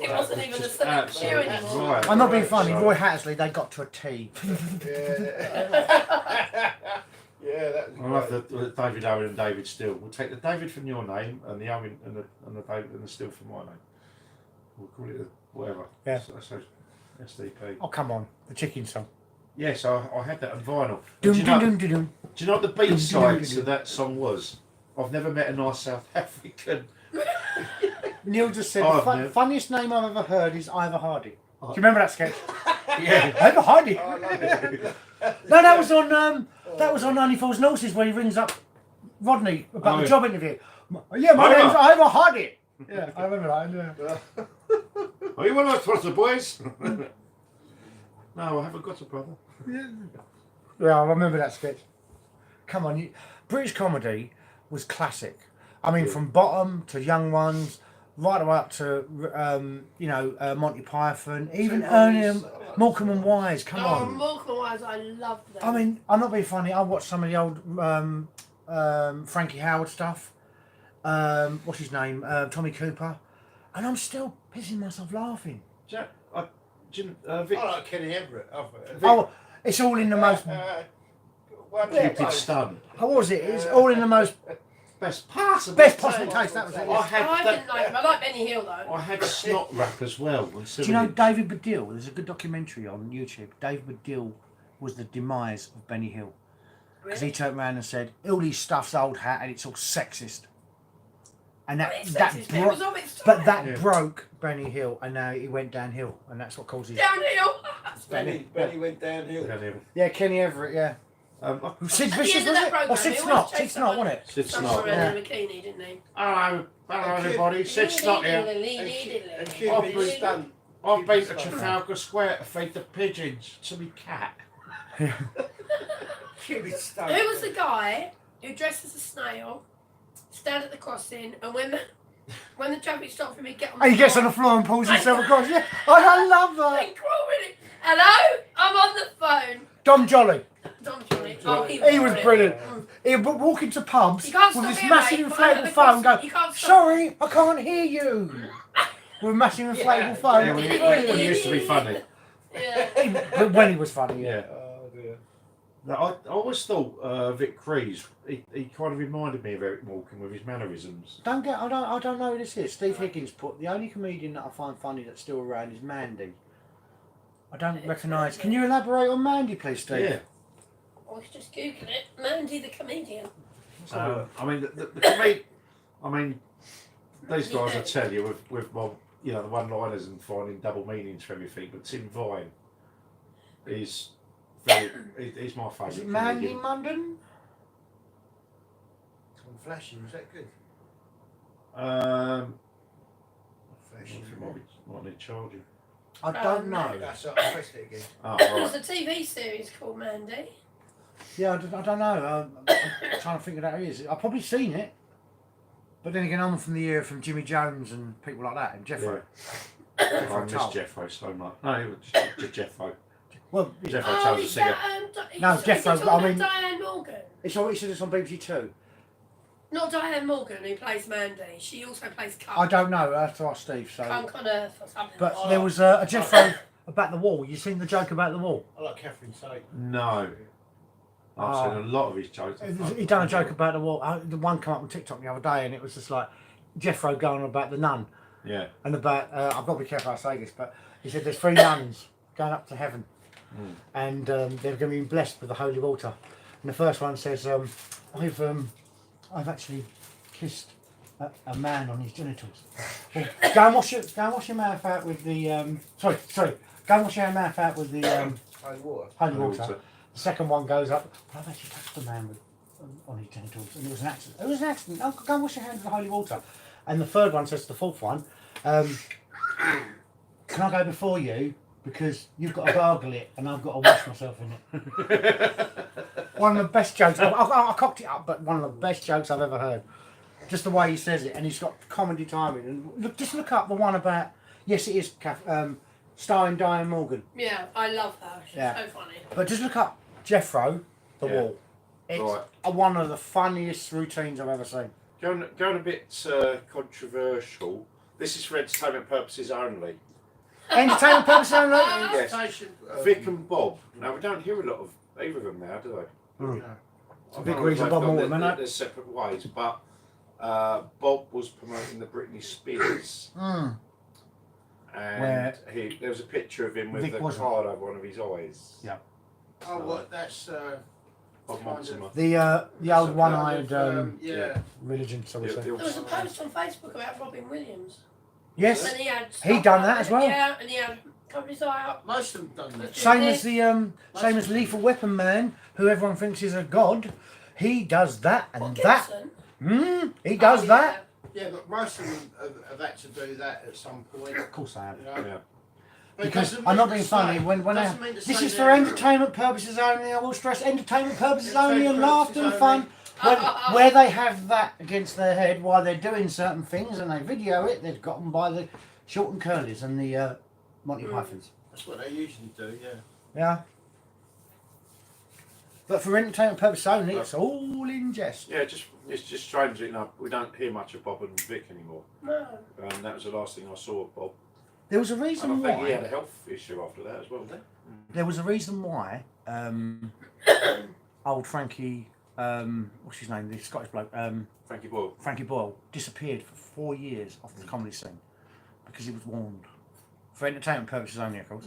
That wasn't was even a just select queue absolutely anymore. right. I'm not being Right, funny. so- Roy Hattersley, they got to a T. Yeah, that was I love great. the David Owen and David Steele. We'll take the David from your name and the Owen and the David and the Steele from my name. We'll call it whatever. Yeah. So SDP. Oh, come on. The chicken song. Yes, I had that on vinyl. Dum, Do you dum, know, dum, dum, dum. do you know what the B side to that song was? I've never met a nice South African. Neil just said, Oh, the no. funniest name I've ever heard is Ivor Hardy. Do you remember that sketch? Yeah. Ivor Hardy. Oh, I love it. No, that was on 94's Noses where he rings up Rodney about Oh, the yeah. job interview. Yeah, my Ivor. name's Ivor Hardy. Yeah, I remember that. Yeah. Are you one of those boys? No, I haven't got a brother. Yeah, I remember that sketch. Come on, British comedy was classic. I mean, from Bottom to Young Ones, right the way up to Monty Python, even Morecambe and Wise. Come Oh, on. Morecambe and Wise, I loved them. I mean, I'm not being funny. I watched some of the old Frankie Howard stuff. What's his name? Tommy Cooper. and I'm still pissing myself laughing. Vic, I like Kenny Everett. Oh, it's all in the most. One stupid stunt. How was it? It's all in the most Best possible. best possible taste. That was it. I Yeah. had I that, didn't like him. I like Benny Hill though. I had snot wrap as well. Do you know David Baddiel? There's a good documentary on YouTube. David Baddiel was the demise of Benny Hill because he turned around and said, "All these stuff's old hat and it's all sexist." And that It was on its but that Yeah. broke Benny Hill, and now he went downhill, and that's what caused his. downhill. Benny went downhill. Yeah, Kenny Everett. Yeah. Sid At the Vicious end of was that it? programme, Or Sid he Snot? always Sid chased Snot, wasn't it? Sid Someone Snot. around in a bikini, didn't he? Hello, everybody. Sid Snot here. And Cupid stunt. I've been to Trafalgar Square to feed the pigeons to me cat. Cupid stunt. Who was the guy who dressed as a snail, stand at the crossing, and when the traffic stopped for me, get on the And he gets on floor? the floor and pulls himself across. Yeah, I love that. Like, really? Hello? I'm on the phone. Dom Jolly. Tom Johnny. Oh, He was brilliant. He would walk into pubs You can't with stop this here, massive mate. inflatable phone and go, You can't stop. "Sorry, I can't hear you." With a massive inflatable phone. Yeah, when he used to be funny. Yeah. But when he was funny, yeah. Yeah. Oh dear. No, I always thought Vic Crees, he kind of reminded me of Eric Morecambe with his mannerisms. I don't know who this is. Steve Higgins put the only comedian that I find funny that's still around is Mandy. I don't recognise. Can you elaborate on Mandy, please, Steve? Yeah. I was just googling it. Mandy the comedian. I mean, these guys I tell you with my, you know, the one-liners and finding double meanings for everything. But Tim Vine is he's my favourite. Is it Mandy comedian. Munden? On Flashing, was that good? Flashing. Might need charging. I don't know. That's it, I pressed it again. Oh, There's right. a TV series called Mandy. Yeah, I don't know. I'm trying to think of that. Who it is. I've probably seen it. But then again, I'm from the era from Jimmy Jones and people like that, and Jeffro. I miss Jeffro so much. No, it was just Jeffro. Well, Jeffro Oh, tells a is singer. that, No, is Jeffro, he talking I mean- about Diane Morgan? it's on BBC Two. Not Diane Morgan, who plays Mandy. She also plays I Kunk. don't know. I have to ask Steve. So, Kunk on Earth or something. but like there was a Jeffro about the wall. You seen the joke about the wall? I like Catherine Tate. No. I've seen a lot of his jokes. He done a joke about the wall. The one come up on TikTok the other day, and it was just like Jeffro going on about the nun Yeah. and about. I've got to be careful how I say this, but he said there's 3 nuns going up to heaven, and they're going to be blessed with the holy water. And the first one says, I've actually kissed a man on his genitals. Well, go and wash your mouth out with the sorry. Go and wash your mouth out with the Holy water. holy water. The second one goes up. Well, I've actually touched a man with, on his genitals, and it was an accident. It was an accident. Oh, go and wash your hands with the holy water. And the third one says to the fourth one, can I go before you? Because you've got to gargle it, and I've got to wash myself in it. One of the best jokes. I cocked it up, but one of the best jokes I've ever heard. Just the way he says it, and he's got comedy timing. And just look up the one about. Yes, it is. Starring Diane Morgan. Yeah, I love her. She's Yeah. so funny. But just look up Jeffro, the Yeah. wall. It's Right. one of the funniest routines I've ever seen. Going a bit controversial. This is for entertainment purposes only. Entertainment purposes only. Yes. Station, Vic and Bob. Now we don't hear a lot of either of them now, do they? Mm. I Vic know Rees and they've Bob gone Mortimer, no? Their separate ways, but Bob was promoting the Britney Spears, Mm. and there was a picture of him with Vic a wasn't. card over one of his eyes. Yeah. Oh, what? That's Bob Mortimer. The old one-eyed yeah. religion, so we Yeah, say. There was a post on Facebook about Robin Williams. Yes. And he had He done that as well. Yeah, and he had covered his eye up. Most of them done that. Same as the same as Lethal Weapon Man, who everyone thinks is a god. He does that and What, that. Gibson? He does Oh, that. Yeah, but most of them have had to do that at some point. Of course I have. You know? Yeah. But it Because doesn't I'm mean not to being say- funny. When doesn't mean to this say is for they're- entertainment purposes only. I will stress entertainment purposes only and Entertainment laughter and purposes fun. Where they have that against their head while they're doing certain things and they video it, they've got them by the short and curlies and the Monty Pythons. That's what they usually do, yeah. Yeah. But for entertainment purposes only, it's all in jest. Yeah, it's just strange that, you know, we don't hear much of Bob and Vic anymore. No. And that was the last thing I saw of Bob. There was a reason And I think he had a why. health issue after that as well, didn't There was a reason why. Old Frankie, what's his name? The Scottish bloke, Frankie Boyle. Frankie Boyle, disappeared for 4 years off the comedy scene because he was warned for entertainment purposes only, of course.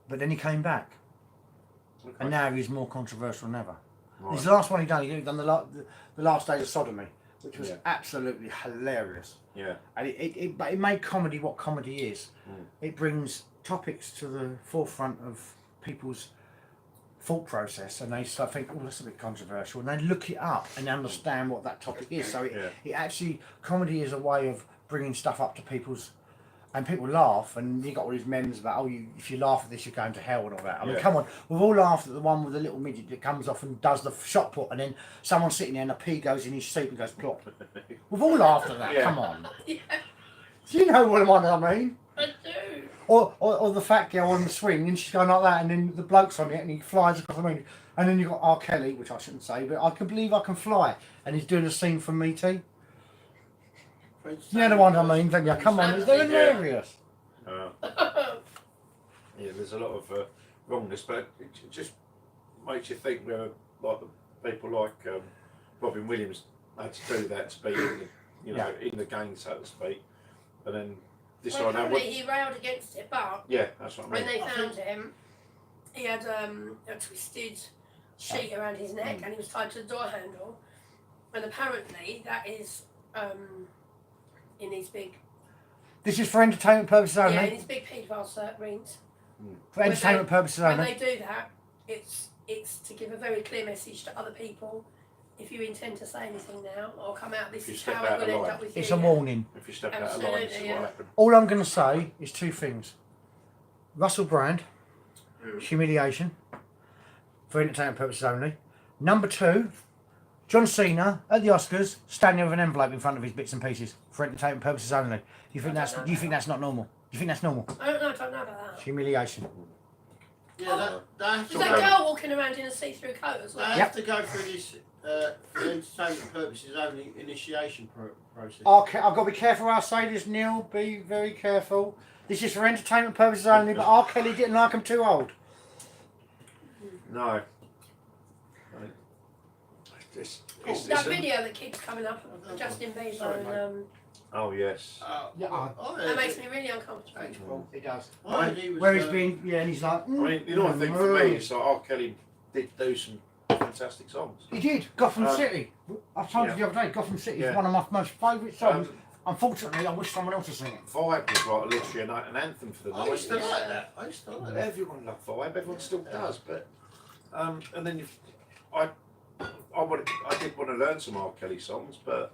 But then he came back, Okay. and now he's more controversial than ever. Right. His last one he done the last days of sodomy, which was Yeah. absolutely hilarious. Yeah. And but it made comedy what comedy is. Mm. It brings topics to the forefront of people's thought process, and they start thinking, oh, that's a bit controversial, and they look it up and understand what that topic is. So it actually, comedy is a way of bringing stuff up to people's, and people laugh, and you got all these memes about, oh, if you laugh at this, you're going to hell and all that. I mean, come on, we've all laughed at the one with the little midget that comes off and does the shot put, and then someone's sitting there and a pea goes in his soup and goes plop. We've all laughed at that. Yeah. Come on. Yeah, Do you know what I mean? I do. Or the fat girl on the swing and she's going like that, and then the bloke's on it and he flies across the moon. And then you've got R. Kelly, which I shouldn't say, but I can believe I can fly, and he's doing a scene from Me Too. You know the one I mean, don't you? Come on, they're hilarious. Yeah, there's a lot of wrongness, but it just makes you think whether, like, the people like Robin Williams had to do that to be in the, you know, in the game, so to speak, and then Well, decide now apparently what. he railed against it, but Yeah, that's what I when mean. they found him, he had a twisted sheet around his neck and he was tied to the door handle. And apparently that is in his big, This is for entertainment purposes only. yeah, in his big paedophile rings. For entertainment purposes When only. they do that, it's to give a very clear message to other people. If you intend to say anything now or come out, this If you is step how out it will of end line. up with It's you. a warning. If you step out of line, this is Absolutely, what yeah. happened. All I'm going to say is two things. Russell Brand, humiliation, for entertainment purposes only. Number two, John Cena at the Oscars, standing with an envelope in front of his bits and pieces, for entertainment purposes only. Do you think that's not normal? Do you think that's normal? I don't know about that. Humiliation. Yeah, they have to Was that girl walking around in a see-through coat as They well? have to go through this for entertainment purposes only initiation process. Okay, I've got to be careful how I say this, Neil. Be very careful. This is for entertainment purposes only, but R. Kelly didn't like him too old. No. That video that keeps coming up of Justin Bieber Sorry, and Oh yes. that makes me really uncomfortable. It does. Where He's been, yeah, and he's like, I mean, you know, I think for me, it's like R. Kelly did do some fantastic songs. He did, Gotham City. I told you yeah. the other day, Gotham City is Yeah. one of my most favourite songs. Unfortunately, I wish someone else was singing it. Vibe was like literally an anthem for the I used to night. like that. I used to like that. Everyone loved Vibe. Everyone still does, but and then I did want to learn some R. Kelly songs, but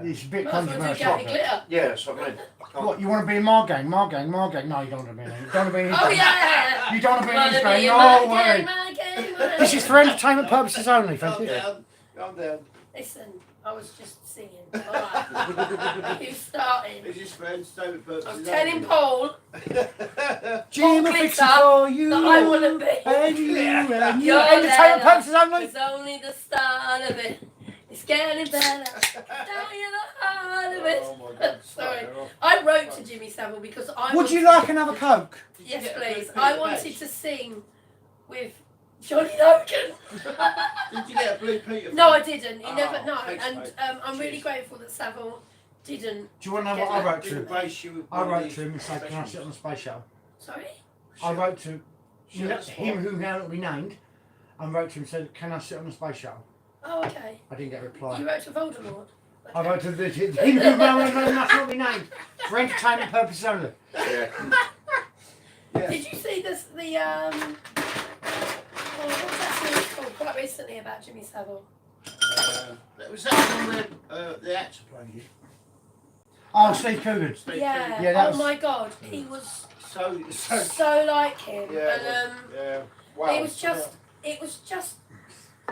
It's a bit Might as well do controversial. Gary Glitter. yeah, that's what I mean. I can't. What, you want to be in my gang? My gang? No, you don't want to be in it. You don't want to be in his Oh gang. yeah! You don't want to be in his Wanna gang. be in No my way. gang, my gang, my This is gang. for entertainment purposes only, thank Calm you. down. Calm down. Listen, I was just singing. Alright. You started. This is for entertainment purposes. I was telling only. Paul Jim, Paul will fix it Glitter for you. that I want to be. And you, and you. Your Entertainment letter purposes only. It's only the start of it. It's getting better. Down in the heart of it. Oh my God. Sorry. Start her off. I wrote to Jimmy Savile because I Would you wanted- like another Coke? Did you Yes, get a please. Blue Peter I wanted badge? to sing with Johnny Logan. Did you get a Blue Peter? No, I badge? didn't. He Oh, never. No, thanks, and mate. I'm really Cheers. grateful that Savile didn't. Do you want to know what I wrote to Didn't him? grace you with I one of wrote these to him and said, can I specials? sit on the space shuttle? Sorry. I wrote to Sure, that's him fine. who now will be named, and wrote to him and said, can I sit on the space shuttle? Oh, okay. I didn't get a reply. You wrote to Voldemort. I wrote to him who now must not be named, for entertainment purposes only. Yeah. Yeah. Did you see this? What's that series called? Quite recently about Jimmy Savile. Was that when the actor played it? Oh, Steve Coogan. Steve Yeah. Coogan? Yeah, that Oh was- my God, he was So so like him, yeah, and yeah. Wow. it was just.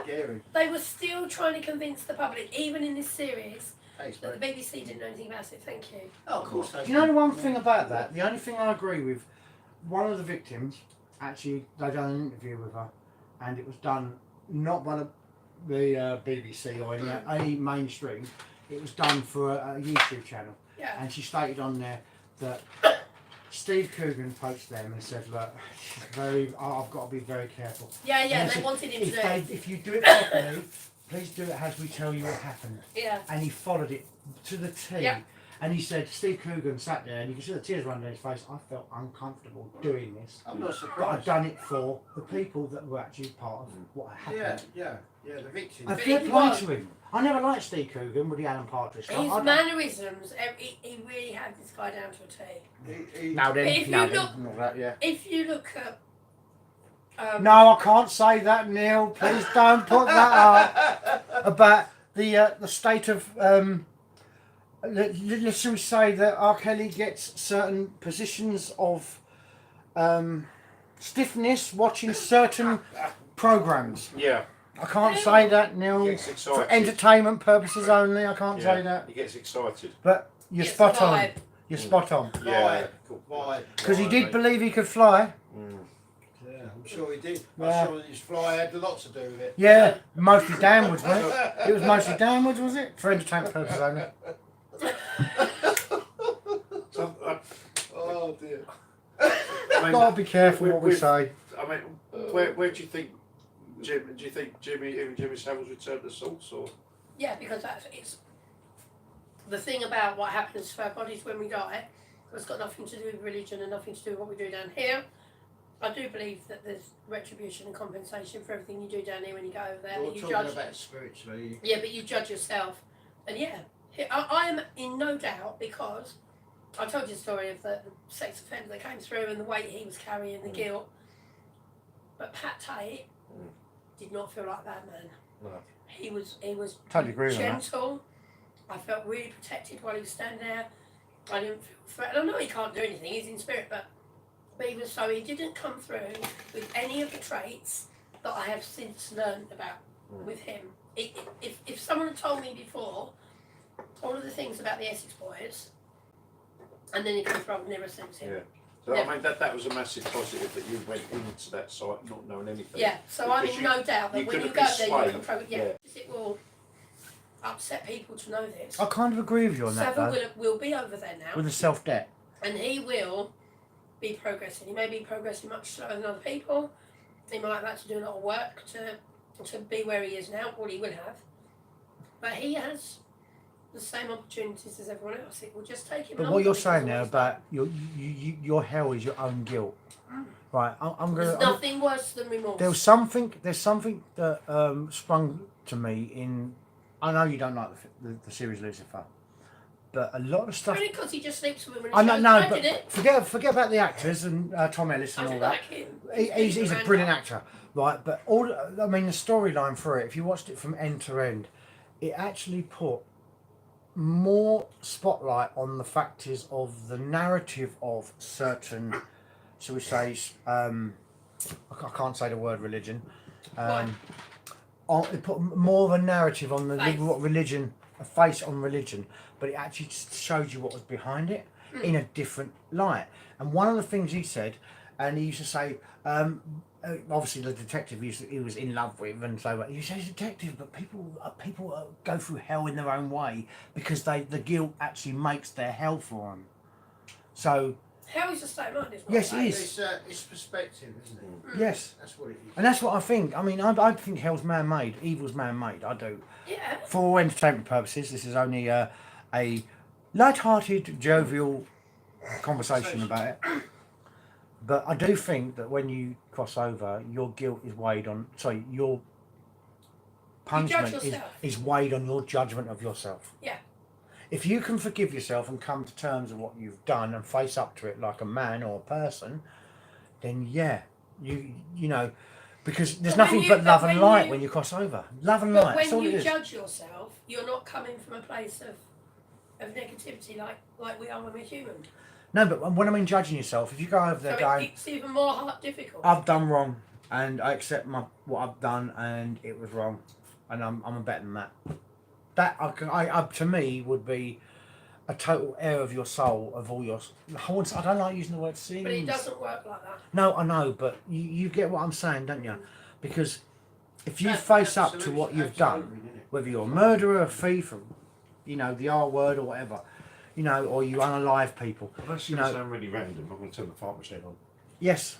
Scary. They were still trying to convince the public, even in this series, Thanks, that mate. the BBC didn't know anything about it. Thank you. Oh, of course they Do you know the one thing about that? The only thing I agree with, one of the victims, actually, they done an interview with her, and it was done not by the BBC or any mainstream. It was done for a YouTube channel, Yeah. and she stated on there that Steve Coogan approached them and said, "Look, I've got to be very careful." Yeah, And they said, wanted him to do it. if you do it properly, please do it as we tell you what happened. Yeah. And he followed it to the T. Yeah. And he said, Steve Coogan sat there, and you can see the tears running down his face. I felt uncomfortable doing this, I'm not but I'd surprised. done it for the people that were actually part of what happened. Yeah, the victims. I But fair he play was. to him. I never liked Steve Coogan with the Alan Partridge stuff. His mannerisms, he really had this guy down to a T. Now then, If you now then, look- and all that, yeah. If you look at No, I can't say that, Neil. Please don't put that up about the state of let's we say that R. Kelly gets certain positions of stiffness watching certain programs. Yeah. I can't say that, Neil. Gets excited. For entertainment purposes only, I can't say that. He gets excited. But you're It's spot the on. vibe. You're spot on. Yeah. Vibe. Because he did believe he could fly. Yeah, I'm sure he did. Yeah. I'm sure his fly had a lot to do with it. Yeah, mostly downwards, wasn't it? It was mostly downwards, was it? For entertainment purposes only. So, Oh dear. I mean, Gotta be careful what we with- say. I mean, where do you think Jim? Do you think Jimmy Savile's returned to source, or? Yeah, because it's the thing about what happens to our bodies when we die. It's got nothing to do with religion and nothing to do with what we do down here. I do believe that there's retribution and compensation for everything you do down here when you go over there. You're that you talking judge. about spiritually. Yeah, but you judge yourself, and yeah, I am in no doubt because I told you the story of the sex offender that came through and the weight he was carrying, the guilt. But Pat Tate did not feel like that man. No. He was Totally agree with that. gentle. I felt really protected while he was standing there. I didn't feel threatened. I know he can't do anything, he's in spirit, but he didn't come through with any of the traits that I have since learned about with him. If someone had told me before all of the things about the Essex boys, and then he comes from, I've never since him. Yeah. So Yeah. I mean that was a massive positive that you went into that site not knowing anything. Yeah, so I'm Because in you- no doubt that you when could you go have there, been you can swayed. yeah, it will upset people to know this. I kind of agree with you on that, Seville though. will be over there now, With the self-debt. and he will be progressing. He may be progressing much slower than other people. He might have had to do a lot of work to be where he is now, or he will have. But he has the same opportunities as everyone else. It will just take him. But longer what you're because saying of there what he's about your hell is your own guilt. Right, I'm done. going There's to... nothing worse than remorse. There's something that sprung to me in... I know you don't like the series Lucifer, but a lot of stuff... Only because he just sleeps with women. I know, no, did it. but forget about the actors and Tom Ellis I and all didn't that. like him. He's a brilliant actor, right? But the storyline for it, if you watched it from end to end, it actually put more spotlight on the factors of the narrative of certain, shall we say, I can't say the word religion. It put more of a narrative on the Faith. what religion, a face on religion, but it actually showed you what was behind it in a different light. And one of the things he said, and he used to say, obviously the detective he was in love with, and so he says detective, but people go through hell in their own way because the guilt actually makes their hell for them. So How is the state of mind? Is what Yes, I it say. is. It's perspective, isn't it? yes, That's what it is. and that's what I think. I mean, I think hell's man-made, evil's man-made. I do. Yeah. For all entertainment purposes, this is only a light-hearted, jovial conversation about it. But I do think that when you cross over, your guilt is weighed on. Sorry, your punishment yourself. is weighed on your judgment of yourself. Yeah. If you can forgive yourself and come to terms with what you've done and face up to it like a man or a person, then yeah, you know, because there's But when nothing you- but love but and when light you- when you cross over. Love and But light. That's when all it you is. judge yourself, you're not coming from a place of negativity like we are when we're human. No, but when I mean judging yourself, if you go over there So going, it's even more difficult. I've done wrong, and I accept what I've done, and it was wrong, and I'm better than that. That to me would be a total error of your soul, of all your. I don't like using the word sins. But it doesn't work like that. No, I know, but you get what I'm saying, don't you? Because if you That- face up to absolutely, what you've absolutely, done, innit? whether you're a murderer, a thief, or, you know, the R word or whatever, you know, or you unalive people. That's You going to know- sound really random. I'm going to turn the fart machine on. Yes.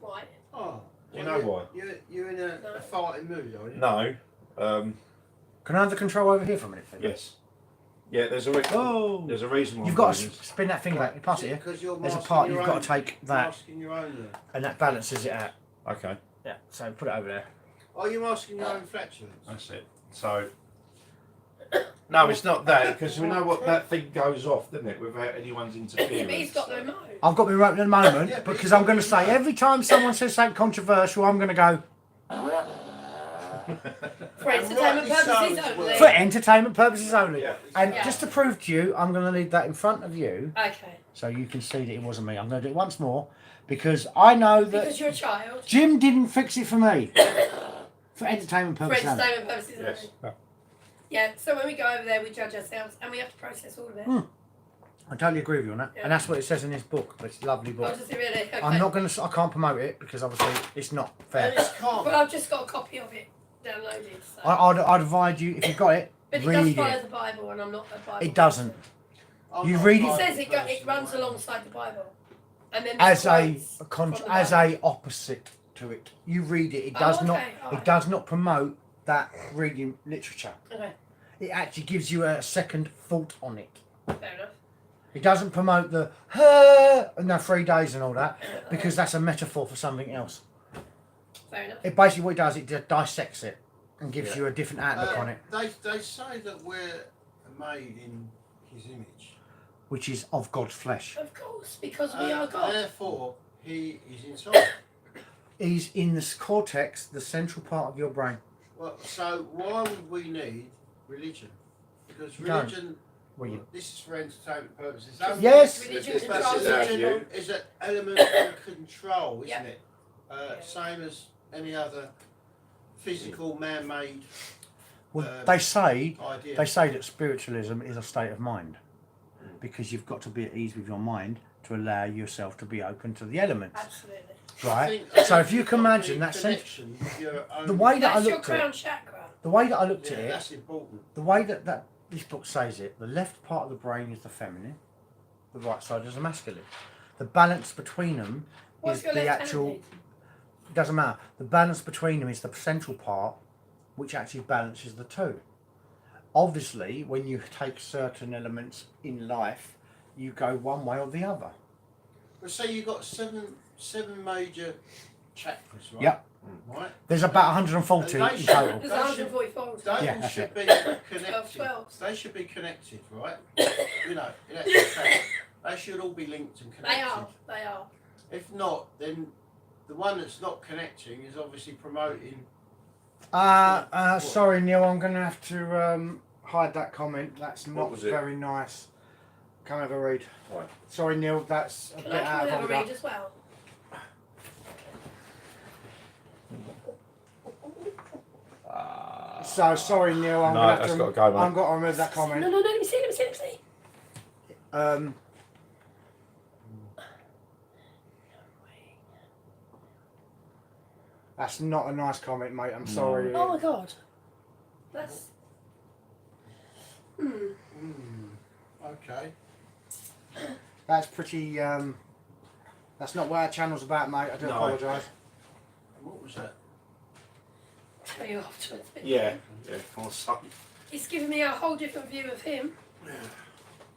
Why? Oh, Do you know why? You're in a fighting mood, are you? No. Can I have the control over here for a minute, please? Yes. Yeah, there's a reason. Oh. There's a reason why You've I'm got to doing this. spin that thing back. Pass it here. Because you're There's a masking part your you've got own- to take that, Masking your own there. and that balances it out. Okay, Yeah. So put it over there. Are you masking your own flatulence? that's it. So. No, it's not that, because we know what that thing goes off, doesn't it, without anyone's interference. But he's got the remote. I've got me right at the moment Yeah, but because it's I'm not going to say every time someone says something controversial, I'm going to go For entertainment rightly so purposes as only. well. for entertainment purposes only. Yeah. And Yeah. just to prove to you, I'm going to leave that in front of you Okay. so you can see that it wasn't me. I'm going to do it once more because I know that Because you're a child. Jim didn't fix it for me. For entertainment For purposes only. entertainment purposes Yes. only. Yeah, so when we go over there, we judge ourselves and we have to process all of it. I totally agree with you on that. Yeah. And that's what it says in this book. It's a lovely Oh, book. does it really? Okay. I'm not going to, I can't promote it because obviously it's not fair. And it's calm. Well, I've just got a copy of it downloaded. So. I'd advise you, if you've got it, But it does read follow it. the Bible, and I'm not a Bible. It doesn't. I'm You not read it- It a says it person, runs right? alongside the Bible, and then As there's a quotes from the as Bible. a opposite to it. You read it. It Oh, does okay, not. alright. It does not promote that reading literature. Okay, It actually gives you a second thought on it. fair enough. It doesn't promote the no 3 days and all that because that's a metaphor for something else. Fair enough. It basically what it does, it dissects it and gives Yeah. you a different outlook on it, They say that we're made in His image. which is of God's flesh. Of course, because we are God. Therefore, He is inside. He's in the cortex, the central part of your brain. Well, so why would we need religion? Because You don't. religion, Well, you- this is for entertainment purposes. Yes. Religion It's controls basically that you. you. Is an element of control, isn't Yeah. it? Same as any other physical, man-made Well, they say idea. that spiritualism is a state of mind because you've got to be at ease with your mind to allow yourself to be open to the elements, Absolutely. right? I So think if you you've can got imagine the that sense, connection with your own- the way that I That's your looked at crown it, chakra. the way that I looked yeah, at it, that's important. the way that this book says it, the left part of the brain is the feminine, the right side is the masculine. The balance between them What's is your the left actual. hand? It doesn't matter. The balance between them is the central part, which actually balances the two. Obviously, when you take certain elements in life, you go one way or the other. But say you've got seven major chakras, right? Yep. Right? There's about 140 They in should- total. There's That should- 144. They Yeah, all that's should be Twelve, connected. 12. They should be connected, right? You know, in actual fact, they should all be linked and connected. They are. They are. If not, then the one that's not connecting is obviously promoting. Sorry, Neil, I'm going to have to hide that comment. That's not was it? very nice. Come have a read. Right. Sorry, Neil, that's a Can bit I out come of and have a order. read as well? So sorry, Neil. I'm No, gonna have that's to. gotta go, mate. I've got to remove that No, comment. no, no. Let me see. Let me see. Let me see. That's not a nice comment, mate. I'm sorry. Oh my God. That's. Okay. That's pretty. That's not what our channel's about, mate. I do No. apologise. What was that? Tell you afterwards. Yeah. Yeah. Or something. It's given me a whole different view of him.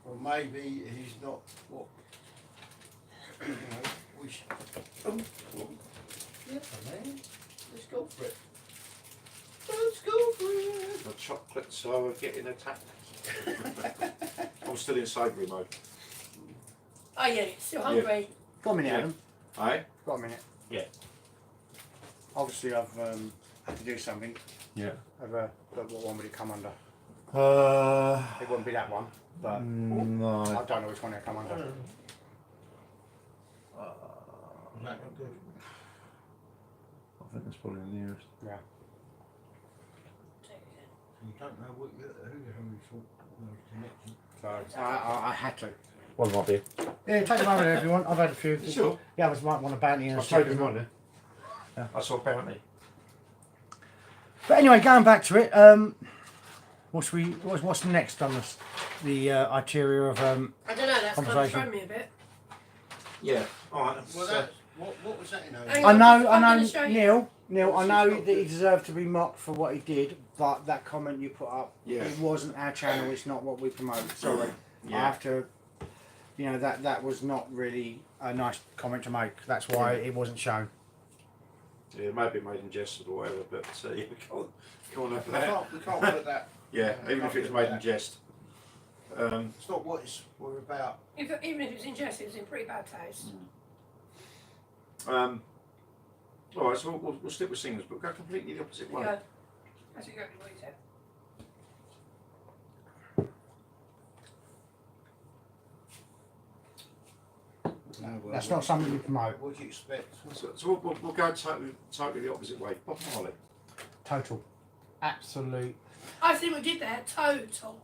Well, maybe he's not what. You know, we should. Yeah, man. Let's go for it. Let's go for it. The chocolates are getting attacked. I'm still in sobering mode. Oh yeah, still hungry. Got a minute, Yeah. Adam. Aye? Got a minute. Yeah. Obviously, I've had to do something. Yeah. But what one would it come under? Uh. It wouldn't be that one, but No. I don't know which one it'll come under. That one good. I think that's probably the nearest. Yeah. You don't know what you who you thought was connected. So I had to. One might be. Yeah, take them over there if you want. I've had a few. Sure. The others might want a bounty and I'll a take them on there. Yeah. I saw bounty. But anyway, going back to it, what's next on the itinerary of I don't know. That's kind of conversation? thrown me a bit. Yeah. All right. Well, So, that, what was that, you know? Hang I on, know, I'm I gonna know, show you. Neil, I She's know got that he good. deserved to be mocked for what he did, but that comment you put up, Yeah. it wasn't our channel. It's not what we promote. Sorry, I Yeah. have to. You know that was not really a nice comment to make. That's why Yeah. it wasn't shown. yeah, it may be made in jest or whatever, but yeah, we can't have We that. can't put that. Yeah, even if it's made in jest. It's not what we're about. Even if it's in jest, it was in pretty bad taste. All right, so we'll stick with singers, but go completely the opposite way. Yeah. That's exactly what he said. No, well, That's not something we promote. What do you expect? So we'll go totally the opposite way. Bob Marley. Total, absolute. I see what you did there. Total.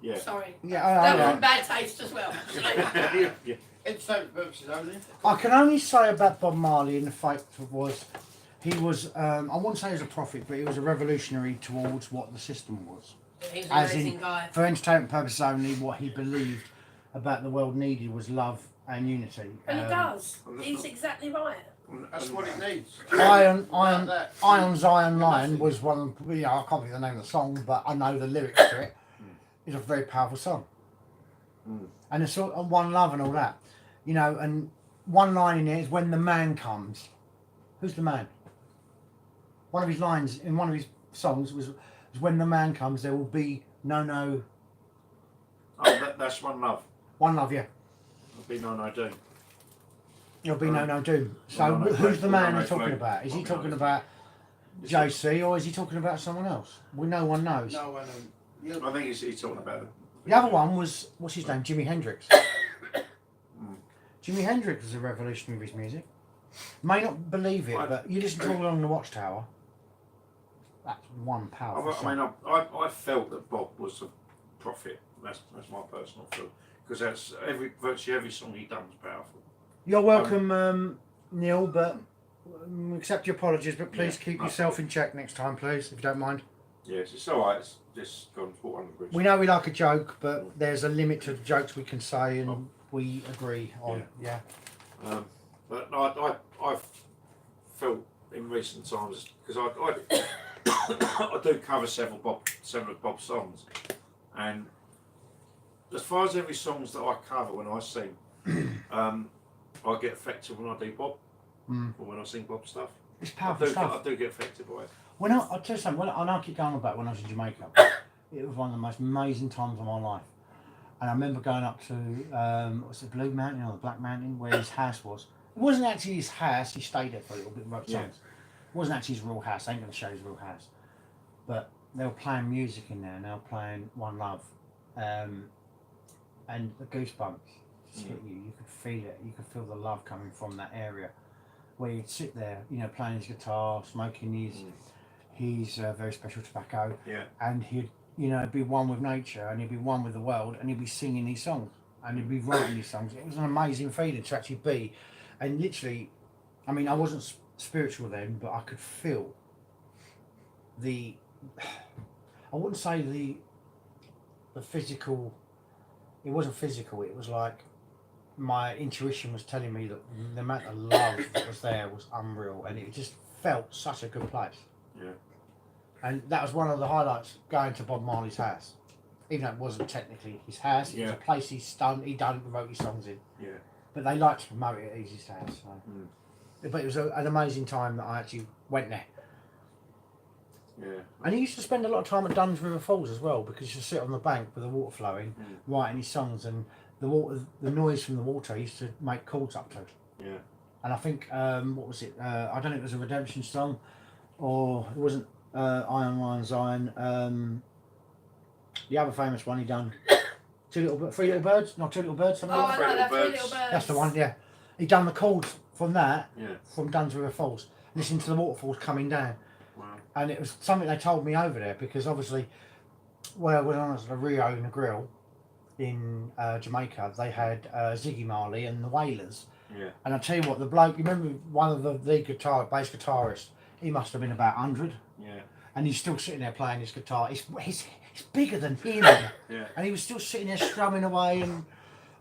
Yeah. Sorry. Yeah, That was I in bad taste as well. yeah. Entertainment purposes only. I can only say about Bob Marley and the fact was he was. I wouldn't say he was a prophet, but he was a revolutionary towards what the system was. He's an As amazing in, guy. for entertainment purposes only, what he believed about the world needed was love and unity. And he does. and that's He's not- exactly right. That's what it needs. Iron That. Zion Line Nothing. was one. I can't think of the name of the song, but I know the lyrics to it. It's a very powerful song, and it's sort of one love and all that, you know. And one line in there is when the man comes. Who's the man? One of his lines in one of his songs was when the man comes, there will be no. Oh, that's one love. One love, yeah. There'll be no doom. There'll be no doom. So No, no, who's the no, man no, he's talking no. about? Is he No, talking no. about JC or is he talking about someone else? Well, no one knows. No one. I think he's talking about it. The other one was, what's his name? Jimi Hendrix. Jimi Hendrix was a revolutionary with his music. May not believe it, but you listen to All Along the Watchtower. That's one powerful I mean, song. I felt that Bob was a prophet. That's my personal feel, because that's virtually every song he done was powerful. You're welcome, Neil, but accept your apologies, but please Yeah, keep no. yourself in check next time, please, if you don't mind. Yes, it's all right. It's just gone 400 quid. We know we like a joke, but there's a limit to the jokes we can say, and we agree on. Yeah. But I've felt in recent times, because I I do cover several of Bob's songs, and as far as every songs that I cover when I sing, I get affected when I do Bob, or when I sing Bob stuff. It's powerful stuff. I do get affected by it. I'll tell you something, I keep going on about when I was in Jamaica. It was one of the most amazing times of my life. And I remember going up to, was it Blue Mountain or the Black Mountain, where his house was. It wasn't actually his house, he stayed there for a little bit and wrote songs. It wasn't actually his real house, I ain't going to show his real house. But they were playing music in there, and they were playing One Love. And the goosebumps just hit you, you could feel it, you could feel the love coming from that area. Where you'd sit there, you know, playing his guitar, smoking his very special tobacco, and he'd, you know, be one with nature, and he'd be one with the world, and he'd be singing these songs, and he'd be writing these songs. It was an amazing feeling to actually be, and literally, I mean, I wasn't spiritual then, but I could feel I wouldn't say the physical. It wasn't physical. It was like my intuition was telling me that the amount of love that was there was unreal, and it just felt such a good place. Yeah. And that was one of the highlights, going to Bob Marley's house. Even though it wasn't technically his house, it was a place he wrote his songs in. Yeah. But they liked to promote it as his house. So. But it was an amazing time that I actually went there. Yeah. And he used to spend a lot of time at Duns River Falls as well, because he used to sit on the bank with the water flowing, writing his songs, and the noise from the water he used to make chords up to. Yeah. And I think, what was it? I don't know if it was a Redemption song, or it wasn't Iron Zion. The other famous one he done, Three Little Birds? Not Two Little Birds, something Oh, like I that. know that. Three Birds. Little Birds. That's the one, yeah. He done the chords from that, Yeah. from Duns River Falls, listening to the waterfalls coming down. Wow. And it was something they told me over there, because obviously, when I was at the Rio and the Grill in Jamaica, they had Ziggy Marley and the Wailers. Yeah. And I tell you what, the bloke, you remember one of the bass guitarists, he must have been about 100. Yeah. and he's still sitting there playing his guitar. He's bigger than him, Yeah. and he was still sitting there strumming away. And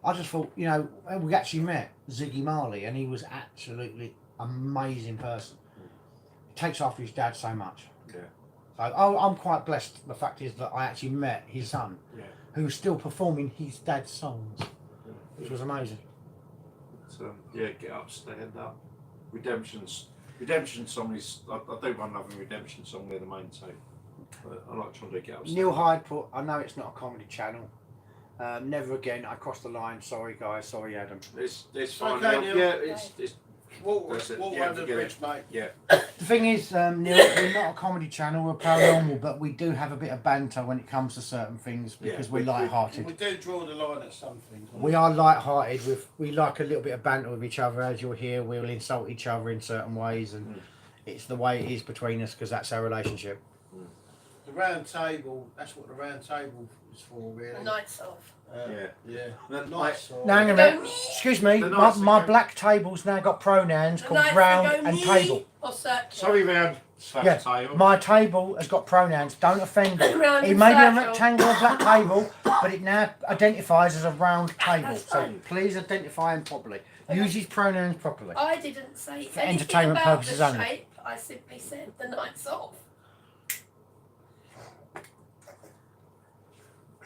I just thought, you know, we actually met Ziggy Marley, and he was absolutely amazing person. He takes after his dad so much. Yeah. So I'm quite blessed. The fact is that I actually met his son, Yeah. who was still performing his dad's songs, which was amazing. So, yeah, get up, stand up. Redemption song is, I do one loving redemption song, they're the main two. But I like trying to get up. Neil Hyde put, I know it's not a comedy channel. Never again. I crossed the line. Sorry, guys. Sorry, Adam. It's fine. Okay, Neil. Neil. Yeah, it's Walk That's it. under Yeah, the forget bridge, it. mate. yeah. The thing is, Neil, we're not a comedy channel. We're paranormal, but we do have a bit of banter when it comes to certain things because Yeah, we're we light-hearted. We do draw the line at some things. We are light-hearted. We like a little bit of banter with each other. As you'll hear, we'll insult each other in certain ways, and it's the way it is between us because that's our relationship. The round table, that's what the round table is for, really. The nights off. Yeah. Then, Nice. Now, hang on a minute. Go me. Excuse me. The My, nice my thing- black table's now got pronouns The called nights round that go and me table. Or circular. Sorry, round slash Yeah, tail. my table has got pronouns. Don't offend it. Round It and may be a circle. rectangular black table, but it now identifies as a round table. That's So fine. please identify him properly. Okay. Use his pronouns properly. I didn't say For anything entertainment about purposes the only. shape. I simply said the nights off.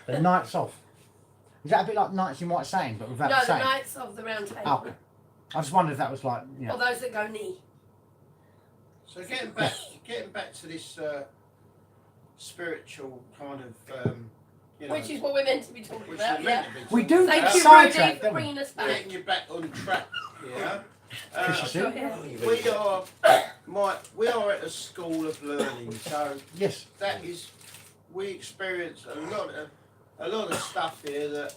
The nights off. Is that a bit like nights in White Satin, but without No, the the saying? nights of the round table. Oh, okay. I just wondered if that was like, you know. Or those that go knee. So getting back to this spiritual kind of, you know, Which is what we're meant to be talking which about, is yeah. meant to be We talking do about. Thank you, sidetrack, Rudy, for don't we? bringing us back. Getting you back on track here. Because you Go see? ahead. We are at a school of learning, so Yes. that is, we experience a lot of stuff here that,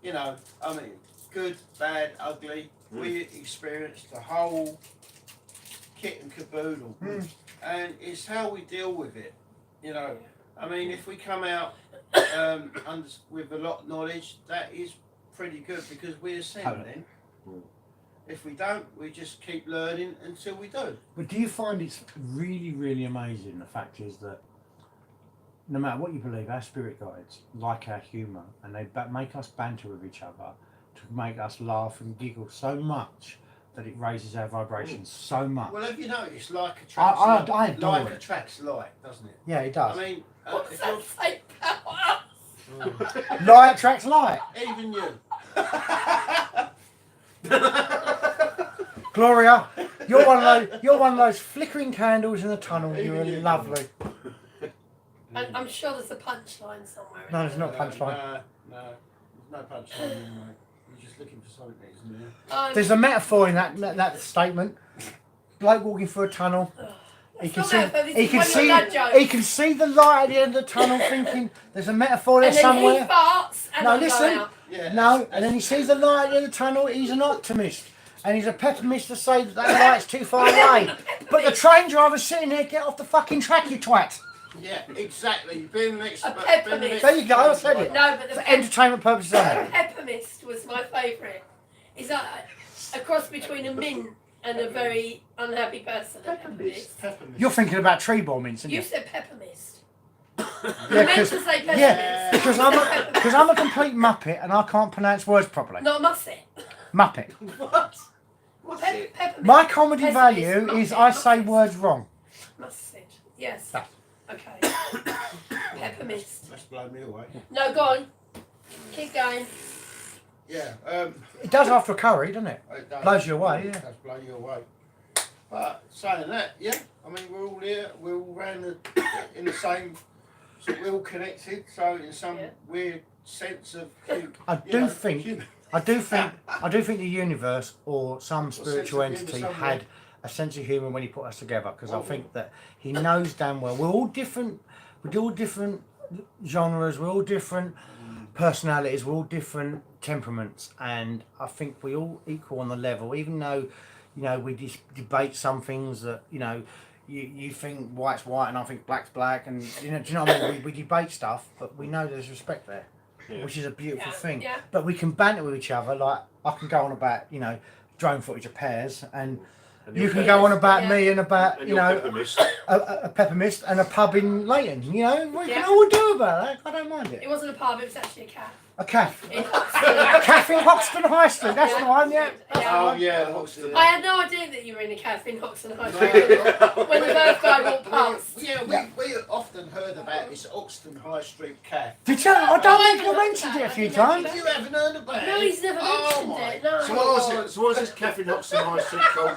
you know, I mean, good, bad, ugly. We experience the whole kit and caboodle, and it's how we deal with it. You know, I mean, if we come out with a lot of knowledge, that is pretty good because we ascend then. If we don't, we just keep learning until we do. But do you find it's really, really amazing? The fact is that no matter what you believe, our spirit guides like our humour, and they make us banter with each other to make us laugh and giggle so much that it raises our vibrations so much. Well, have you noticed like attracts I adore like it. attracts like, doesn't it? Yeah, it does. I mean, What does if you're, that say about us? Light attracts light. even you. Gloria, you're one of those flickering candles in the tunnel. You're Even you. lovely. And I'm sure there's a punchline somewhere. No, there's not punchline. No, there's no punchline in there. You're just looking for something, isn't there? There's a metaphor in that statement. Bloke walking through a tunnel. He can see. He can see. He can see the light at the end of the tunnel. Thinking there's a metaphor there and then somewhere. he farts and No, I go listen. out. Yeah. No, and then he sees the light at the end of the tunnel. He's an optimist, and he's a pessimist to say that light's too far away. But the train driver's sitting there. Get off the fucking track, you twat. Yeah, exactly. Being an expert. peppermint. There you go, I said it. No, but the For entertainment purposes only. peppermist was my favourite. Is that a cross between a mint and a very unhappy person? A peppermist. Peppermint. You're thinking about tree ball mints, aren't You you? said peppermist. Yeah, You meant 'cause- to say pessimist. yeah, because I'm a complete muppet and I can't pronounce words properly. Not musset. Muppet. What? What's it? Peppermint. My comedy Pessimist, value is muppet, I say muppet. words wrong. Musset. Yes. Ah. Okay. Peppermist. That's blown me away. No, go on. Keep going. Yeah. It does after a curry, doesn't it? It does. Blows you away, yeah. It does blow you away. But saying that, yeah, I mean we're all here, we're all round in the same, so we're all connected. So in some Yeah. weird sense of, I do think the universe or some spiritual sense of entity humour had somewhere. a sense of humour when he put us together because I Oh. think that he knows damn well we're all different. We're all different genres. We're all different personalities. We're all different temperaments, and I think we all equal on the level. Even though, you know, we debate some things that you think white's white and I think black's black, and do you know what I mean? We debate stuff, but we know there's respect there. Yeah. Which is a beautiful Yeah, thing. yeah. But we can banter with each other. Like I can go on about drone footage of pears, and And you your can pepper- go on about Yeah. me and about, and you your know, pepper mist. a pepper mist and a pub in Leighton. You know, we Yeah. can all do about that. I don't mind It it. wasn't a pub, it was actually a cat. A calf. In A Hoxton. calf in Hoxton High Street. That's the one, yeah. Oh yeah, the Hoxton. I had no idea that you were in a cafe in Hoxton High Street when the first guy walked past. Yeah, we often heard about this Oxton High Street cafe. Did you? I don't think you mentioned it a few times. You haven't heard about it? No, he's never Oh mentioned my it. No. So what was it? So what was this cafe in Hoxton High Street called?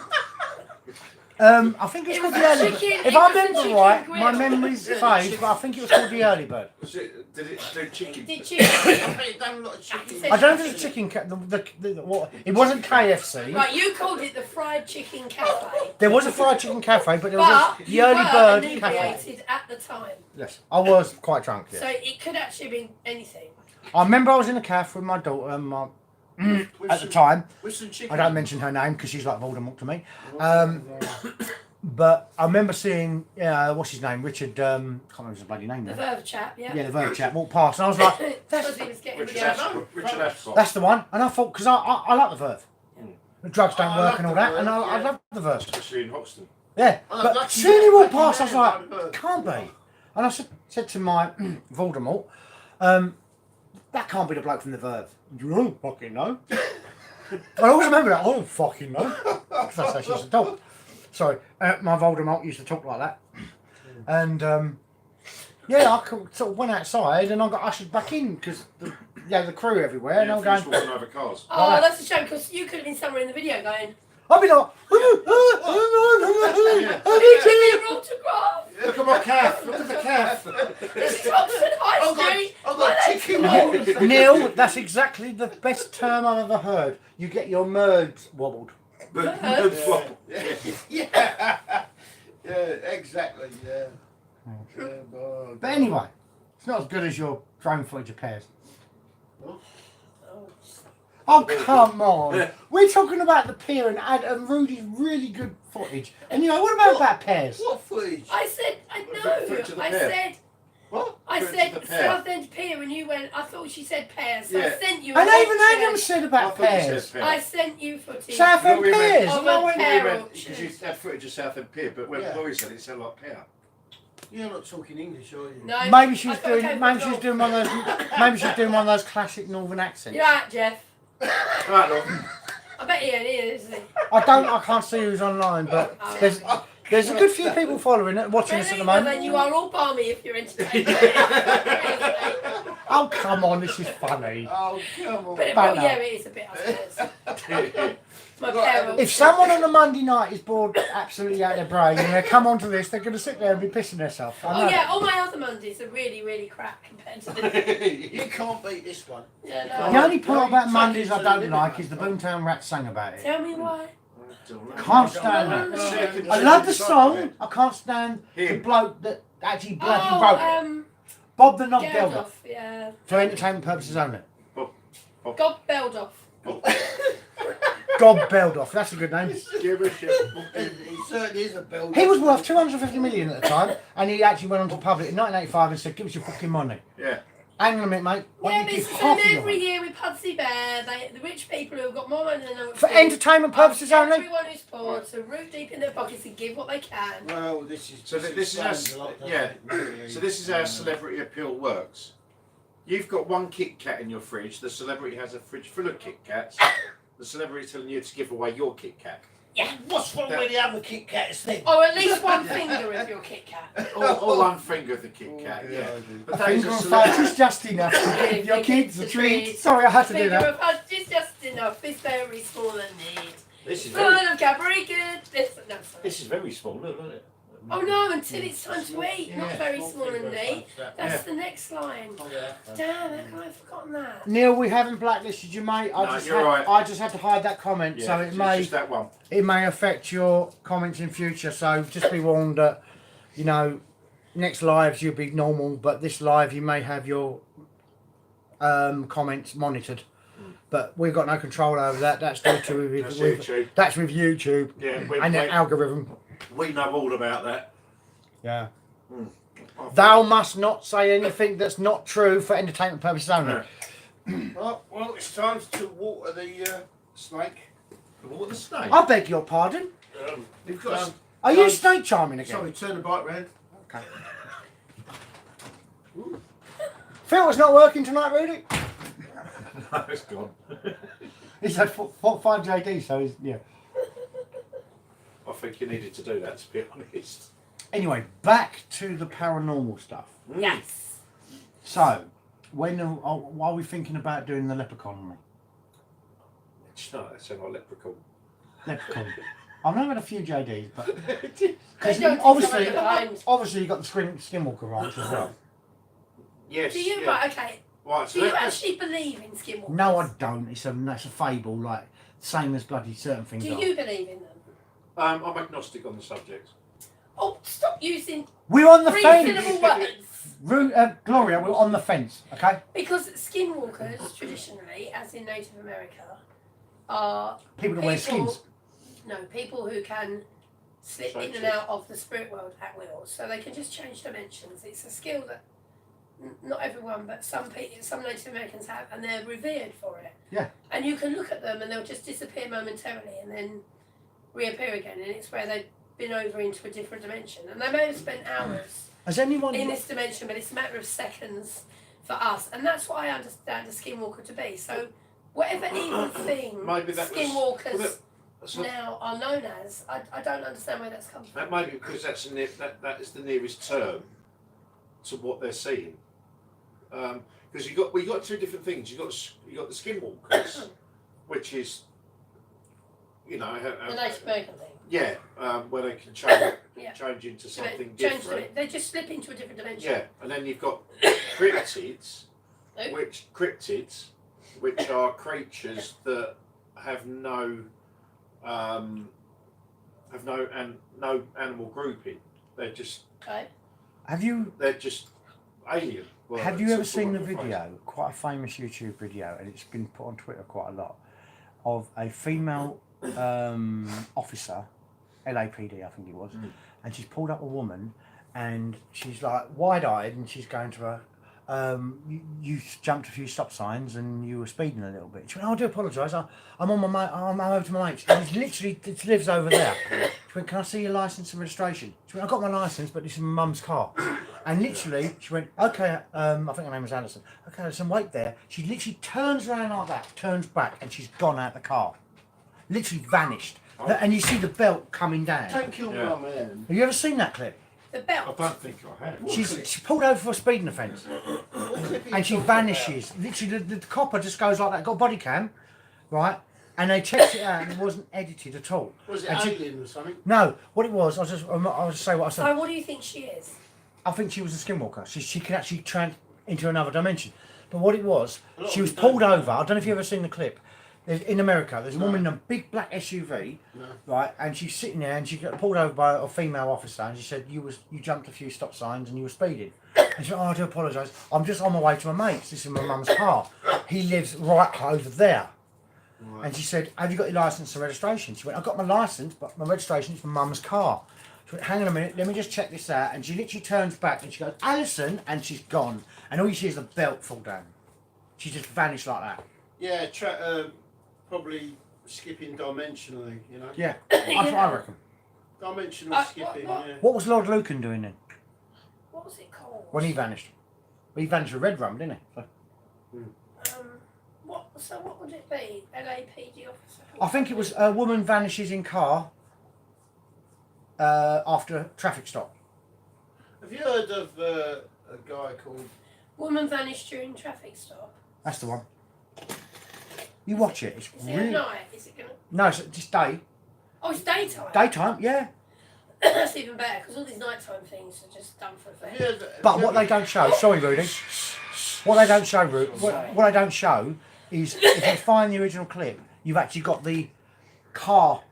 I think it's It called was the a Early Bird. chicken- If it I was a remember chicken right, grill. my memory's fade, but I think it was called the Early Bird. Was it? Did it do chicken? Did you? I bet it done a lot of chicken. I don't think it's chicken. What? It wasn't KFC. Right, you called it the Fried Chicken Cafe. There was a fried chicken cafe, but there was But the you Early were Bird cafe. inebriated at the time. Yes, I was quite drunk. So Yes. it could actually have been anything. I remember I was in a cafe with my daughter and my With at the some- time. With some chicken. I don't mention her name because she's like Voldemort to me. But I remember seeing, what's his name? Richard, can't remember his bloody name The now. Verve chap, yeah. Yeah, the Verve chap walked past and I was like, Because he was getting Richard the Ashcroft. Richard Ashcroft. that's the one. And I thought, because I like the Verve. The drugs don't I work love and all the that. Verve, And I yeah. love the Verve. Especially in Hoxton. Yeah. Oh, But lucky as soon as he walked man, past, I was lucky like, man. can't be. And I said to my Voldemort, that can't be the bloke from the Verve. You don't fucking know. I always remember that. I don't fucking know. Because that's how she used to talk. Sorry, my Voldemort used to talk like that. And I sort of went outside and I got ushered back in because the crew everywhere. And Yeah, I'm finished going, walking over cars. Oh, that's a shame because you could have been somewhere in the video going, I'll be like, "Give me your autograph. Look at my calf. Look at the calf. This is Oxford High Street. I've got chicken rolls. Neil, that's exactly the best term I've ever heard. You get your merds wobbled. Yeah. Yeah, exactly. Yeah. Oh, But anyway, it's not as good as your drone footage of pears. Oh, Oh, come on. We're talking about the pier and Rudy's really good footage. And what about pears? What footage? I said, Fruit to the I pear. said, What? I Fruit to said the pear. Southend Pier and you went, I thought she said pears, so I Yeah. sent you And a even picture. Adam said I about thought you pears. said I pear. sent you footage. Southend No, we meant- pears. Oh, And I well, went, pear. Because you had footage of Southend Pier, but when Yeah. Laurie said it sounded like pear. You're not talking English, are you? No, maybe she was I thought I doing. came Maybe from she was doing one of those. Maybe she was doing one of those classic northern accents. You're right, Jeff. Right, look. I bet he ain't here, is he? I can't see who's online, but Oh. there's a good few people following it, watching us at the Really? Well, moment. then you are all balmy if you're entertained. Oh come on, this is funny. Oh, come on. But About yeah, that. it is a bit upstairs. My parents. If someone on a Monday night is bored absolutely out of their brain and they come onto this, they're going to sit there and be pissing themselves. I Oh know yeah, that. all my other Mondays are really, really crap compared to this. You can't beat this one. Yeah, The no. only part about Mondays I don't like is the Boomtown Rats sang about it. Tell me why. Can't stand that. I love the song. I can't stand the Him. bloke that actually bloody wrote it. Bob the Knob Gelder. Geldof, yeah. For entertainment purposes only. Gob Beldoff. Gob Beldoff. That's a good name. Give a shit. He certainly is a builder. He was worth 250 million at the time, and he actually went on to public in 1985 and said, "Give us your fucking money." Yeah. Hang on a minute, mate. Why Yeah, don't but you it's give the same half of your every money? year with Pudsey Bear. The rich people who have got more money than they know what For to do. entertainment purposes Ask only? Everyone who's poor to root deep in their pockets and give what they can. Well, this is. So this is how, explains a lot, doesn't yeah. it, really? So this is how celebrity appeal works. You've got one Kit Kat in your fridge. The celebrity has a fridge full of Kit Kats. The celebrity telling you to give away your Kit Kat. Yeah. What's wrong with the other Kit Kats then? Or at least one finger of your Kit Kat. Or one finger of the Kit Kat. Yeah. But A that is finger a of celebrity. fudge is just enough to give your kids a treat. Sorry, I had to do Finger that. of fudge is just enough. It's very small and neat. This is Full very, of Cadbury good. No, sorry. this is very small, isn't it? Oh no, until it's time to eat. Yeah, Not very small and neat. That's Yeah. the next line. Damn, how come I've forgotten that? Neil, we haven't blacklisted you, mate. No, you're right. I just had to hide that comment, Yeah, so it's it may just that one. affect your comments in future. So just be warned that next lives you'll be normal, but this live you may have your comments monitored. But we've got no control over that. That's due to That's YouTube. That's with YouTube Yeah, and the algorithm. we know all about that. Yeah. Mm. Thou must not say anything that's not true for entertainment purposes only. No. Well, it's time to water the snake. What the snake? I beg your pardon. You've got. Are you snake charming again? Sorry, turn the bike round. Okay. Filter's not working tonight, really. No, it's gone. He's had 5 JD, so he's, yeah. I think you needed to do that, to be honest. Anyway, back to the paranormal stuff. Yes. So, when are we thinking about doing the leprechaun? No, that sounds like leprechaun. Leprechaun. I've never had a few JDs, but They because don't obviously, think about obviously you got the Skinwalker ranch as well. Yes. Do you, yeah. right, okay. Right, so Do you let's- actually believe in skinwalkers? No, I don't. It's a fable, like same as bloody certain things. Do are. you believe in them? I'm agnostic on the subject. Oh, stop using We're on the three-syllable fence. words. Gloria, we're on the fence, okay? Because skinwalkers, traditionally, as in Native America, are People that wear skins. No, people who can slip in and out of the spirit world at will, so they can just change dimensions. It's a skill that not everyone, but some Native Americans have, and they're revered for it. Yeah. And you can look at them, and they'll just disappear momentarily, and then reappear again, and it's where they've been over into a different dimension. And they may have spent hours Has anyone? in this dimension, but it's a matter of seconds for us, and that's what I understand a skinwalker to be. So, whatever evil thing Maybe that was- skinwalkers well, that's not- now are known as, I don't understand where that's come from. That may be because that is the nearest term to what they're seeing. Because we got two different things. You got the skinwalkers, which is, The Native American thing. yeah, where they can change Yeah. change into So something they change different. they just slip into a different dimension. Yeah, and then you've got cryptids, Who? which are creatures that have no no animal grouping. They're just Okay. they're just alien. Well, Have you it's ever a seen the sort of phrase. video? Quite a famous YouTube video, and it's been put on Twitter quite a lot, of a female officer, LAPD, I think it was, and she's pulled up a woman, and she's like wide-eyed, and she's going to her. You jumped a few stop signs and you were speeding a little bit. She went, "Oh, I do apologise. I'm on my I'm over to my mates." And it's literally, it lives over there. She went, "Can I see your licence and registration?" She went, "I've got my licence, but this is my mum's car." And literally, she went, "Okay, I think her name was Alison. Okay, Alison, wait there." She literally turns around like that, turns back, and she's gone out the car. Literally vanished. And you see the belt coming down. Don't kill Yeah. my man. Have you ever seen that clip? The I belt. don't think I have. She pulled over for a speeding offence. And she vanishes. Literally, the copper just goes like that. Got a body cam, right? And they checked it out, and it wasn't edited at all. Was it And she- alien or something? No, what it was, I'll just say what I said. So what do you think she is? I think she was a skinwalker. She could actually turn into another dimension. But what it was, A lot she of was them don't. pulled over. I don't know if you've ever seen the clip. In America, there's a woman in a big black SUV, No. right? And she's sitting there, and she got pulled over by a female officer, and she said, "You jumped a few stop signs, and you were speeding." And she went, "Oh, I do apologise. I'm just on my way to my mate's. This is my mum's car. He lives right over there." Right. And she said, "Have you got your licence and registration?" She went, "I've got my licence, but my registration is for mum's car." She went, "Hang on a minute, let me just check this out." And she literally turns back and she goes, "Alison," and she's gone. And all you see is the belt fall down. She just vanished like that. Yeah, probably skipping dimensionally, you know. Yeah, that's what I reckon. Dimensional skipping, what- yeah. What was Lord Lucan doing then What was it called? when he vanished? Well, he vanished with Red Rum, didn't he? So, What would it be? LAPD officer? I think it was a woman vanishes in car after a traffic stop. Have you heard of a guy called... Woman vanished during traffic stop. That's the one. You watch it. It's Is it at really night? Is it gonna? no, it's just day, Oh, it's daytime. daytime. Yeah, That's even better because all these nighttime things are just done for Have effect. you heard, but what they don't show. Sorry, Rudy. What they don't show, what they don't show is if you find the original clip, you've actually got the car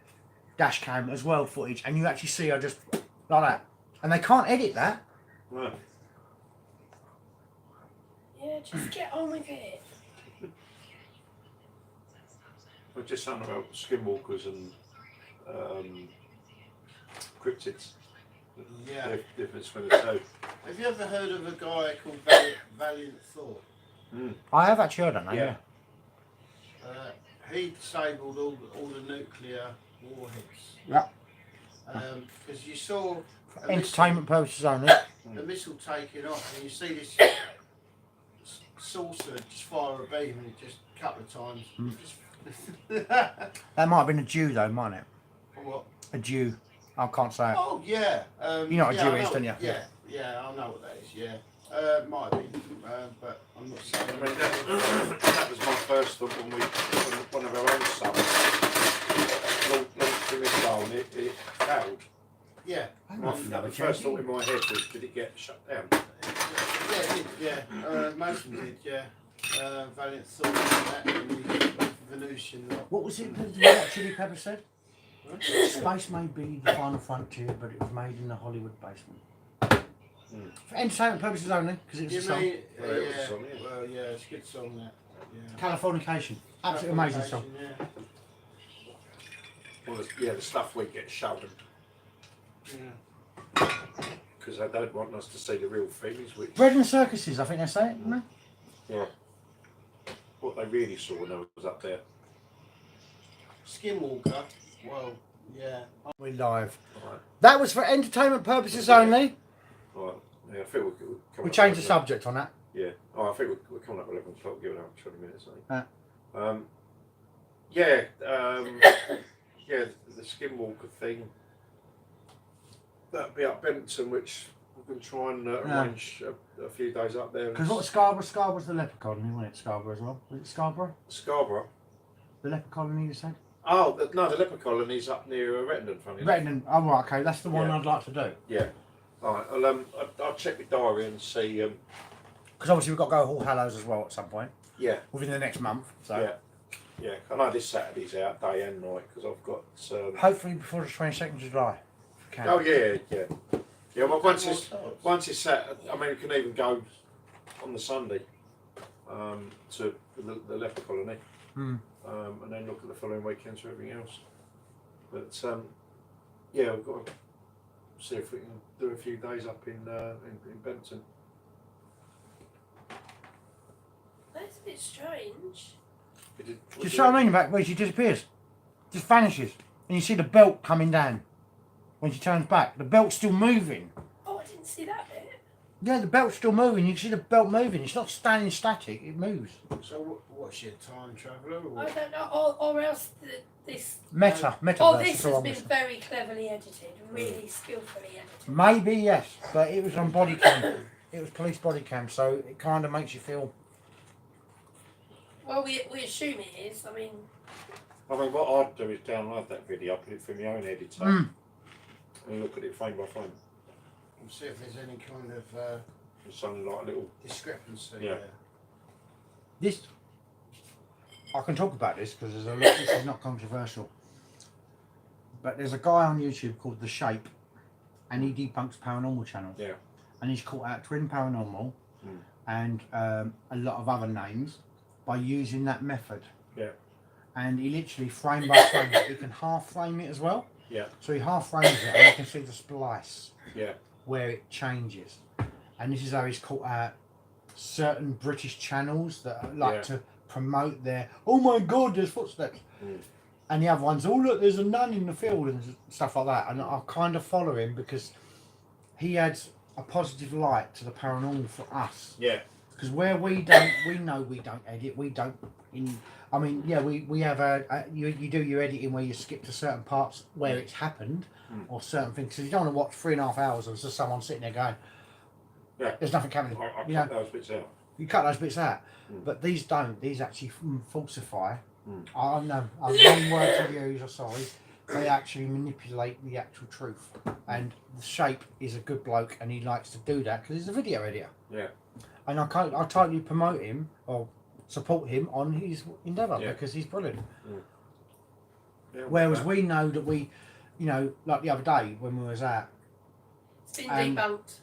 dash cam as well footage, and you actually see her just like that, and they can't edit that. No. Yeah, just get on with it. We're just something about skinwalkers and cryptids. Yeah. The difference between the two. Have you ever heard of a guy called Valiant Thor? I have actually heard that name. Yeah. Yeah. He disabled all the nuclear warheads. Yeah. Because you saw Entertainment purposes only. a missile taking off, and you see this saucer just fire a beam, and it just a couple of times. That might have been a Jew though, mightn't it? What? A Jew. I can't say it. Oh yeah. You know what a yeah, Jew I is, know- don't you? Yeah, I know what that is. Yeah. Might have been, but I'm not saying. I mean, that was my first thought when one of our own sons launched a missile and it failed. Yeah. The first thought in my head was, did it get shut down? Yeah, it did, yeah. Most of them did, yeah. Valiant thought that and the Venusian. What was it that Chili Pepper said? Space may be the final frontier, but it was made in the Hollywood basement. For entertainment purposes only, because it was a song. Well, it was a song, yeah. Well, yeah, it's a good song that. Yeah. Californication. Absolutely amazing song. Yeah. Well, the stuff we get shown. Yeah. Because they don't want us to see the real things, which... Bread and circuses, I think they say it, don't they? Yeah. What they really saw when they was up there. Skinwalker. Well, yeah. We're live. Right. That was for entertainment purposes only. Right. Yeah, I think we'll We changed the subject on that. Yeah. Oh, I think we're coming up with 11 o'clock, giving out 20 minutes, I think. Yeah, the Skinwalker thing. That'll be up Benton, which we can try and arrange a few days up there. Because what Scarborough's the leper colony, wasn't it? Scarborough as well. Was it Scarborough? Scarborough? The leper colony, you said? Oh, no, the leper colony's up near Rettendon, funny enough. Rettendon. Oh, right, okay. That's the one Yeah. I'd like to do. Yeah. All right, I'll check my diary and see. Because obviously we've got to go to All Hallows as well at some point. Yeah. Within the next month. So Yeah. I know this Saturday's out day and night because I've got. hopefully before the 22nd of July. If we can. Oh yeah. Yeah, well once it's set, I mean we can even go on the Sunday to the leper colony, and then look at the following weekends for everything else. But yeah, we've got to see if we can do a few days up in Benton. That's a bit strange. Do you see what I mean about where she disappears? Just vanishes. And you see the belt coming down. When she turns back, the belt's still moving. Oh, I didn't see that bit. Yeah, the belt's still moving. You can see the belt moving. It's not standing static. It moves. So what's she, a time traveller? I don't know. Or else this. Metaverse. Oh, this is all has I'm been missing. very cleverly edited, really skillfully edited. Maybe yes, but it was on body cam. It was police body cam, so it kind of makes you feel. Well, we assume it is. I mean, what I'd do is download that video, put it from my own editor, and look at it frame by frame. And see if there's any kind of Something like a little. discrepancy. Yeah. This. I can talk about this because there's a lot. This is not controversial. But there's a guy on YouTube called The Shape, and he debunks paranormal channels. Yeah. And he's caught out Twin Paranormal and a lot of other names by using that method. Yeah. And he literally frame by frame, he can half frame it as well. Yeah. So he half frames it and you can see the splice Yeah. where it changes. And this is how he's caught out certain British channels that like to promote their, oh my God, there's footsteps. And the other ones, oh look, there's a nun in the field and stuff like that. And I kind of follow him because he adds a positive light to the paranormal for us. Yeah. Because where we know we don't edit, we don't. I mean, yeah, we have you do your editing where you skip to certain parts where it's happened, or certain things. Because you don't want to watch 3.5 hours of just someone sitting there going, Yeah. there's nothing happening. I cut those bits out. You cut those bits out, but these don't. These actually falsify. I know. I'm wrong word to use. I'm sorry. They actually manipulate the actual truth. And The Shape is a good bloke, and he likes to do that because he's a video editor. Yeah. And I totally promote him or support him on his endeavour because he's brilliant. Yeah, Whereas we know that we, you know, like the other day when we was out. it's been debunked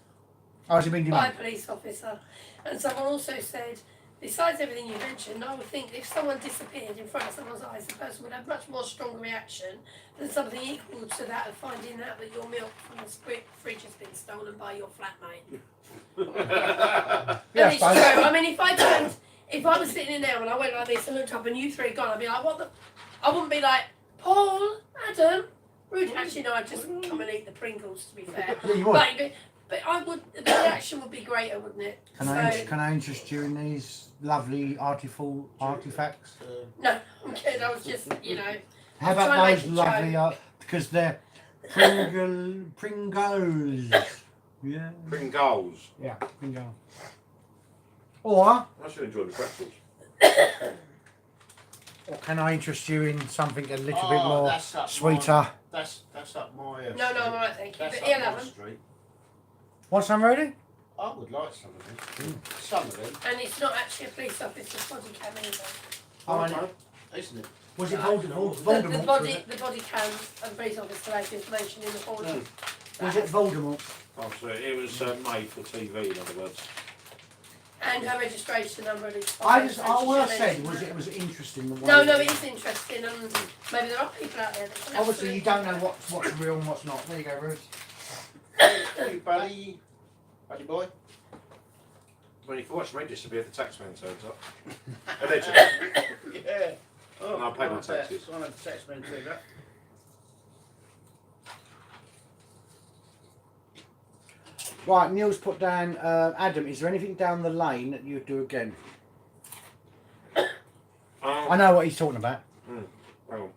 Has it been by a debunked? police officer. And someone also said, besides everything you mentioned, I would think if someone disappeared in front of someone's eyes, the person would have much more stronger reaction than something equal to that of finding out that your milk from the fridge has been stolen by your flatmate. Yeah, And it's true. I mean, if I was sitting in there and I went like this and looked up and you three gone, I'd be like, what the? I wouldn't be like, Paul, Adam, Rude, actually, no, I'd just come and eat the Pringles, to be fair. Yeah, you would. But I would, the reaction would be greater, wouldn't it? Can I interest you in these lovely artifacts? No, I'm kidding, I was just, you know. How trying to about make those a lovely joke. because they're Pringles. Yeah. Pringles. Yeah, Pringles. Or I should enjoy the pretzels. can I interest you in something a little bit Oh, more that's up sweeter? That's up my. No, I'm alright, thank you. That's But he'll up have my them. street. Want some ready? I would like some of them. Some of them. And it's not actually a police officer's body cam either. Oh, and Okay. Isn't it? was it No. Voldemort? The Voldemort. body cam of the police officer has information in the folder. Was it Voldemort? Oh, so it was made for TV, in other words. And her registration number and it's All I said was it was interesting. The way No, it is interesting, and maybe there are people out there that can Obviously, you don't know what's real and what's not. There you go, Ruth. Hey, buddy. Buddy boy. Well, you can watch me disappear if the taxman turns up. Allegedly. Yeah. And I pay my taxes. One of the taxmen do that. Right, Neil's put down. Adam, is there anything down the lane that you'd do again? I know what he's talking about. Well,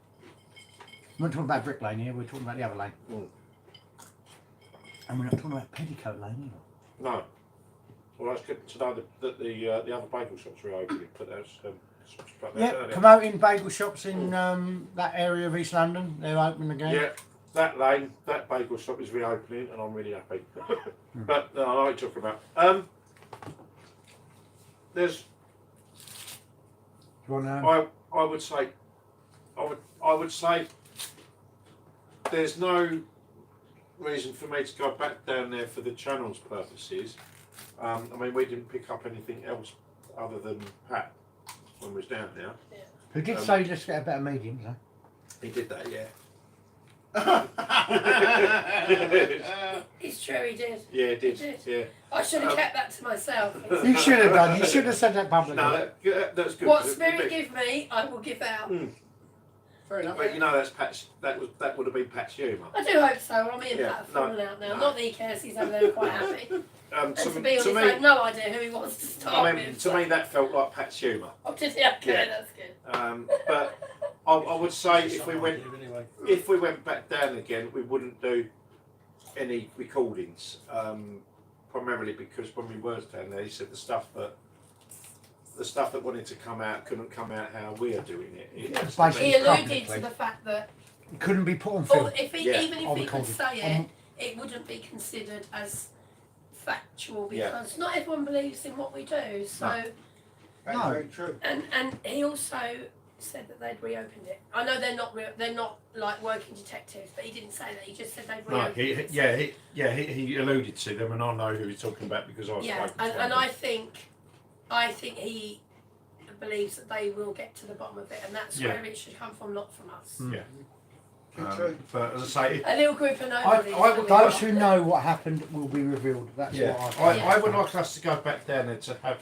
We're not talking about Brick Lane here. We're talking about the other lane. And we're not talking about Petticoat Lane either. no. Well, that's good to know that the other bagel shops are opening, but that's Yeah, promoting bagel shops in that area of East London. They're open again. Yeah, that lane, that bagel shop is reopening, and I'm really happy. But no, I know what you're talking about. There's, Do you want to? I would say, there's no reason for me to go back down there for the channels purposes. I mean, we didn't pick up anything else other than Pat when we was down there. Who did say let's get a better medium, though? He did that, yeah. It's true, he did. Yeah, he did. He did. Yeah. I should have kept that to myself. You should have done. You should have said that publicly. No, that's good. What spirit give me, I will give out. Fair enough. But you know, that's Pat's. That would have been Pat's humour. I do hope so. I mean, Yeah, Pat have fallen no, out now. no. Not that he cares, he's over there quite happy. And to be honest, to I me, have no idea who he wants to start I mean, with. to me, that felt like Pat's humour. Oh, did he? Okay, Yeah. that's good. But I would say if we went Anyway. back down again, we wouldn't do any recordings. Primarily because when we were down there, he said the stuff that wanted to come out couldn't come out how we are doing it. It's basically He alluded publicly. to the fact that, It couldn't be put on or film. if he, Yeah. even Or if he could recorded. say it, it wouldn't be considered as factual because not everyone believes in what we do. So, That's No. very true. and he also said that they'd reopened it. I know they're not like working detectives, but he didn't say that. He just said they'd No, reopened it. he alluded to them, and I know who he's talking about because I was Yeah, spoken to and him. I think he believes that they will get to the bottom of it, and that's Yeah. where it should come from, not from us. Yeah. True. But as I say, A little group of nobodies. I would- Those who know what happened will be revealed. That's yeah, what I I would like us to go back down there to have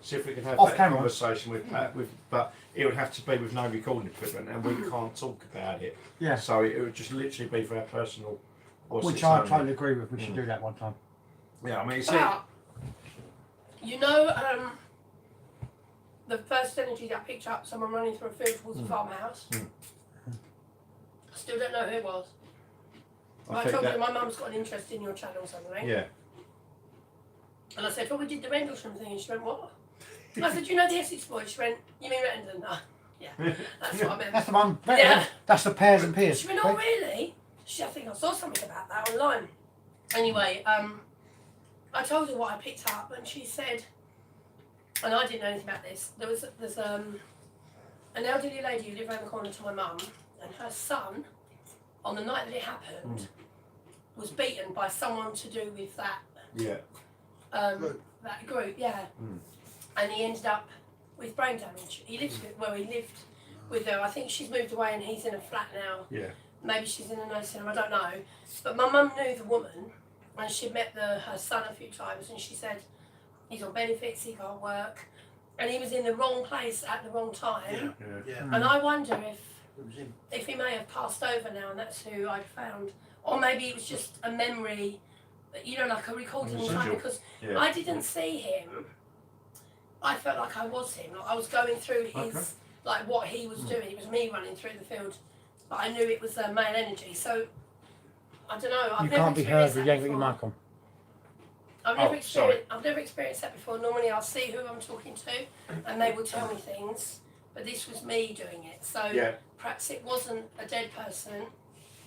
see if we can have Off that camera. conversation with Pat. But it would have to be with no recording equipment, and we can't talk about it. Yeah. So it would just literally be for our personal. Which I totally agree with. We should do that one time. Yeah, I mean, it's But, you know, the first energy that picked up someone running through a field towards the farmhouse. I still don't know who it was. I think told you that- my mum's got an interest in your channel suddenly. yeah. And I said, well, we did the Rendlesham thing. And she went, what? I said, you know the Essex boys? She went, you mean Rettendon? No. Yeah, that's what I meant. That's the one. Yeah. That's the pears and pears. She went, oh, really? I think I saw something about that online. Anyway, I told her what I picked up, and she said, and I didn't know anything about this. There's an elderly lady who lived around the corner to my mum, and her son, on the night that it happened, was beaten by someone to do with that Yeah. that group, yeah. And he ended up with brain damage. He lived with her. I think she's moved away and he's in a flat now. Yeah. Maybe she's in a nursing home, I don't know. But my mum knew the woman and she'd met her son a few times, and she said he's on benefits, he can't work, and he was in the wrong place at the wrong time. Yeah. Yeah. And I wonder if It was him. if he may have passed over now, and that's who I found, or maybe it was just a memory, you know, like a recording in time, because Yeah. I didn't see him. I felt like I was him. Like I was going through his, like what he was doing. It was me running through the field, but I knew it was male energy. So I don't know. You can't be heard with you ain't got your mic on. I've never experienced that before. Normally I'll see who I'm talking to and they will tell me things, but this was me doing it. So perhaps it wasn't a dead person,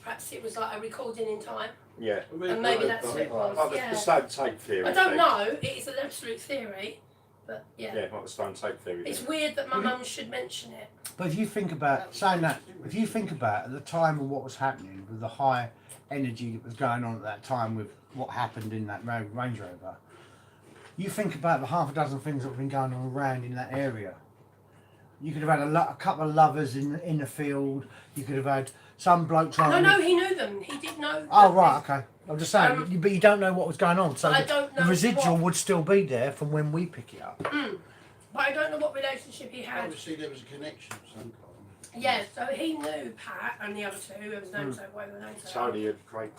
perhaps it was like a recording in time. Yeah. And maybe that's what it was. Like the stone tape theory. I don't know, it is an absolute theory, but yeah. Yeah, like the stone tape theory. It's weird that my mum should mention it. But if you think about saying that, if you think about at the time of what was happening with the high energy that was going on at that time with what happened in that Range Rover, you think about the half a dozen things that have been going on around in that area. You could have had a couple of lovers in the field. You could have had some bloke trying. No, he knew them. He did know. Oh right, okay. I'm just saying, but you don't know what was going on, so I don't know the residual would still be there from when we pick it up. But I don't know what relationship he had. Obviously, there was a connection of some kind. Yeah, so he knew Pat and the other two, whoever's names are, whatever the names are. Tony and Craig.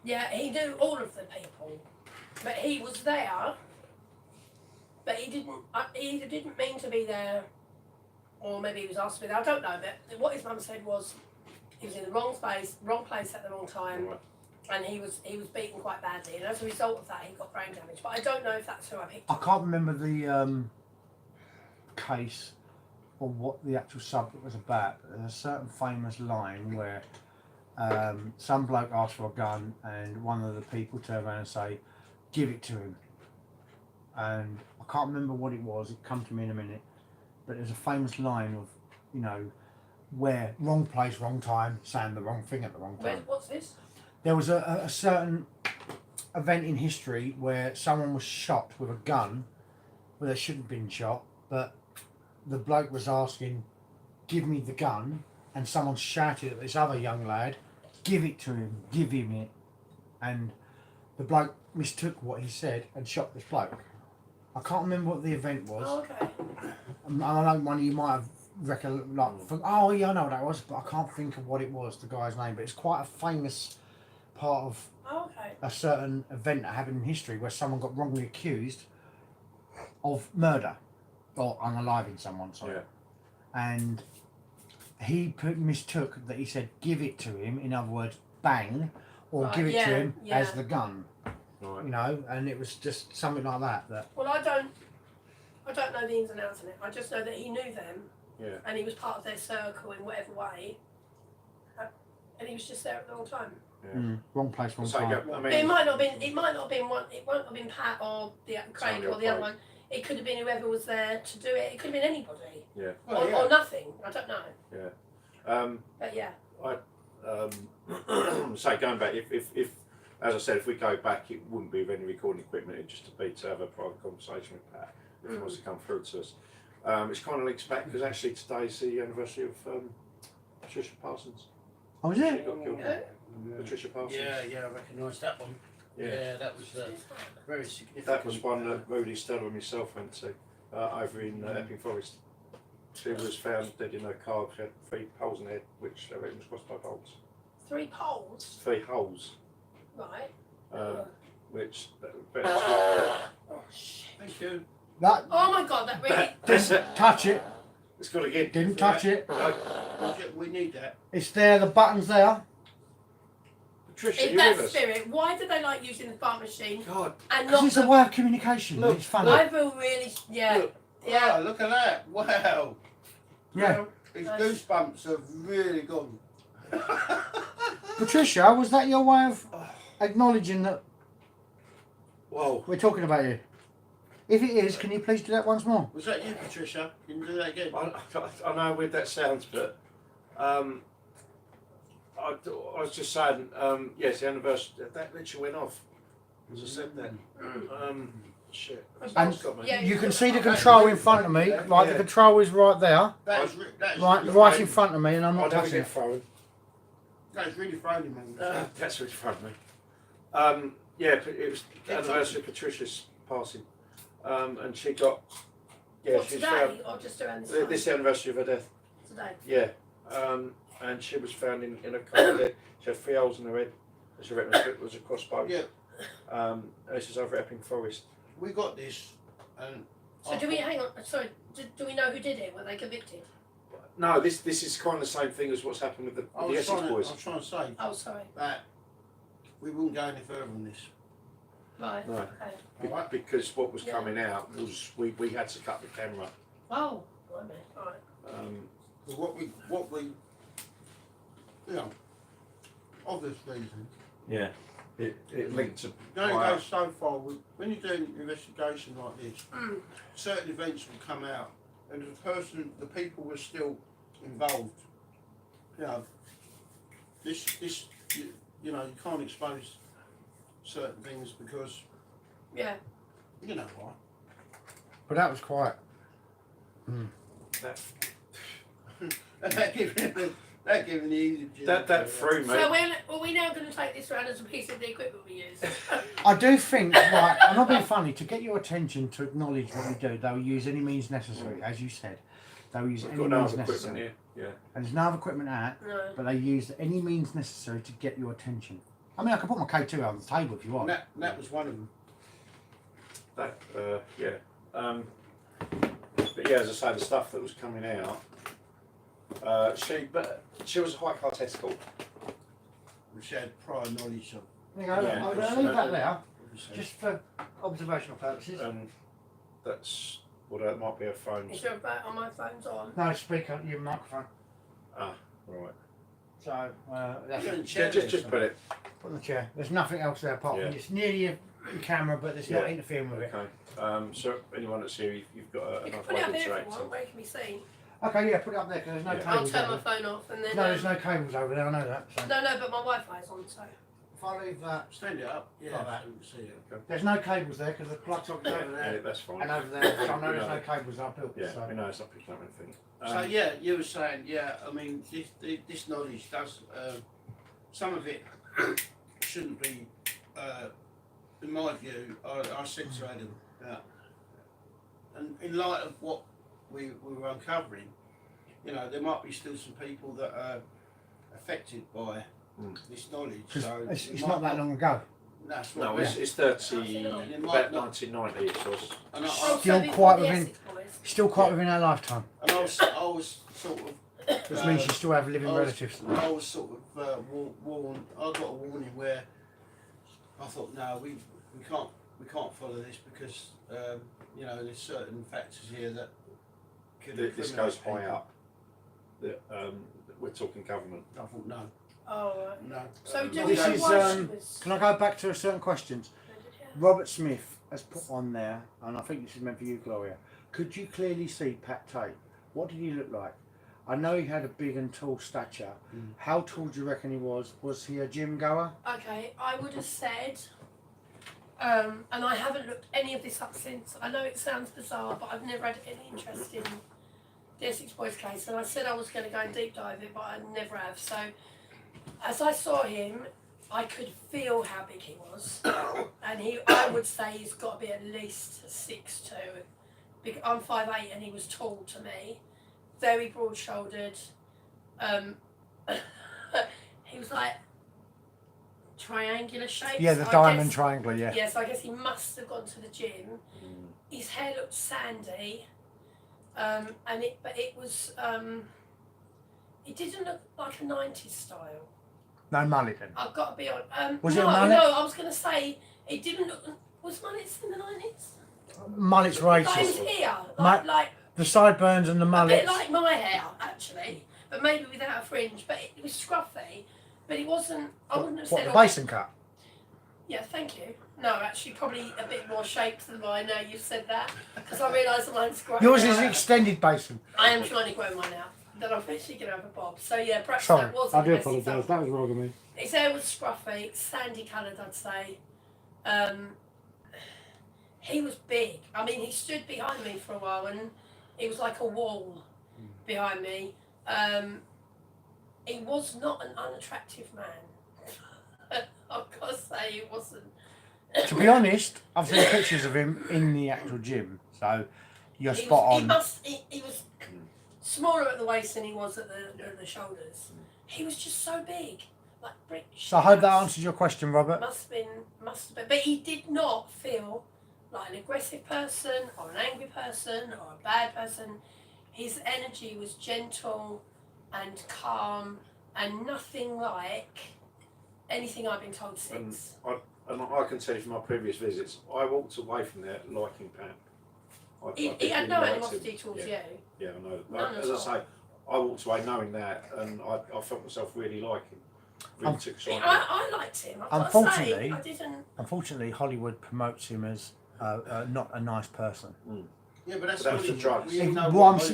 Yeah, he knew all of the people, but he was there. But he didn't. He either didn't mean to be there, or maybe he was asked to be there. I don't know. But what his mum said was, he was in the wrong place at the wrong time, and he was beaten quite badly. And as a result of that, he got brain damage. But I don't know if that's who I picked. I can't remember the case or what the actual subject was about. But there's a certain famous line where some bloke asked for a gun, and one of the people turned around and say, "Give it to him." And I can't remember what it was. It come to me in a minute. But there's a famous line of, you know, where wrong place, wrong time, saying the wrong thing at the wrong time. What's this? There was a certain event in history where someone was shot with a gun where they shouldn't have been shot, but the bloke was asking, "Give me the gun," and someone shouted at this other young lad, "Give it to him, give him it," and the bloke mistook what he said and shot this bloke. I can't remember what the event was. Oh, okay. I know one of you might have oh yeah, I know what that was, but I can't think of what it was, the guy's name. But it's quite a famous part of a certain event that happened in history where someone got wrongly accused of murder or unaliving someone. Sorry. Yeah. And he mistook that he said "give it to him," in other words, bang, or give it to him as the gun. Right. You know, and it was just something like that. Well, I don't know the ins and outs of it. I just know that he knew them. Yeah. And he was part of their circle in whatever way. And he was just there at the wrong time. Yeah. Wrong place, wrong time. I mean, it might not have been one. It won't have been Pat or the Craig or the other one. It could have been whoever was there to do it. It could have been anybody. Yeah. Or nothing. I don't know. Yeah. But yeah. So going back, if as I said, if we go back, it wouldn't be with any recording equipment. It'd just be to have a private conversation with Pat if he wants to come through to us. It's kind of links back because actually today's the anniversary of Patricia Parsons. Oh, is She it? got killed. Patricia Parsons. Yeah, I recognise that one. Yeah, that was very significant. That was one that Rudy Stella and myself went to over in Epping Forest. She was found dead in her car. She had 3 holes in her head, which I reckon was crossed by bolts. 3 poles? 3 holes. Right. Which. Oh shit. Thank you. That. Oh my god, that really. Didn't touch it. It's got to get. Didn't touch it. We need that. It's there. The button's there. Patricia, In that spirit, why do they like using the fart machine? God. And Because it's a way of communication. Look, it's funny. I feel really. Yeah. Look, wow, look at that. Wow. Yeah. His goosebumps have really gone. Patricia, was that your way of acknowledging that Whoa. we're talking about you? If it is, can you please do that once more? Was that you, Patricia? Can you do that again? I know how weird that sounds, but I was just saying, yes, the anniversary, that literally went off. As I said that. Shit. And Yeah, you can see the control in front of me. Right, the control is right there. That's Right in front of me, and I'm not I'd never touching get it. thrown. That's really frowning, man. That's really funny. Yeah, it was the anniversary of Patricia's passing. And she got. Yeah, What, she's today found. or just around this time? This is the anniversary of her death. Today. Yeah. and she was found in a car there. She had 3 holes in her head. She reckon it was a crossbow. Yeah, And this is over at Epping Forest. we got this, and So do we hang on? Sorry, do we know who did it? Were they convicted? No, this is kind of the same thing as what's happened with the Essex boys. I was trying to say Oh, sorry. that we wouldn't go any further on this. Right. No. Okay. Alright. Because what was coming out was we had to cut the camera. Oh, blimey. All right. But what we, you know, obvious reason. Yeah. It linked to. You only go so far. When you're doing an investigation like this, certain events will come out, and the people were still involved. You know, you know, you can't expose certain things because, Yeah. you know why. But that was quite. They're giving the easy. That threw me. So are we now going to take this round as a piece of the equipment we use? I do think, right, I'm not being funny, to get your attention to acknowledge what we do, they'll use any means necessary, as you said. They'll use We've any got no means other equipment necessary. here. Yeah. And there's no other equipment out, No. but they use any means necessary to get your attention. I mean, I can put my K2 on the table if you want. That was one of them. That yeah. But yeah, as I say, the stuff that was coming out. She was a white car test call. Which had prior knowledge of. There you go, Yeah, I'm going to leave that there, just for observational purposes. That's that might be a phone. Is your back on my phone's on? No, speaker, your microphone. Ah, right. So, that's Yeah, just put it. put in the chair. There's nothing else there apart from Yeah. it's nearly your camera, but it's not interfering with it. Okay. So anyone that's here, you've got You can enough put way it of up there if you interacting. want, where it can be seen. Okay, yeah, put it up there because there's no Yeah. I'll cables turn over my there. phone off and then. No, there's no cables over there, I know that. So. No, but my Wi-Fi's on, so. If I leave that, Stand it up. Yeah, Like that. so we can see it. there's no cables there because the plug socket's over Yeah, there that's fine. and over there. So I know there's no cables I built. Yeah, So. we know it's not picking up anything. So yeah, you were saying, yeah. I mean, this knowledge does. Some of it shouldn't be. In my view, I said to Adam, and in light of what we were uncovering, you know, there might be still some people that are affected by this knowledge. So It's not that long ago. That's No, what it's 30, It might about not- 1990 it was. and Oh, Still so before quite the within- Essex boys. Still quite within our lifetime, I was sort of. which means you still have living relatives. I was sort of warned. I got a warning where I thought, no, we can't follow this because you know there's certain factors here that could. This goes high up. We're talking government. I thought no, Oh, right. no. So do This we know is, why she was... Can I go back to certain questions? Robert Smith has put on there, and I think this is meant for you, Gloria. Could you clearly see Pat Tate? What did he look like? I know he had a big and tall stature. How tall do you reckon he was? Was he a gym goer? Okay, I would have said, and I haven't looked any of this up since. I know it sounds bizarre, but I've never had any interest in the Essex Boys case, and I said I was going to go and deep dive it, but I never have. So, as I saw him, I could feel how big he was, and I would say he's got to be at least 6'2". I'm 5'8", and he was tall to me, very broad-shouldered. He was like triangular shaped. Yeah, the diamond triangle, yeah. Yeah, so I guess he must have gone to the gym. His hair looked sandy, but it was it didn't look like a 90s style. No mullet then. I've got to be on. Was no, it a mullet? No, I was going to say it didn't look. Was mullets in the 90s? Mullet's Like his racist. hair, Mu- like The sideburns and the a mullets. bit like my hair actually, but maybe without a fringe. But it was scruffy, but it wasn't. I wouldn't have What, said. the basin cut? Yeah, thank you. No, actually, probably a bit more shaped than mine. Now you've said that, because I realise that mine's growing. Yours is out. an extended basin. I am trying to grow mine out. Then I'm actually going to have a bob. So yeah, perhaps Sorry, that was. I do apologise. That was wrong of me. His hair was scruffy, sandy coloured, I'd say. He was big. I mean, he stood behind me for a while, and it was like a wall behind me. He was not an unattractive man. I've got to say, he wasn't. To be honest, I've seen pictures of him in the actual gym, so you're spot on. He was smaller at the waist than he was at the shoulders. he was just so big, like brick. So I hope that shit. answers your question, Robert. Must have been, but he did not feel like an aggressive person or an angry person or a bad person. His energy was gentle and calm and nothing like anything I've been told since. And I can tell you from my previous visits, I walked away from there liking Pat. He had no animosity towards you. Yeah, I know. None As at I say, I walked away knowing that, and I felt myself really liking. Really took excitement. I liked him. I've got to say, I didn't. Unfortunately, Hollywood promotes him as not a nice person. Yeah, but that's the drugs.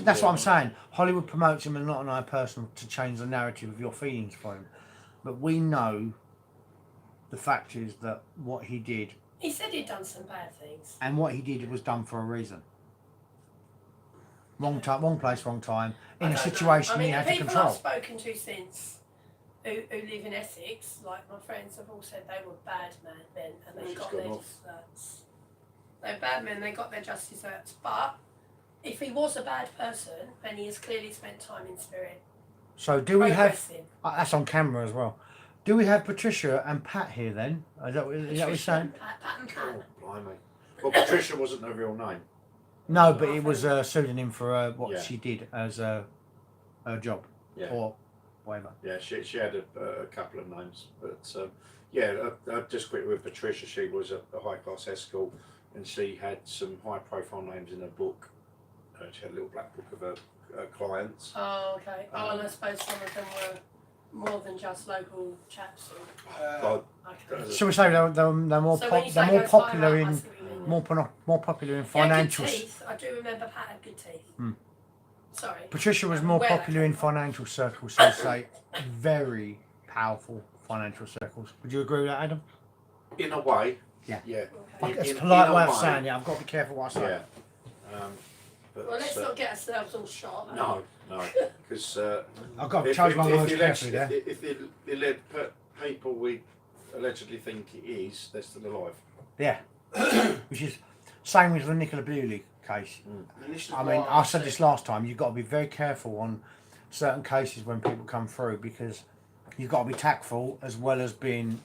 That's what I'm saying. Hollywood promotes him as not a nice person to change the narrative of your feelings for him. But we know the fact is that what he did. He said he'd done some bad things. And what he did was done for a reason. Wrong time, wrong place, wrong time. In a situation he had to control. I've spoken to since who live in Essex, like my friends have all said they were bad men and they got their deserts. They're bad men, they got their just deserts. But if he was a bad person, then he has clearly spent time in spirit. So do we have... that's on camera as well. Do we have Patricia and Pat here then? Is that what you're saying? Pat and Pat. Oh, blimey. Well, Patricia wasn't her real name. No, but it was a pseudonym for what she did as her job. Yeah. Or whatever. Yeah, she had a couple of names. But just quickly with Patricia, she was a high-class escort and she had some high-profile names in her book. She had a little black book of her clients. Oh, okay. And I suppose some of them were more than just local chaps. Okay. Shall we say they're more popular in more popular in financial. Good teeth. I do remember Pat had good teeth. Sorry. Patricia was more popular in financial circles, so say very powerful financial circles. Would you agree with that, Adam? In a way. Yeah. Yeah. Okay. It's a polite way of saying it. I've got to be careful what I say. Yeah. But let's not get ourselves all shot. No, because I've got to choose my words carefully there. If the people we allegedly think it is, they're still alive. Yeah. Which is same with the Nicola Bewley case. I mean, I said this last time. You've got to be very careful on certain cases when people come through because you've got to be tactful as well as being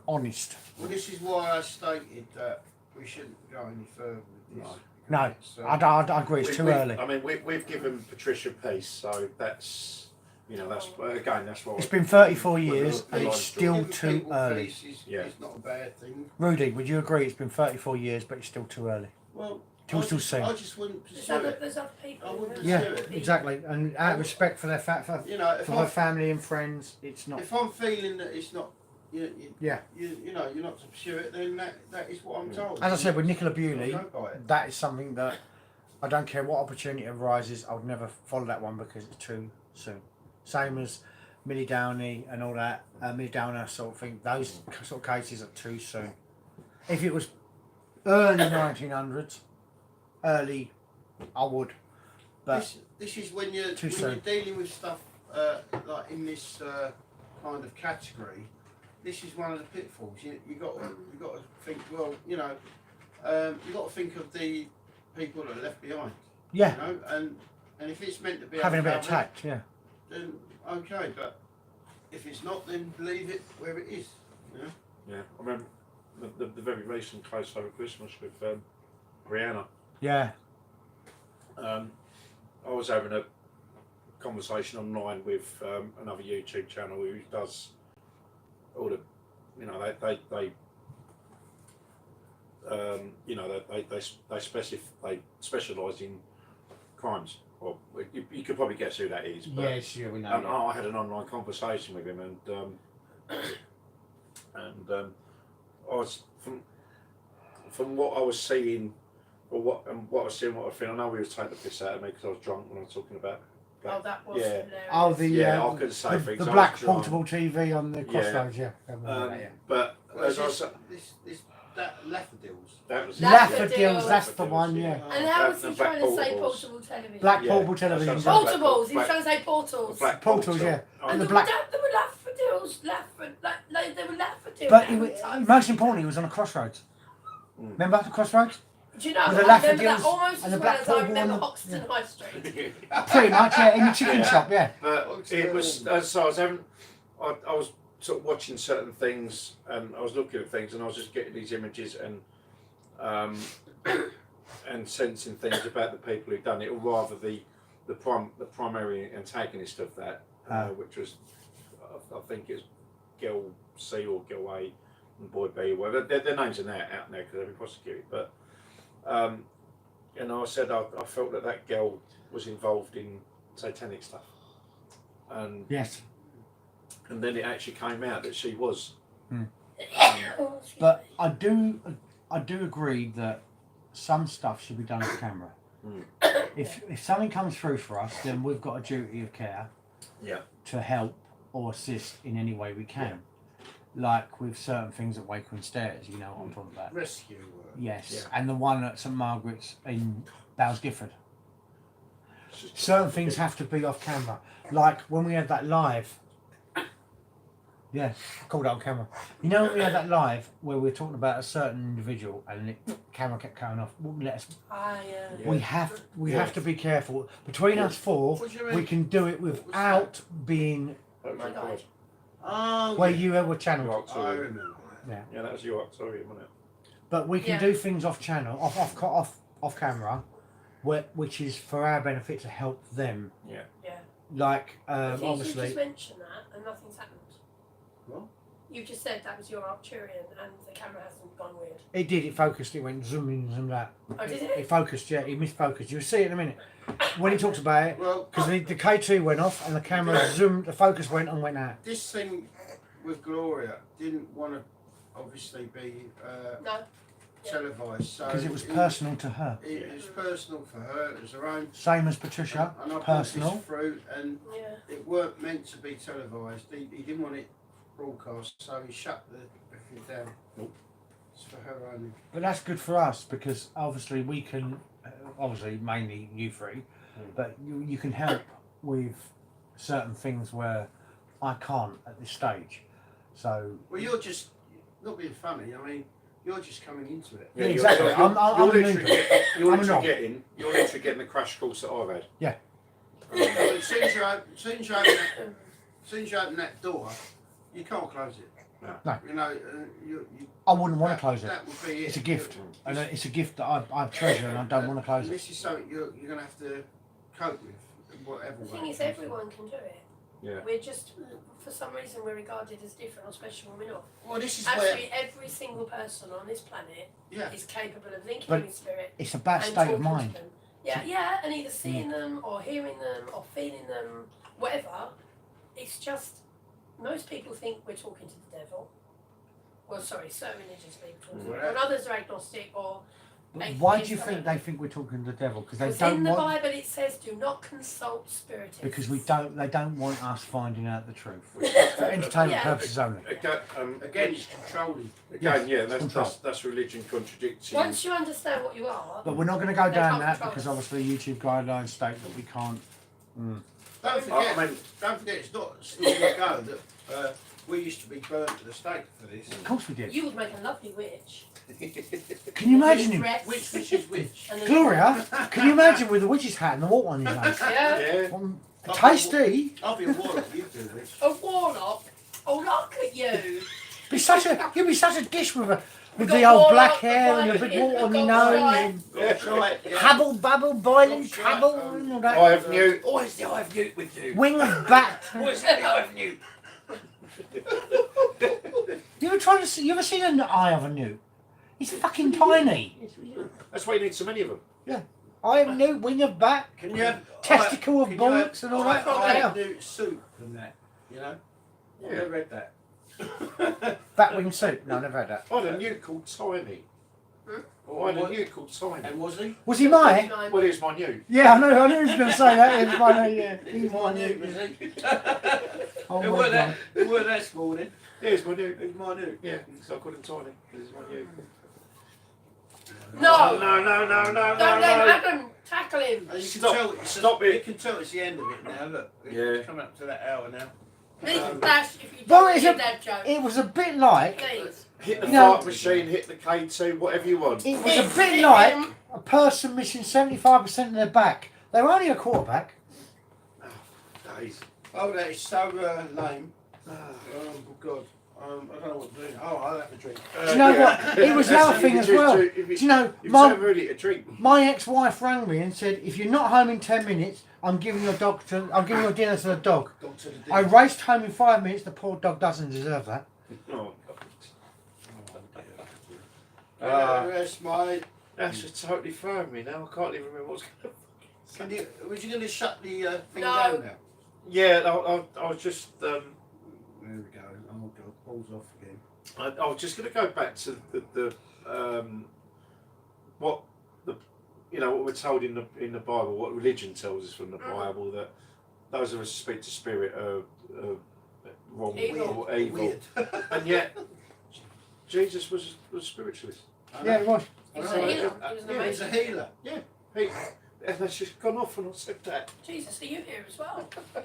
honest. Well, this is why I stated that we shouldn't go any further with this. No, I agree. It's too early. I mean, we've given Patricia peace, so that's that's why. It's been 34 years and it's still too early. It's not a bad thing. Rudy, would you agree? It's been 34 years, but it's still too early. Well, still soon. I just wouldn't pursue it. There's other people. I wouldn't pursue Yeah, it. exactly. And out of respect for their for her family and friends, it's not. If I'm feeling that it's not, you're not to pursue it, then that is what I'm told. As I said with Nicola Bewley, that is something that I don't care what opportunity arises. I would never follow that one because it's too soon. Same as Millie Downey and all that, Millie Downer sort of thing. Those sort of cases are too soon. If it was early 1900s, I would. But this is when you're dealing with stuff like in this kind of category. This is one of the pitfalls. You got to think. Well, you got to think of the people that are left behind. Yeah. And if it's meant to be having a bit of tact, yeah. Then okay, but if it's not, then leave it where it is. Yeah. I remember the very recent case over Christmas with Rihanna. Yeah. I was having a conversation online with another YouTube channel who does all the, they specialise in crimes. Well, you could probably guess who that is. But, yes, yeah, we know. I had an online conversation with him, and I was from what I was seeing, or what I was seeing, what I feel. I know he was taking the piss out of me because I was drunk when I was talking about. Oh, that was hilarious. Oh, I could say the black portable TV on the crossroads, But as I said, that Daffodils. That was Daffodils, that's the one, yeah. And how was he trying to say portable television? Black portable television. Portables, he was trying to say portals. Black portals, yeah. And there were daffodils, they were daffodils. But most importantly, he was on a crossroads. Remember the crossroads? Do you know, With the I remember Laffagills that almost and as the well black as I football remember and the- Hoxton High Street. Pretty much, yeah, in the chicken shop, yeah. But it was, so I was having, I was sort of watching certain things and I was looking at things and I was just getting these images and sensing things about the people who'd done it, or rather the primary antagonist of that, which was, I think it's Girl C or Girl A and Boy B, or whatever. Their names are now out there because they've been prosecuted. But and I said I felt that girl was involved in satanic stuff, and Yes. and then it actually came out that she was. But I do agree that some stuff should be done off camera. If something comes through for us, then we've got a duty of care to help or assist in any way we can. Like with certain things at Wakeland Stairs, you know what I'm talking about. Rescue work. Yes, and the one at St Margaret's in Bowes Gifford. Certain things have to be off camera. Like when we had that live. Yeah, I called it on camera. You know when we had that live where we were talking about a certain individual and the camera kept going off. Wouldn't let us. We have to be careful. Between us four, What do you mean? we can do it without being Oh my God. Oh, where you were channeled. I remember. Yeah, that was your Octorium, wasn't it? But we can do things off channel, off camera, which is for our benefit to help them. Yeah. Like I think obviously. you just mentioned that and nothing's happened. What? You just said that was your Arcturian and the camera hasn't gone weird. It did. It focused. It went zoom in, zoom out. Oh, did It it? focused. Yeah, it misfocused. You'll see it in a minute when he talks about it. Well, Because the K2 went off and the camera zoomed. The focus went and went out. this thing with Gloria didn't want to obviously be No. televised. So Because it was personal to her. It was personal for her. It was her own. Same as Patricia. And I brought Personal. this fruit, and Yeah. it weren't meant to be televised. He didn't want it broadcast, so he shut everything down. Nope. It's for her only. But that's good for us because obviously we can, obviously mainly you three, but you can help with certain things where I can't at this stage. So Well, you're just not being funny. I mean, you're just coming into it. Yeah, exactly. I'm literally not. getting the crash course that I've had. Yeah. As soon as you open that door, you can't close it. No. You know, you I wouldn't want to close it. That would be it. It's a gift, and it's a gift that I treasure, and I don't want to close it. This is something you're going to have to cope with, whatever. The thing way is, it comes. everyone can do it. Yeah. We're just, for some reason, we're regarded as different or special when we're not. Well, this is Actually, every single person on this planet where. Yeah. is capable of linking But with spirit It's a bad and state of talking to mind. them. Yeah, and either seeing them or hearing them or feeling them, whatever. It's just, most people think we're talking to the devil. Well, sorry, certain religious people. Right. And others are agnostic or. Why do you think they think we're talking to the devil? Because they Because don't in the want. Bible it says, do not consult spiritists. Because they don't want us finding out the truth. For entertainment purposes only. Again, it's controlling. That's religion contradicting. Once you understand what you are, But we're not going to go They down can't that control because us. obviously YouTube guidelines state that we can't. Don't forget, it's not so long ago that we used to be burnt to the stake for this. Of course we did. you would make a lovely witch. Can you imagine him? Dress Which is which? and then- Gloria, can you imagine with the witch's hat and the water on his face? Yeah. Yeah. Tasty. I'll be a warlock, you do which. A warlock. Oh, look at you. You'd be such a dish with Got the old black warlock, hair and the white big water on your got nose shy. and That's right, yeah. habble, babble, boiling, Got shy, trouble and all that. I have new. What is the eye of newt with you? Wing of bat. What is the eye of newt? You ever seen an eye of a newt? It's fucking tiny. That's why you need so many of them. Eye of newt, wing of bat, Can you have testicle of can you bullocks have- and all that. I Yeah. do soup from that, you know? I've Yeah. never read that. Bat wing soup. No, I never had that. I had a newt called Tiny. I had a newt called Tiny. And was he? Was he mine? Well, here's my newt. Yeah, I knew he was going to say that. It was funny, yeah. He's my new, was he? Oh Who my were God. that? Who were that this morning? Here's my newt. Who's my new? Yeah, so I called him Tiny. This is my newt. No. No. Don't let Adam tackle him. And you can Stop. tell, Stop it. You can tell it's the end of it now. Look, Yeah. it's coming up to that hour now. Please dash if you Well, don't it's get a- that joke. It was a bit like Please. Hit the No. fart machine, hit the K2, whatever you want. it was a bit like a person missing 75% of their back. They were only a quarterback. Days. Oh, that is so lame. Oh, God. I don't know what to do. Oh, I'll have a drink. Do you know what? It was the other thing as well. Do you know, If my, you really a drink. my ex-wife rang me and said, if you're not home in 10 minutes, I'm giving your dinner to the dog. Got to the I dinner. raced home in 5 minutes. The poor dog doesn't deserve that. Oh, Yes, mate. that's just totally throwing me now. I can't even remember what's going on. Was you going to shut the thing No. down now? Yeah, I was just. There we go. Oh, God. Balls off again. I was just going to go back to what the what we're told in the Bible, what religion tells us from the Bible, that those of us who speak to spirit are wrong Evil. or evil, Weird. and yet Jesus was spiritualist. Yeah, it was. He was I a know. healer. He was an Yeah, he's a amazing. healer. He, and that's just gone off, and I said that. Jesus, are you here as well? Oh,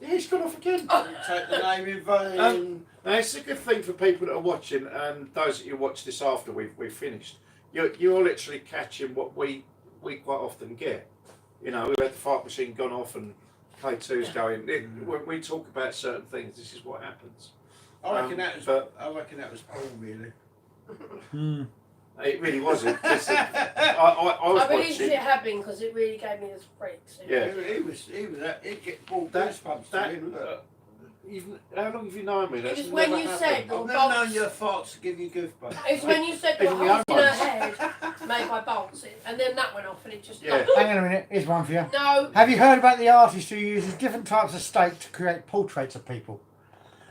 Yeah, he's gone off again. take the name in vain. Now it's a good thing for people that are watching, and those that you watch this after we've finished. You're literally catching what we quite often get. We've had the fart machine gone off and K2's going. When we talk about certain things, this is what happens. I reckon that was. but- I reckon that was Paul, really. It really wasn't. Listen, I was I believe watching. it had been because it really gave me this freaks. Yeah. He was. He'd get ball That- goosebumps. that- to him, look. How long have you known me? It That's was when never you happened. said I've the never known bolts. your farts to give you goosebumps. It's when you said the Even my holes in own her ones. head made by bolts, and then that went off, and it just Yeah. Hang on a minute. Here's one for you. no. Have you heard about the artist who uses different types of steak to create portraits of people?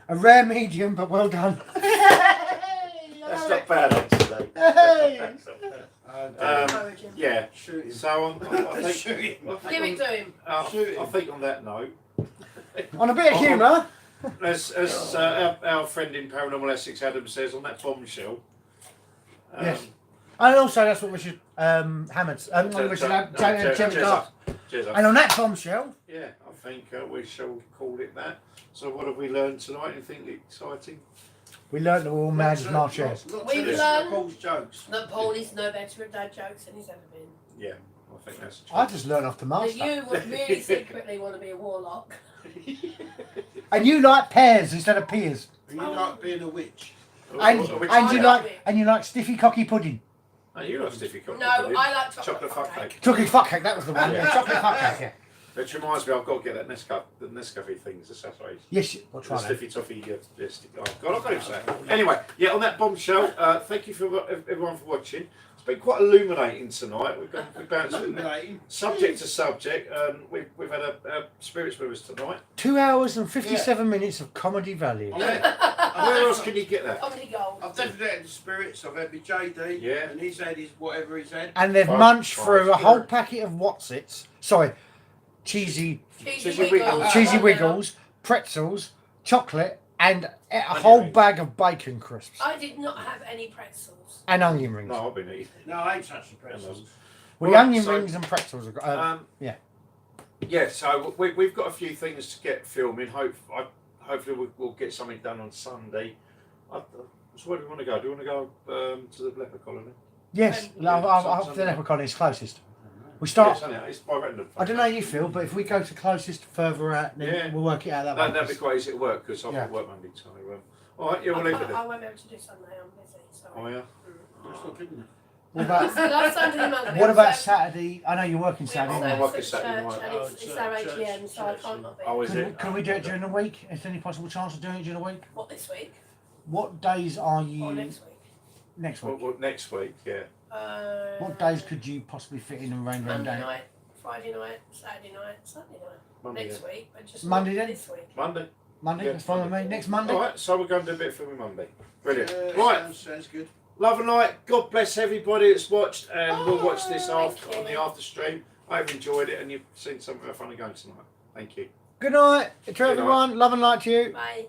A rare medium, but well done. That's not bad, actually. Hey! Encouraging. Yeah. Shoot him. So I think. Shoot him. I think Give it to him. I think on that note, On a bit of humour. as our friend in Paranormal Essex, Adam, says, on that bombshell. Yes. And also, that's what we should hammered. We should have cheers, Jimmy Clark. cheers, And on that bombshell, yeah, I think we shall call it that. So what have we learned tonight? Anything exciting? we learned that we're all mad as March airs. We've We've learned- Paul's jokes. That Paul is no better at dad jokes than he's ever been. Yeah, I think that's true. I just learned off the That master. you would really secretly want to be a warlock. And you like pears instead of pears. And you like being a witch. And Which and is you it? like stiffy cocky pudding. Oh, you love stiffy coffee. No, I like chocolate fuck cake. Chocolate fuck cake, that was the one. Yeah, chocolate fuck cake, yeah. Which reminds me, I've got to get that the Nescafe things, the sachets. Yes, we'll The try that. stiffy toffee. Oh God, I've got to say. Anyway, yeah, on that bombshell, thank you for everyone for watching. It's been quite illuminating tonight. We've bounced from Illuminating. subject to subject. We've had a spirits with us tonight. 2 hours and 57 minutes of comedy value. Where else can you get that? Comedy gold. I've definitely had the spirits. I've had my JD. Yeah. And he's had his whatever he's had. And they've Five- munched five through a spirit. whole packet of Watsits. Sorry, cheesy Cheesy Wiggles. cheesy wiggles, pretzels, chocolate, and a whole rings. bag of bacon crisps I did not have any pretzels. and onion rings. No, I've been eating. No, I ain't touched the pretzels. Well, Right, the onion so- rings and pretzels are yeah. Yeah, so we've got a few things to get filming. Hopefully we'll get something done on Sunday. So where do we want to go? Do we want to go to the leper colony? Yes, Yeah, the leprechaun is closest. We start. Yes, it's by random. I don't know how you feel, but if we go to closest further out, then Yeah. we'll work it out that way. That'd be quite easy to work because I've Yeah. got work Monday. So all right, yeah, we'll leave it I there. won't be able to do Sunday, I'm busy. Sorry. Oh yeah. That's not good enough. What about Last Sunday Monday. what about so- Saturday? I know you're working we have Oh, Saturday. I'm service working at Saturday church, night. and it's our Church, AGM, so I church. can't not be. Oh, is Can, it? can we do it during the week? Is there any possible chance of doing it during the week? What, this week? What days are you Or next week? next week? Well, next week, yeah. What days could you possibly fit in and rain around Monday down? night, Friday night, Saturday night, Sunday night. Monday. Next week, but just Monday not then? this week. Monday. Monday, Yeah, that's fine with me. Next Monday. All right, so we're going to do a bit of filming Monday. Brilliant. Right. Sounds good. Love and light. God bless everybody that's watched, and we'll watch this Thank after on you. the after stream. I've enjoyed it, and you've seen some of our funny games tonight. Thank you. Good night to Good night. everyone. Love and light to you. Bye.